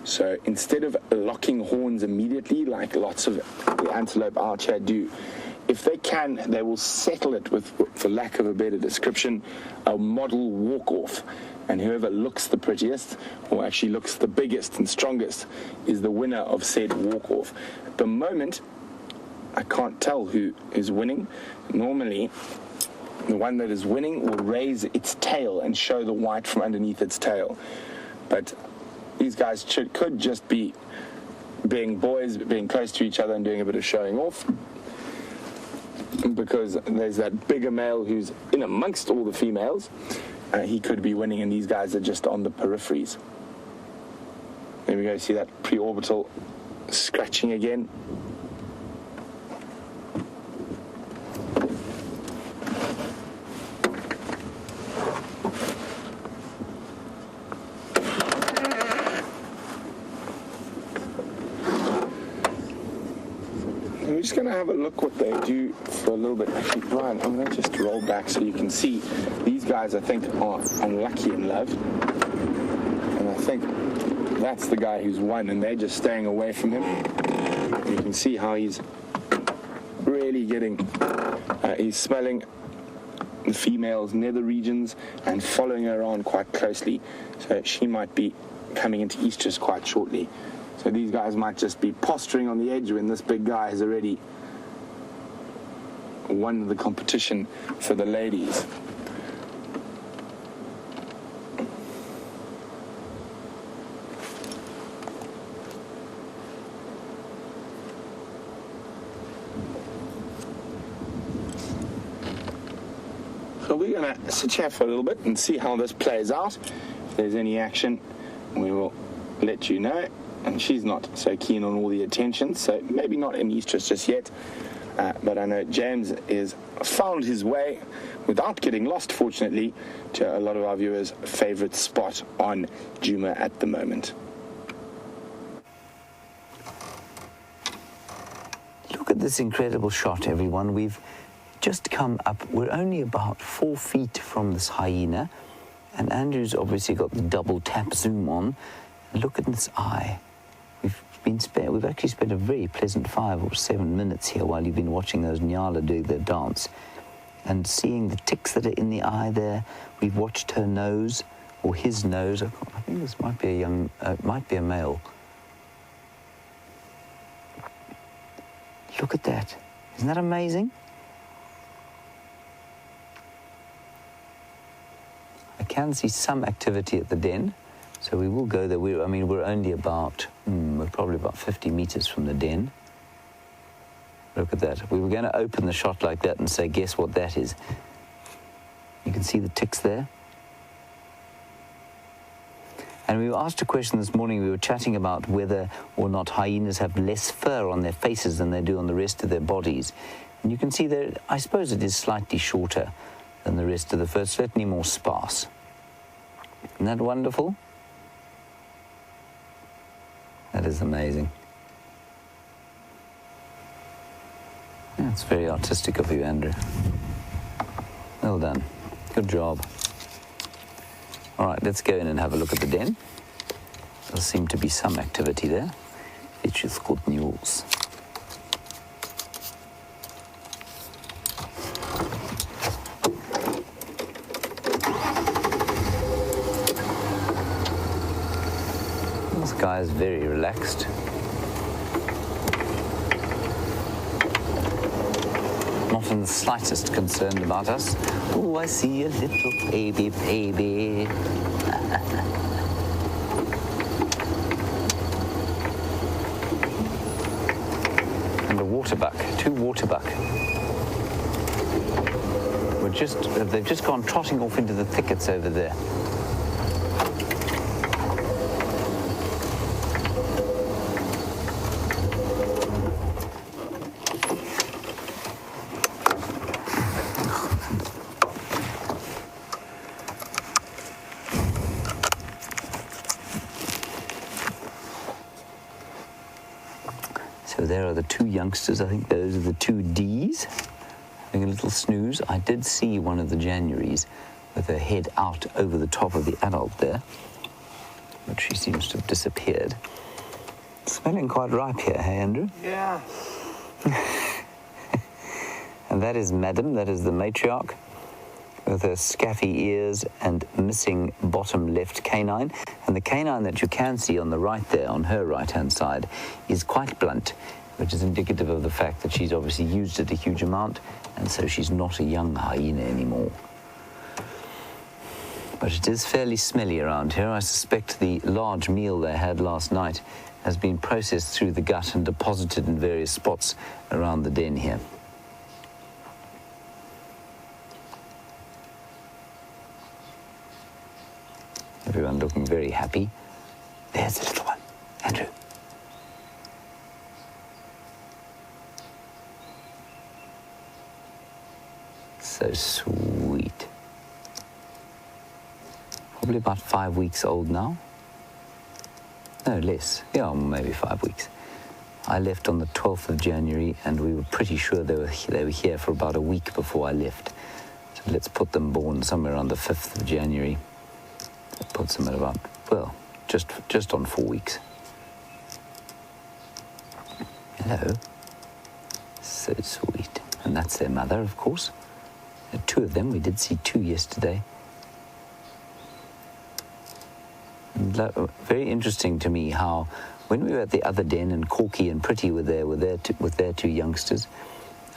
So instead of locking horns immediately like lots of the antelope out here do, if they can, they will settle it with, for lack of a better description, a model walk-off. And whoever looks the prettiest, or actually looks the biggest and strongest, is the winner of said walk-off. At the moment, I can't tell who is winning. Normally, the one that is winning will raise its tail and show the white from underneath its tail. But these guys could just be being boys, being close to each other and doing a bit of showing off, because there's that bigger male who's in amongst all the females. He could be winning, and these guys are just on the peripheries. There we go, see that pre-orbital scratching again. We're just going to have a look what they do for a little bit. Actually, Bryan, I'm going to just roll back so you can see. These guys, I think, are unlucky in love. And I think that's the guy who's won, and they're just staying away from him. You can see how he's really getting... he's smelling the female's nether regions and following her on quite closely. So she might be coming into estrus quite shortly. So these guys might just be posturing on the edge when this big guy has already won the competition for the ladies. So we're going to sit here for a little bit and see how this plays out. If there's any action, we will let you know. And she's not so keen on all the attention, so maybe not in estrus just yet. But I know James has found his way, without getting lost, fortunately, to a lot of our viewers' favourite spot on Djuma at the moment. Look at this incredible shot, everyone. We've just come up. We're only about 4 feet from this hyena, and Andrew's obviously got the double tap zoom on. Look at this eye. We've actually spent a very pleasant 5 or 7 minutes here while you've been watching those Nyala do their dance. and seeing the ticks that are in the eye there. We've watched her nose, or his nose. I think this might be a male. Look at that. Isn't that amazing? I can see some activity at the den, so we will go there. We're only about, we're probably about 50 meters from the den. Look at that. We were going to open the shot like that and say, guess what that is? You can see the ticks there. And we were asked a question this morning. We were chatting about whether or not hyenas have less fur on their faces than they do on the rest of their bodies. And you can see there, I suppose it is slightly shorter than the rest of the fur, certainly more sparse. Isn't that wonderful? That is amazing. That's very artistic of you, Andrew. Well done. Good job. All right, let's go in and have a look at the den. There seem to be some activity there. It is good news. This guy is very relaxed. Not in the slightest concerned about us. Oh, I see a little baby. And a waterbuck, 2 waterbuck. They've just gone trotting off into the thickets over there. So there are the 2 youngsters. I think those are the 2 Ds. Having a little snooze. I did see one of the Januaries with her head out over the top of the adult there, but she seems to have disappeared. Smelling quite ripe here, hey, Andrew? Yeah. And that is Madam, that is the matriarch, with her scaffy ears and missing bottom left canine. And the canine that you can see on the right there, on her right-hand side, is quite blunt, which is indicative of the fact that she's obviously used it a huge amount, and so she's not a young hyena anymore. But it is fairly smelly around here. I suspect the large meal they had last night has been processed through the gut and deposited in various spots around the den here. Everyone looking very happy. There's the little one, Andrew. So sweet. Probably about 5 weeks old now. No, less. Yeah, maybe 5 weeks. I left on the 12th of January, and we were pretty sure they were here for about a week before I left. So let's put them born somewhere on the 5th of January. That puts them at about, well, just on 4 weeks. Hello. So sweet. And that's their mother, of course. There are 2 of them. We did see 2 yesterday. And very interesting to me how when we were at the other den and Corky and Pretty were there with their 2 youngsters,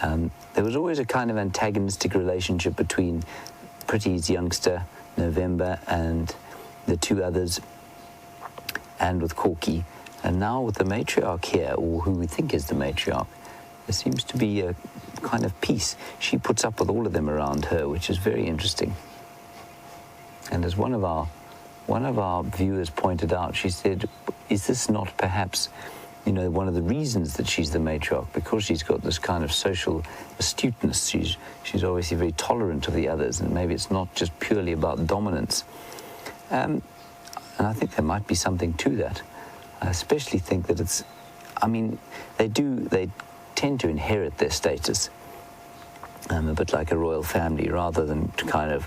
there was always a kind of antagonistic relationship between Pretty's youngster, November, and the 2 others, and with Corky. And now with the matriarch here, or who we think is the matriarch, there seems to be a kind of peace. She puts up with all of them around her, which is very interesting. And as one of our viewers pointed out, she said, is this not perhaps, one of the reasons that she's the matriarch? Because she's got this kind of social astuteness. She's obviously very tolerant of the others, and maybe it's not just purely about dominance. And I think there might be something to that. I especially think that it's, they tend to inherit their status, a bit like a royal family, rather than to kind of,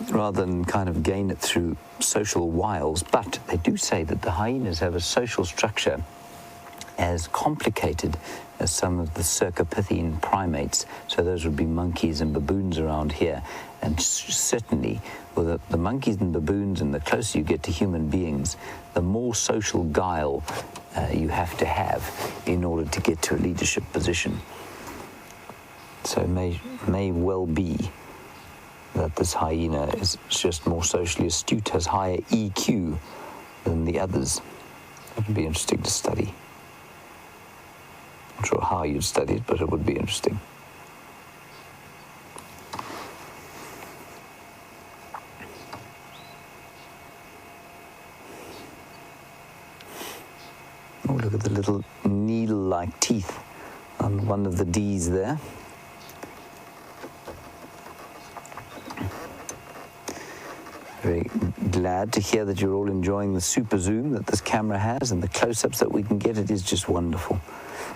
rather than kind of gain it through social wiles. But they do say that the hyenas have a social structure as complicated as some of the Cercopithecine primates. So those would be monkeys and baboons around here. And certainly, with the monkeys and baboons, and the closer you get to human beings, the more social guile you have to have in order to get to a leadership position. So it may well be that this hyena is just more socially astute, has higher EQ than the others. It would be interesting to study. I'm not sure how you'd study it, but it would be interesting. Oh, look at the little needle-like teeth on one of the D's there. Very glad to hear that you're all enjoying the super zoom that this camera has, and the close-ups that we can get. It is just wonderful.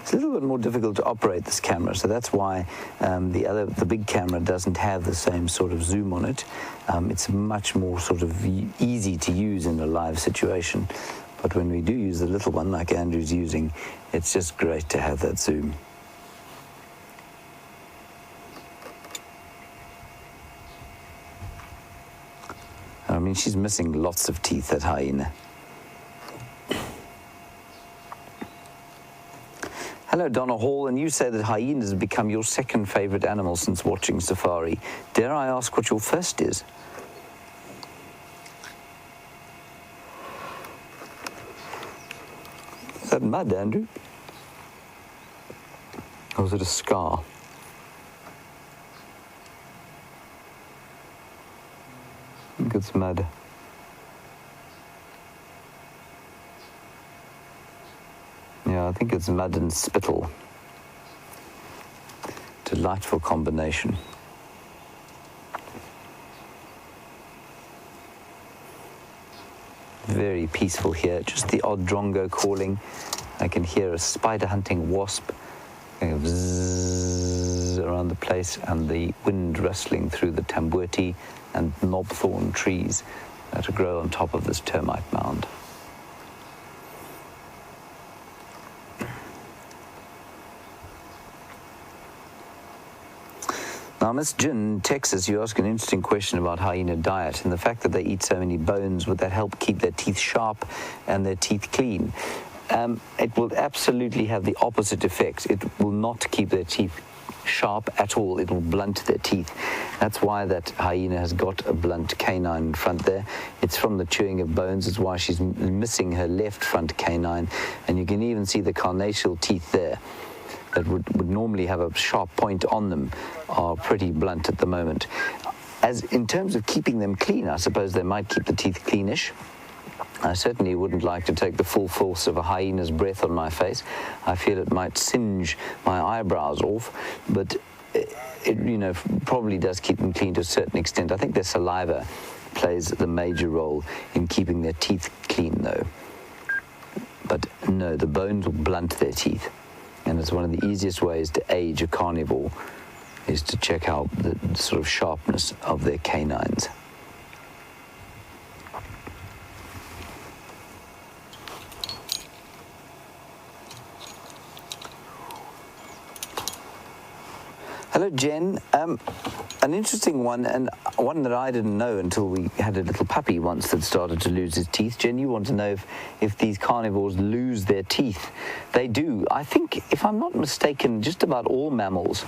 It's a little bit more difficult to operate this camera, so that's why the big camera doesn't have the same sort of zoom on it. It's much more sort of easy to use in a live situation. But when we do use the little one like Andrew's using, it's just great to have that zoom. I mean, she's missing lots of teeth, that hyena. Hello, Donna Hall, and you say that hyenas have become your second favorite animal since watching Safari. Dare I ask what your first is? Is that mud, Andrew? Or is it a scar? I think it's mud. Yeah, I think it's mud and spittle. Delightful combination. Very peaceful here. Just the odd drongo calling. I can hear a spider hunting wasp kind of zzz around the place, and the wind rustling through the tamboti and knobthorn trees that grow on top of this termite mound. Now, Miss Jin in Texas, you ask an interesting question about hyena diet and the fact that they eat so many bones. Would that help keep their teeth sharp and their teeth clean? It will absolutely have the opposite effect. It will not keep their teeth sharp at all. It will blunt their teeth. That's why that hyena has got a blunt canine in front there. It's from the chewing of bones. It's why she's missing her left front canine. And you can even see the carnassial teeth there that would normally have a sharp point on them are pretty blunt at the moment. As in terms of keeping them clean, I suppose they might keep the teeth cleanish. I certainly wouldn't like to take the full force of a hyena's breath on my face. I feel it might singe my eyebrows off, but it probably does keep them clean to a certain extent. I think their saliva plays the major role in keeping their teeth clean, though. But no, the bones will blunt their teeth. And it's one of the easiest ways to age a carnivore is to check out the sort of sharpness of their canines. Hello, Jen. An interesting one, and one that I didn't know until we had a little puppy once that started to lose his teeth. Jen, you want to know if these carnivores lose their teeth. They do. I think, if I'm not mistaken, just about all mammals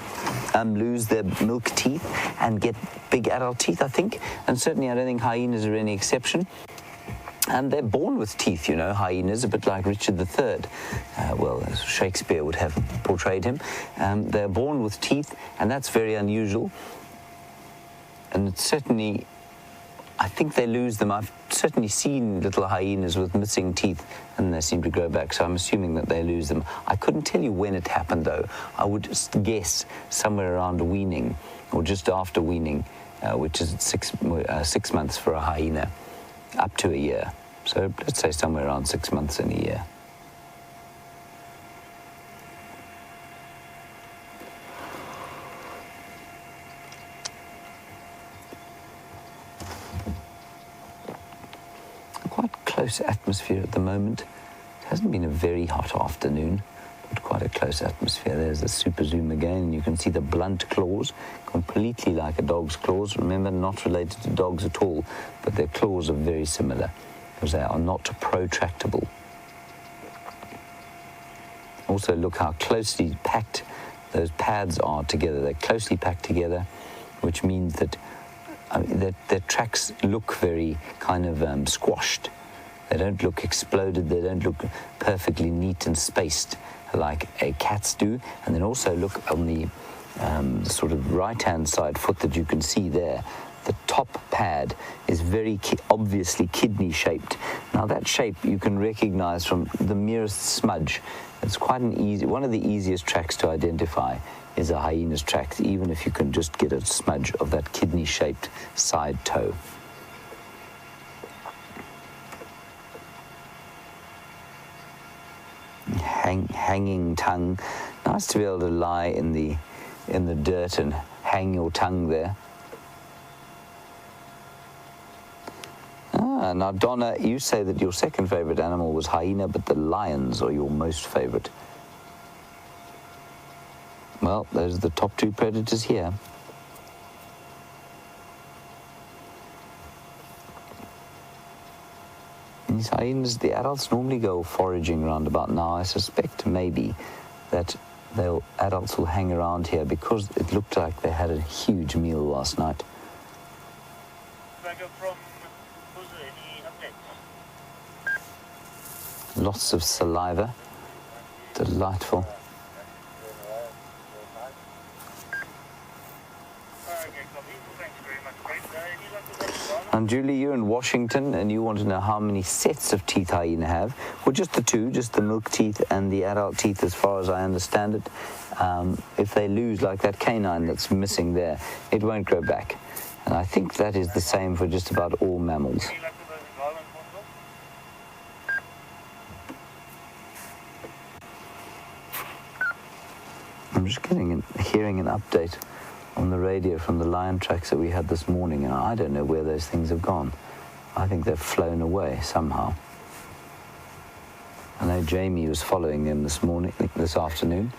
lose their milk teeth and get big adult teeth, I think. And certainly I don't think hyenas are any exception. And they're born with teeth, you know, hyenas, a bit like Richard III. Well, as Shakespeare would have portrayed him. They're born with teeth, and that's very unusual. And it's certainly, I think they lose them. I've certainly seen little hyenas with missing teeth, and they seem to grow back, so I'm assuming that they lose them. I couldn't tell you when it happened, though. I would just guess somewhere around weaning, or just after weaning, which is 6 months for a hyena. Up to a year. So let's say somewhere around 6 months in a year. Quite close atmosphere at the moment. It hasn't been a very hot afternoon, but quite a close atmosphere. There's a super zoom again, and you can see the blunt claws, completely like a dog's claws. Remember, not related to dogs at all, but their claws are very similar because they are not protractable. Also, look how closely packed those pads are together. They're closely packed together, which means that their tracks look very kind of squashed. They don't look exploded. They don't look perfectly neat and spaced like a cat's do. And then also look on the sort of right-hand side foot that you can see there. The top pad is very obviously kidney-shaped. Now that shape you can recognize from the merest smudge. It's quite one of the easiest tracks to identify is a hyena's tracks, even if you can just get a smudge of that kidney-shaped side toe. Hanging tongue. Nice to be able to lie in the dirt and hang your tongue there. Now, Donna, you say that your second favorite animal was hyena, but the lions are your most favorite. Well, those are the top two predators here. These hyenas, the adults normally go foraging around about now. I suspect maybe that adults will hang around here because it looked like they had a huge meal last night. Lots of saliva. Delightful. And Julie, you're in Washington and you want to know how many sets of teeth hyena have. Well, just the two, just the milk teeth and the adult teeth as far as I understand it. If they lose like that canine that's missing there, it won't grow back. And I think that is the same for just about all mammals. I'm just hearing an update on the radio from the lion tracks that we had this morning, and I don't know where those things have gone. I think they've flown away somehow. I know Jamie was following them this afternoon.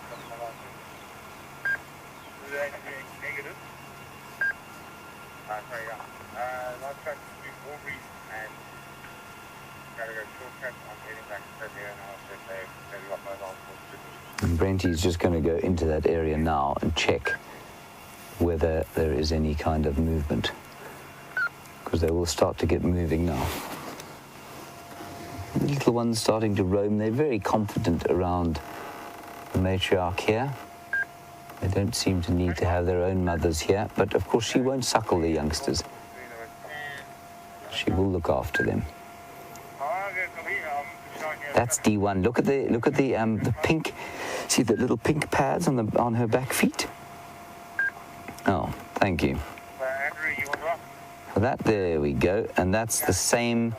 And Brenty's just going to go into that area now and check whether there is any kind of movement, because they will start to get moving now. The little ones starting to roam. They're very confident around the matriarch here. They don't seem to need to have their own mothers here, but of course she won't suckle the youngsters. She will look after them. That's D1. Look at the pink. See the little pink pads on her back feet? Oh, thank you. For that, there we go. And that's the same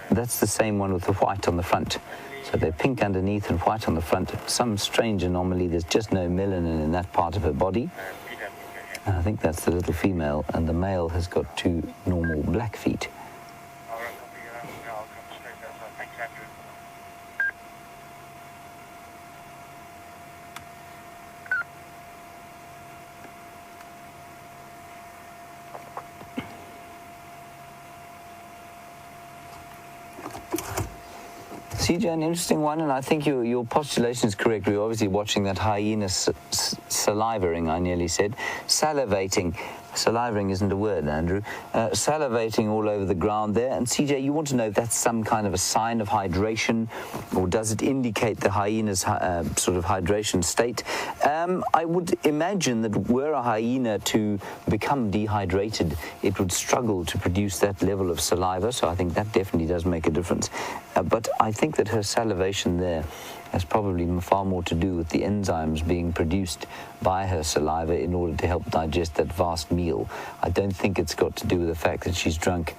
one with the white on the front. So they're pink underneath and white on the front. Some strange anomaly. There's just no melanin in that part of her body. And I think that's the little female, and the male has got two normal black feet. CJ, an interesting one, and I think your postulation is correct. We're obviously watching that hyena salivating, I nearly said. Salivating. Salivating isn't a word, Andrew. Salivating all over the ground there. And CJ, you want to know if that's some kind of a sign of hydration, or does it indicate the hyena's sort of hydration state? I would imagine that were a hyena to become dehydrated, it would struggle to produce that level of saliva, so I think that definitely does make a difference. But I think that her salivation there has probably far more to do with the enzymes being produced by her saliva in order to help digest that vast meal. I don't think it's got to do with the fact that she's drunk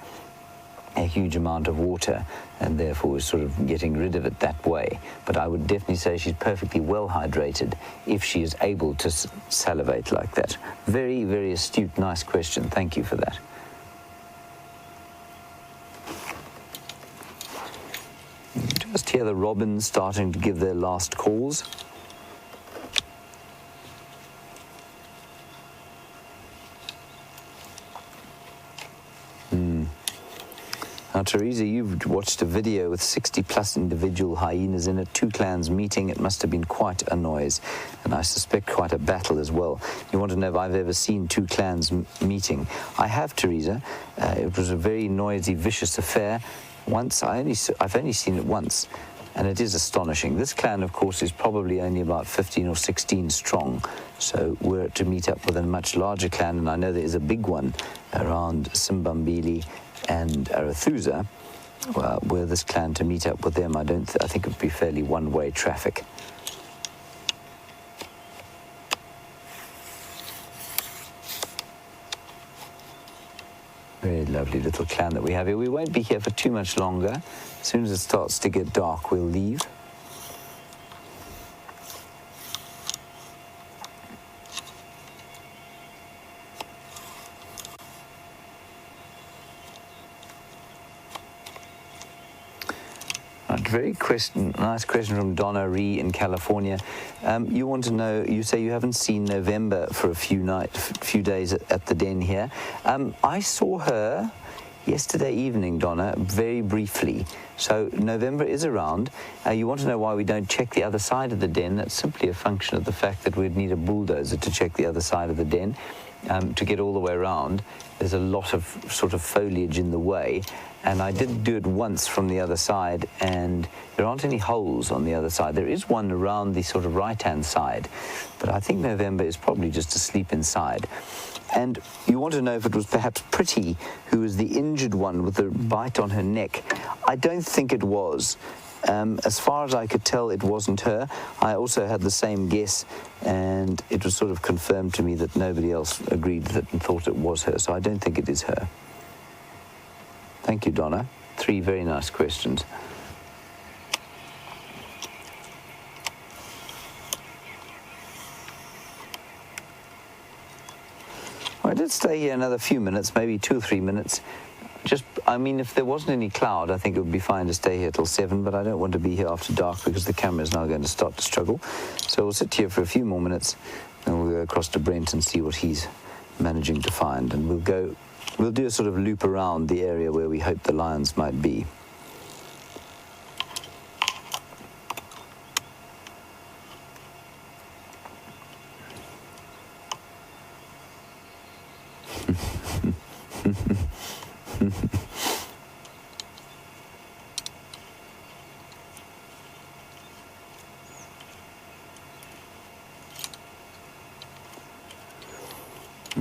a huge amount of water and therefore is sort of getting rid of it that way. But I would definitely say she's perfectly well hydrated if she is able to salivate like that. Very, very astute, nice question. Thank you for that. just hear the robins starting to give their last calls. Now, Teresa, you've watched a video with 60-plus individual hyenas in it, 2 clans meeting. It must have been quite a noise, and I suspect quite a battle as well. You want to know if I've ever seen 2 clans meeting? I have, Teresa. It was a very noisy, vicious affair. I've only seen it once, and it is astonishing. This clan, of course, is probably only about 15 or 16 strong, so we're to meet up with a much larger clan, and I know there is a big one around Simbambili and Arathusa, were this clan to meet up with them. I think it would be fairly one-way traffic. Very lovely little clan that we have here. We won't be here for too much longer. As soon as it starts to get dark, we'll leave. Very nice question from Donna Ree in California. You want to know, you say you haven't seen November for a few days at the den here. I saw her yesterday evening, Donna, very briefly. So November is around. You want to know why we don't check the other side of the den? That's simply a function of the fact that we'd need a bulldozer to check the other side of the den to get all the way around. There's a lot of sort of foliage in the way, and I did do it once from the other side, and there aren't any holes on the other side. There is one around the sort of right-hand side, but I think November is probably just asleep inside. And you want to know if it was perhaps Pretty, who was the injured one with the bite on her neck. I don't think it was. As far as I could tell, it wasn't her. I also had the same guess, and it was sort of confirmed to me that nobody else agreed that and thought it was her, so I don't think it is her. Thank you, Donna. 3 very nice questions. I did stay here another few minutes, maybe 2 or 3 minutes. I mean, if there wasn't any cloud, I think it would be fine to stay here till 7, but I don't want to be here after dark because the camera is now going to start to struggle. So we'll sit here for a few more minutes, and we'll go across to Brent and see what he's managing to find. And we'll do a sort of loop around the area where we hope the lions might be.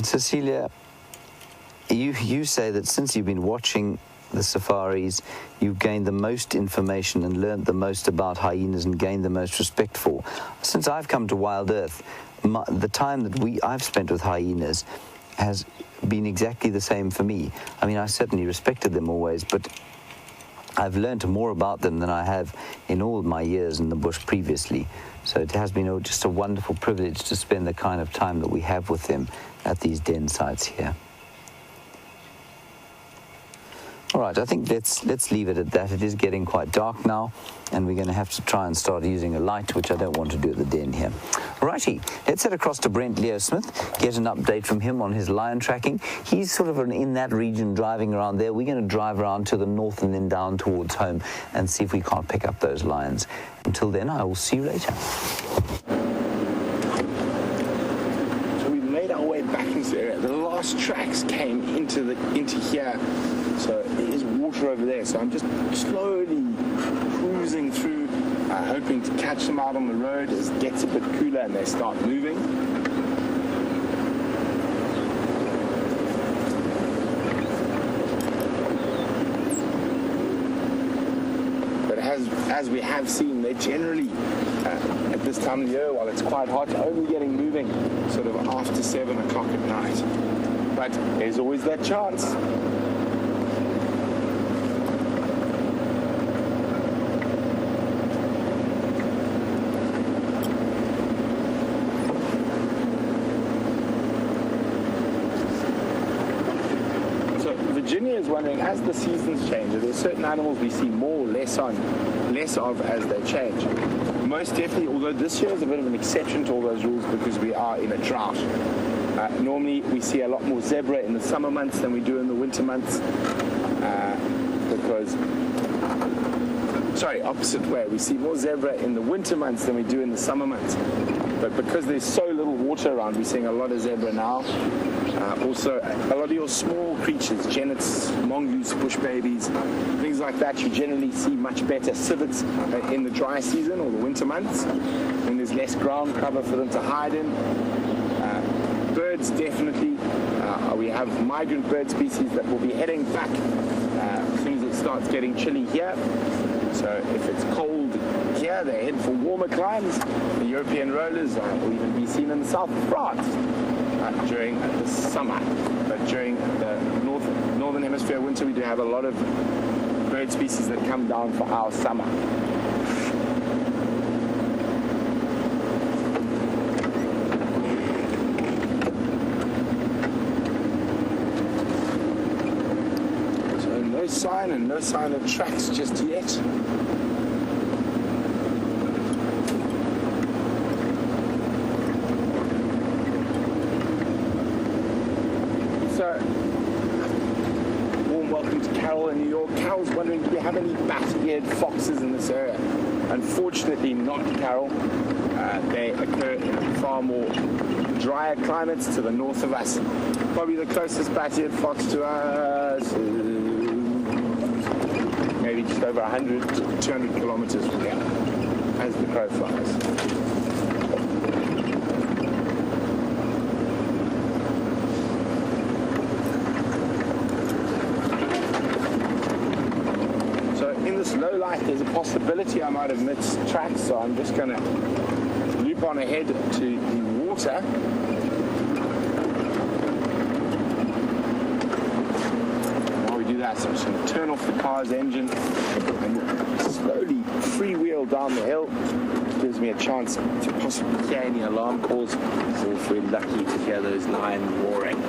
Cecilia, you say that since you've been watching the safaris, you've gained the most information and learned the most about hyenas and gained the most respect for. Since I've come to WildEarth, the time that I've spent with hyenas has been exactly the same for me. I mean, I certainly respected them always, but I've learned more about them than I have in all my years in the bush previously. So it has been just a wonderful privilege to spend the kind of time that we have with them at these den sites here. All right, I think let's leave it at that. It is getting quite dark now, and we're going to have to try and start using a light, which I don't want to do at the den here. Righty, let's head across to Brent Leo Smith, get an update from him on his lion tracking. He's sort of in that region, driving around there. We're going to drive around to the north and then down towards home and see if we can't pick up those lions. Until then, I will see you later. So we made our way back into the area. The last tracks came into here. So there is water over there. So I'm just slowly cruising through, hoping to catch them out on the road as it gets a bit cooler and they start moving. But as we have seen, they're generally, at this time of year, while it's quite hot, only getting moving sort of after 7 o'clock at night. But there's always that chance. Virginia is wondering, as the seasons change, are there certain animals we see more or less of as they change? Most definitely, although this year is a bit of an exception to all those rules because we are in a drought. Normally we see a lot more zebra in the summer months than we do in the winter months opposite way. We see more zebra in the winter months than we do in the summer months. But because there's so little water around, we're seeing a lot of zebra now. Also, a lot of your small creatures, genets, mongoose, bush babies, things like that, you generally see much better civets in the dry season or the winter months when there's less ground cover for them to hide in. Birds, definitely. We have migrant bird species that will be heading back as soon as it starts getting chilly here. So if it's cold here, they head for warmer climes. The European rollers will even be seen in the south of France during the summer. But during the northern hemisphere winter, we do have a lot of bird species that come down for our summer. No sign of tracks just yet. So, warm welcome to Carol in New York. Carol's wondering, do we have any bat-eared foxes in this area? Unfortunately not, Carol. They occur in far more drier climates to the north of us. Probably the closest bat-eared fox to us is maybe just over 100 to 200 kilometers from here, as the crow flies. So in this low light, there's a possibility I might have missed tracks, so I'm just going to loop on ahead to the water. So I'm just going to turn off the car's engine and slowly freewheel down the hill. It gives me a chance to possibly hear any alarm calls, or if we're lucky to hear those lions roaring.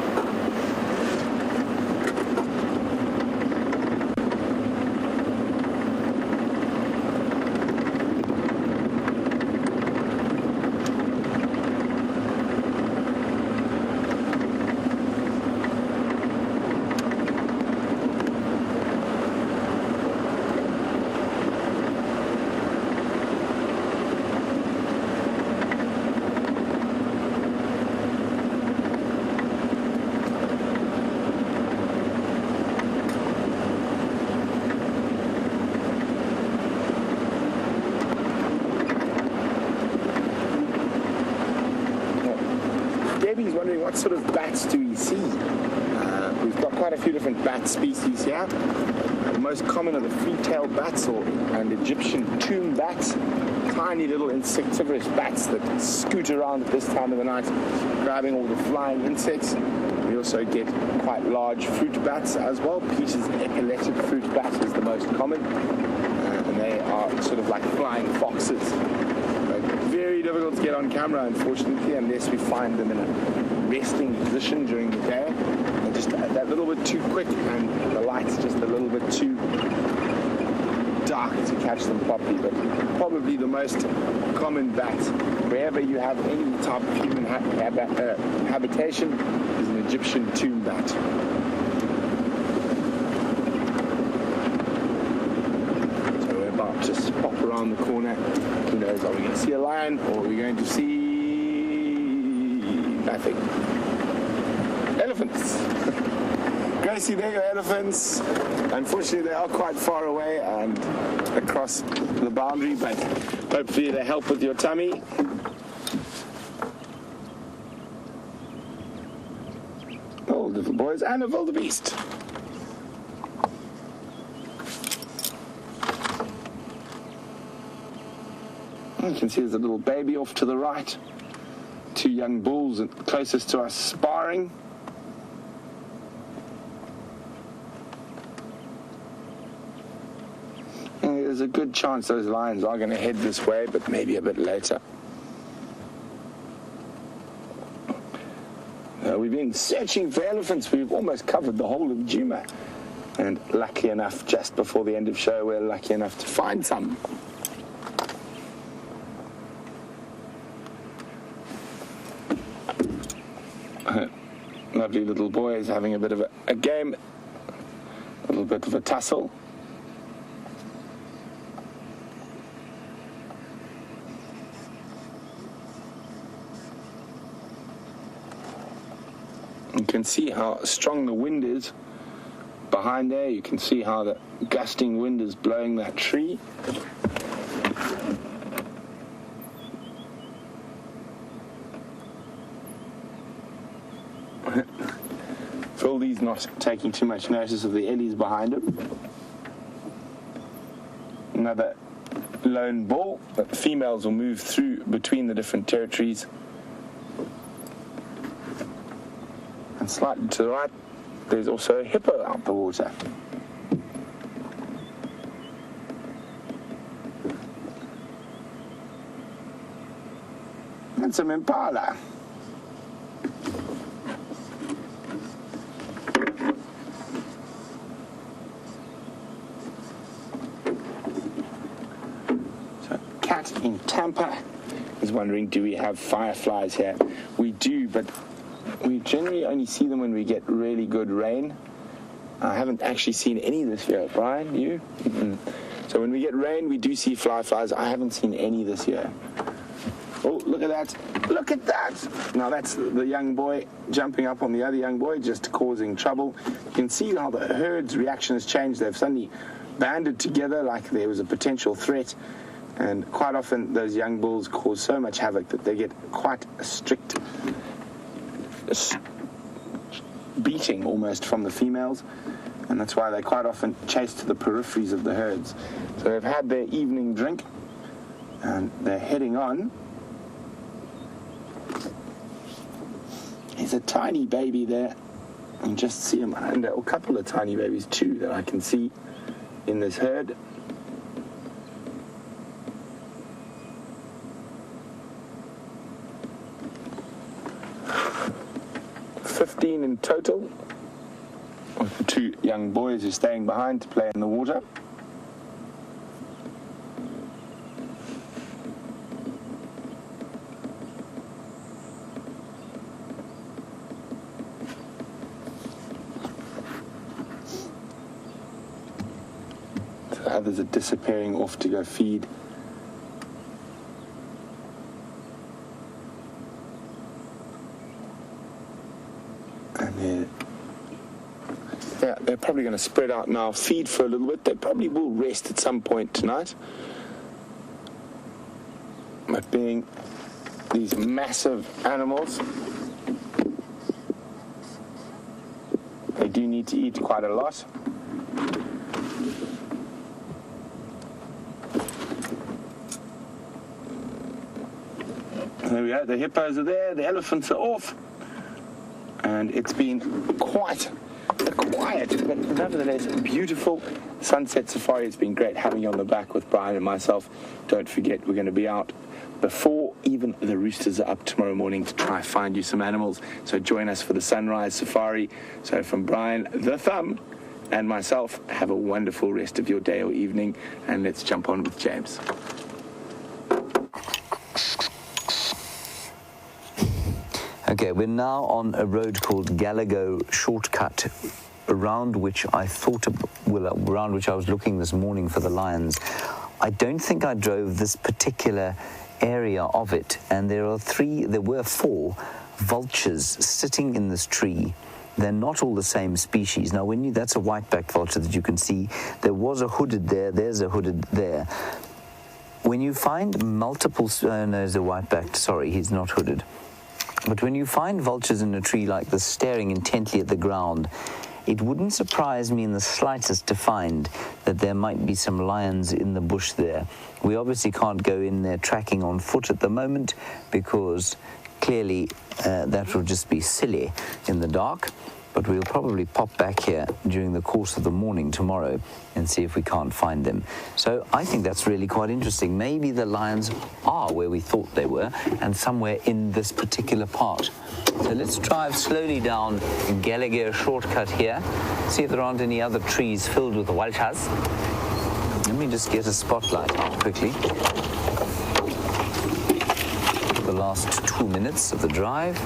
He's wondering what sort of bats do we see. We've got quite a few different bat species here. The most common are the free-tailed bats and Egyptian tomb bats, tiny little insectivorous bats that scoot around at this time of the night, grabbing all the flying insects. We also get quite large fruit bats as well. Peter's epileptic fruit bat is the most common, and they are sort of like flying foxes. Very difficult to get on camera, unfortunately, unless we find them in a resting position during the day. They're just that little bit too quick, and the light's just a little bit too dark to catch them properly. But probably the most common bat, wherever you have any type of human habitation, is an Egyptian tomb bat. Just pop around the corner. Who knows, are we going to see a lion or are we going to see nothing? Elephants. Gracie, there go elephants. Unfortunately, they are quite far away and across the boundary, but hopefully they help with your tummy. Oh, little boys and a wildebeest. You can see there's a little baby off to the right. Two young bulls closest to us sparring. And there's a good chance those lions are going to head this way, but maybe a bit later. We've been searching for elephants. We've almost covered the whole of Juma. And lucky enough, just before the end of show, we're lucky enough to find some. Lovely little boy is having a bit of a game, a little bit of a tussle. You can see how strong the wind is behind there. You can see how the gusting wind is blowing that tree. Phil's not taking too much notice of the ellies behind him. Another lone bull, but the females will move through between the different territories. And slightly to the right, there's also a hippo out the water. And some impala. So, Cat in Tampa is wondering, do we have fireflies here? We do, but we generally only see them when we get really good rain. I haven't actually seen any this year. Brian, you? So when we get rain, we do see fireflies. I haven't seen any this year. Oh, look at that. Look at that. Now that's the young boy jumping up on the other young boy, just causing trouble. You can see how the herd's reaction has changed. They've suddenly banded together like there was a potential threat. And quite often those young bulls cause so much havoc that they get quite a strict beating almost from the females, and that's why they quite often chase to the peripheries of the herds. So they've had their evening drink and they're heading on. There's a tiny baby there, and just see him under a couple of tiny babies too that I can see in this herd. 15 in total, with the two young boys who are staying behind to play in the water. So others are disappearing off to go feed. They're probably going to spread out now, feed for a little bit. They probably will rest at some point tonight. But being these massive animals, they do need to eat quite a lot. There we go, the hippos are there, the elephants are off. And it's been quite quiet, but nevertheless beautiful sunset safari. It's been great having you on the back with Brian and myself. Don't forget, we're going to be out before even the roosters are up tomorrow morning to try find you some animals. So join us for the sunrise safari. So from Brian the Thumb and myself, have a wonderful rest of your day or evening, and let's jump on with James. Okay, we're now on a road called Gallagher Shortcut, around which I was looking this morning for the lions. I don't think I drove this particular area of it, and there were 4 vultures sitting in this tree. They're not all the same species. Now, that's a white-backed vulture that you can see. There was a hooded there. There's a hooded there. When you find multiple, no, there's a white-backed. Sorry, he's not hooded. But when you find vultures in a tree like this staring intently at the ground, it wouldn't surprise me in the slightest to find that there might be some lions in the bush there. We obviously can't go in there tracking on foot at the moment, because clearly that would just be silly in the dark. But we'll probably pop back here during the course of the morning tomorrow and see if we can't find them. So I think that's really quite interesting. Maybe the lions are where we thought they were and somewhere in this particular part. So let's drive slowly down Gallagher shortcut here, see if there aren't any other trees filled with walchas. Let me just get a spotlight quickly. The last 2 minutes of the drive.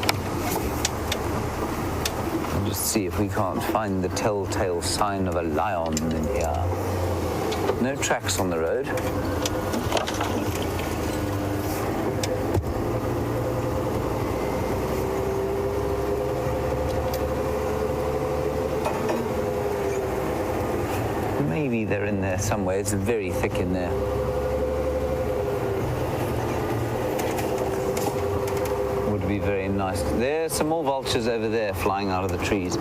Just see if we can't find the telltale sign of a lion in here. No tracks on the road. Maybe they're in there somewhere. It's very thick in there. Would be very nice. There's some more vultures over there flying out of the trees.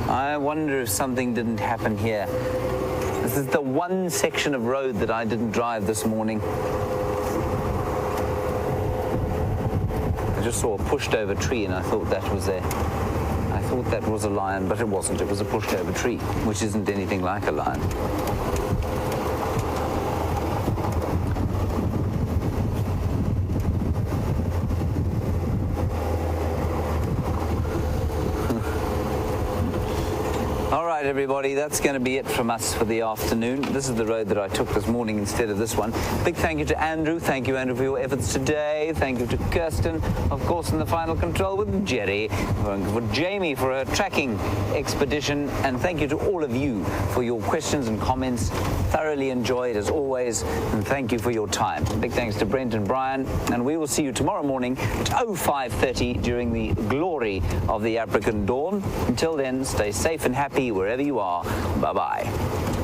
I wonder if something didn't happen here. This is the one section of road that I didn't drive this morning. I just saw a pushed over tree and I thought that was a lion, but it wasn't. It was a pushed over tree, which isn't anything like a lion. Everybody, that's going to be it from us for the afternoon. This is the road that I took this morning instead of this one. Big thank you to Andrew. Thank you, Andrew, for your efforts today. Thank you to Kirsten, of course, in the final control with Jerry. Thank you for Jamie for her tracking expedition. And thank you to all of you for your questions and comments. Thoroughly enjoyed as always. And thank you for your time. Big thanks to Brent and Bryan. And we will see you tomorrow morning at 05:30 during the glory of the African dawn. Until then, stay safe and happy wherever you are. Bye-bye.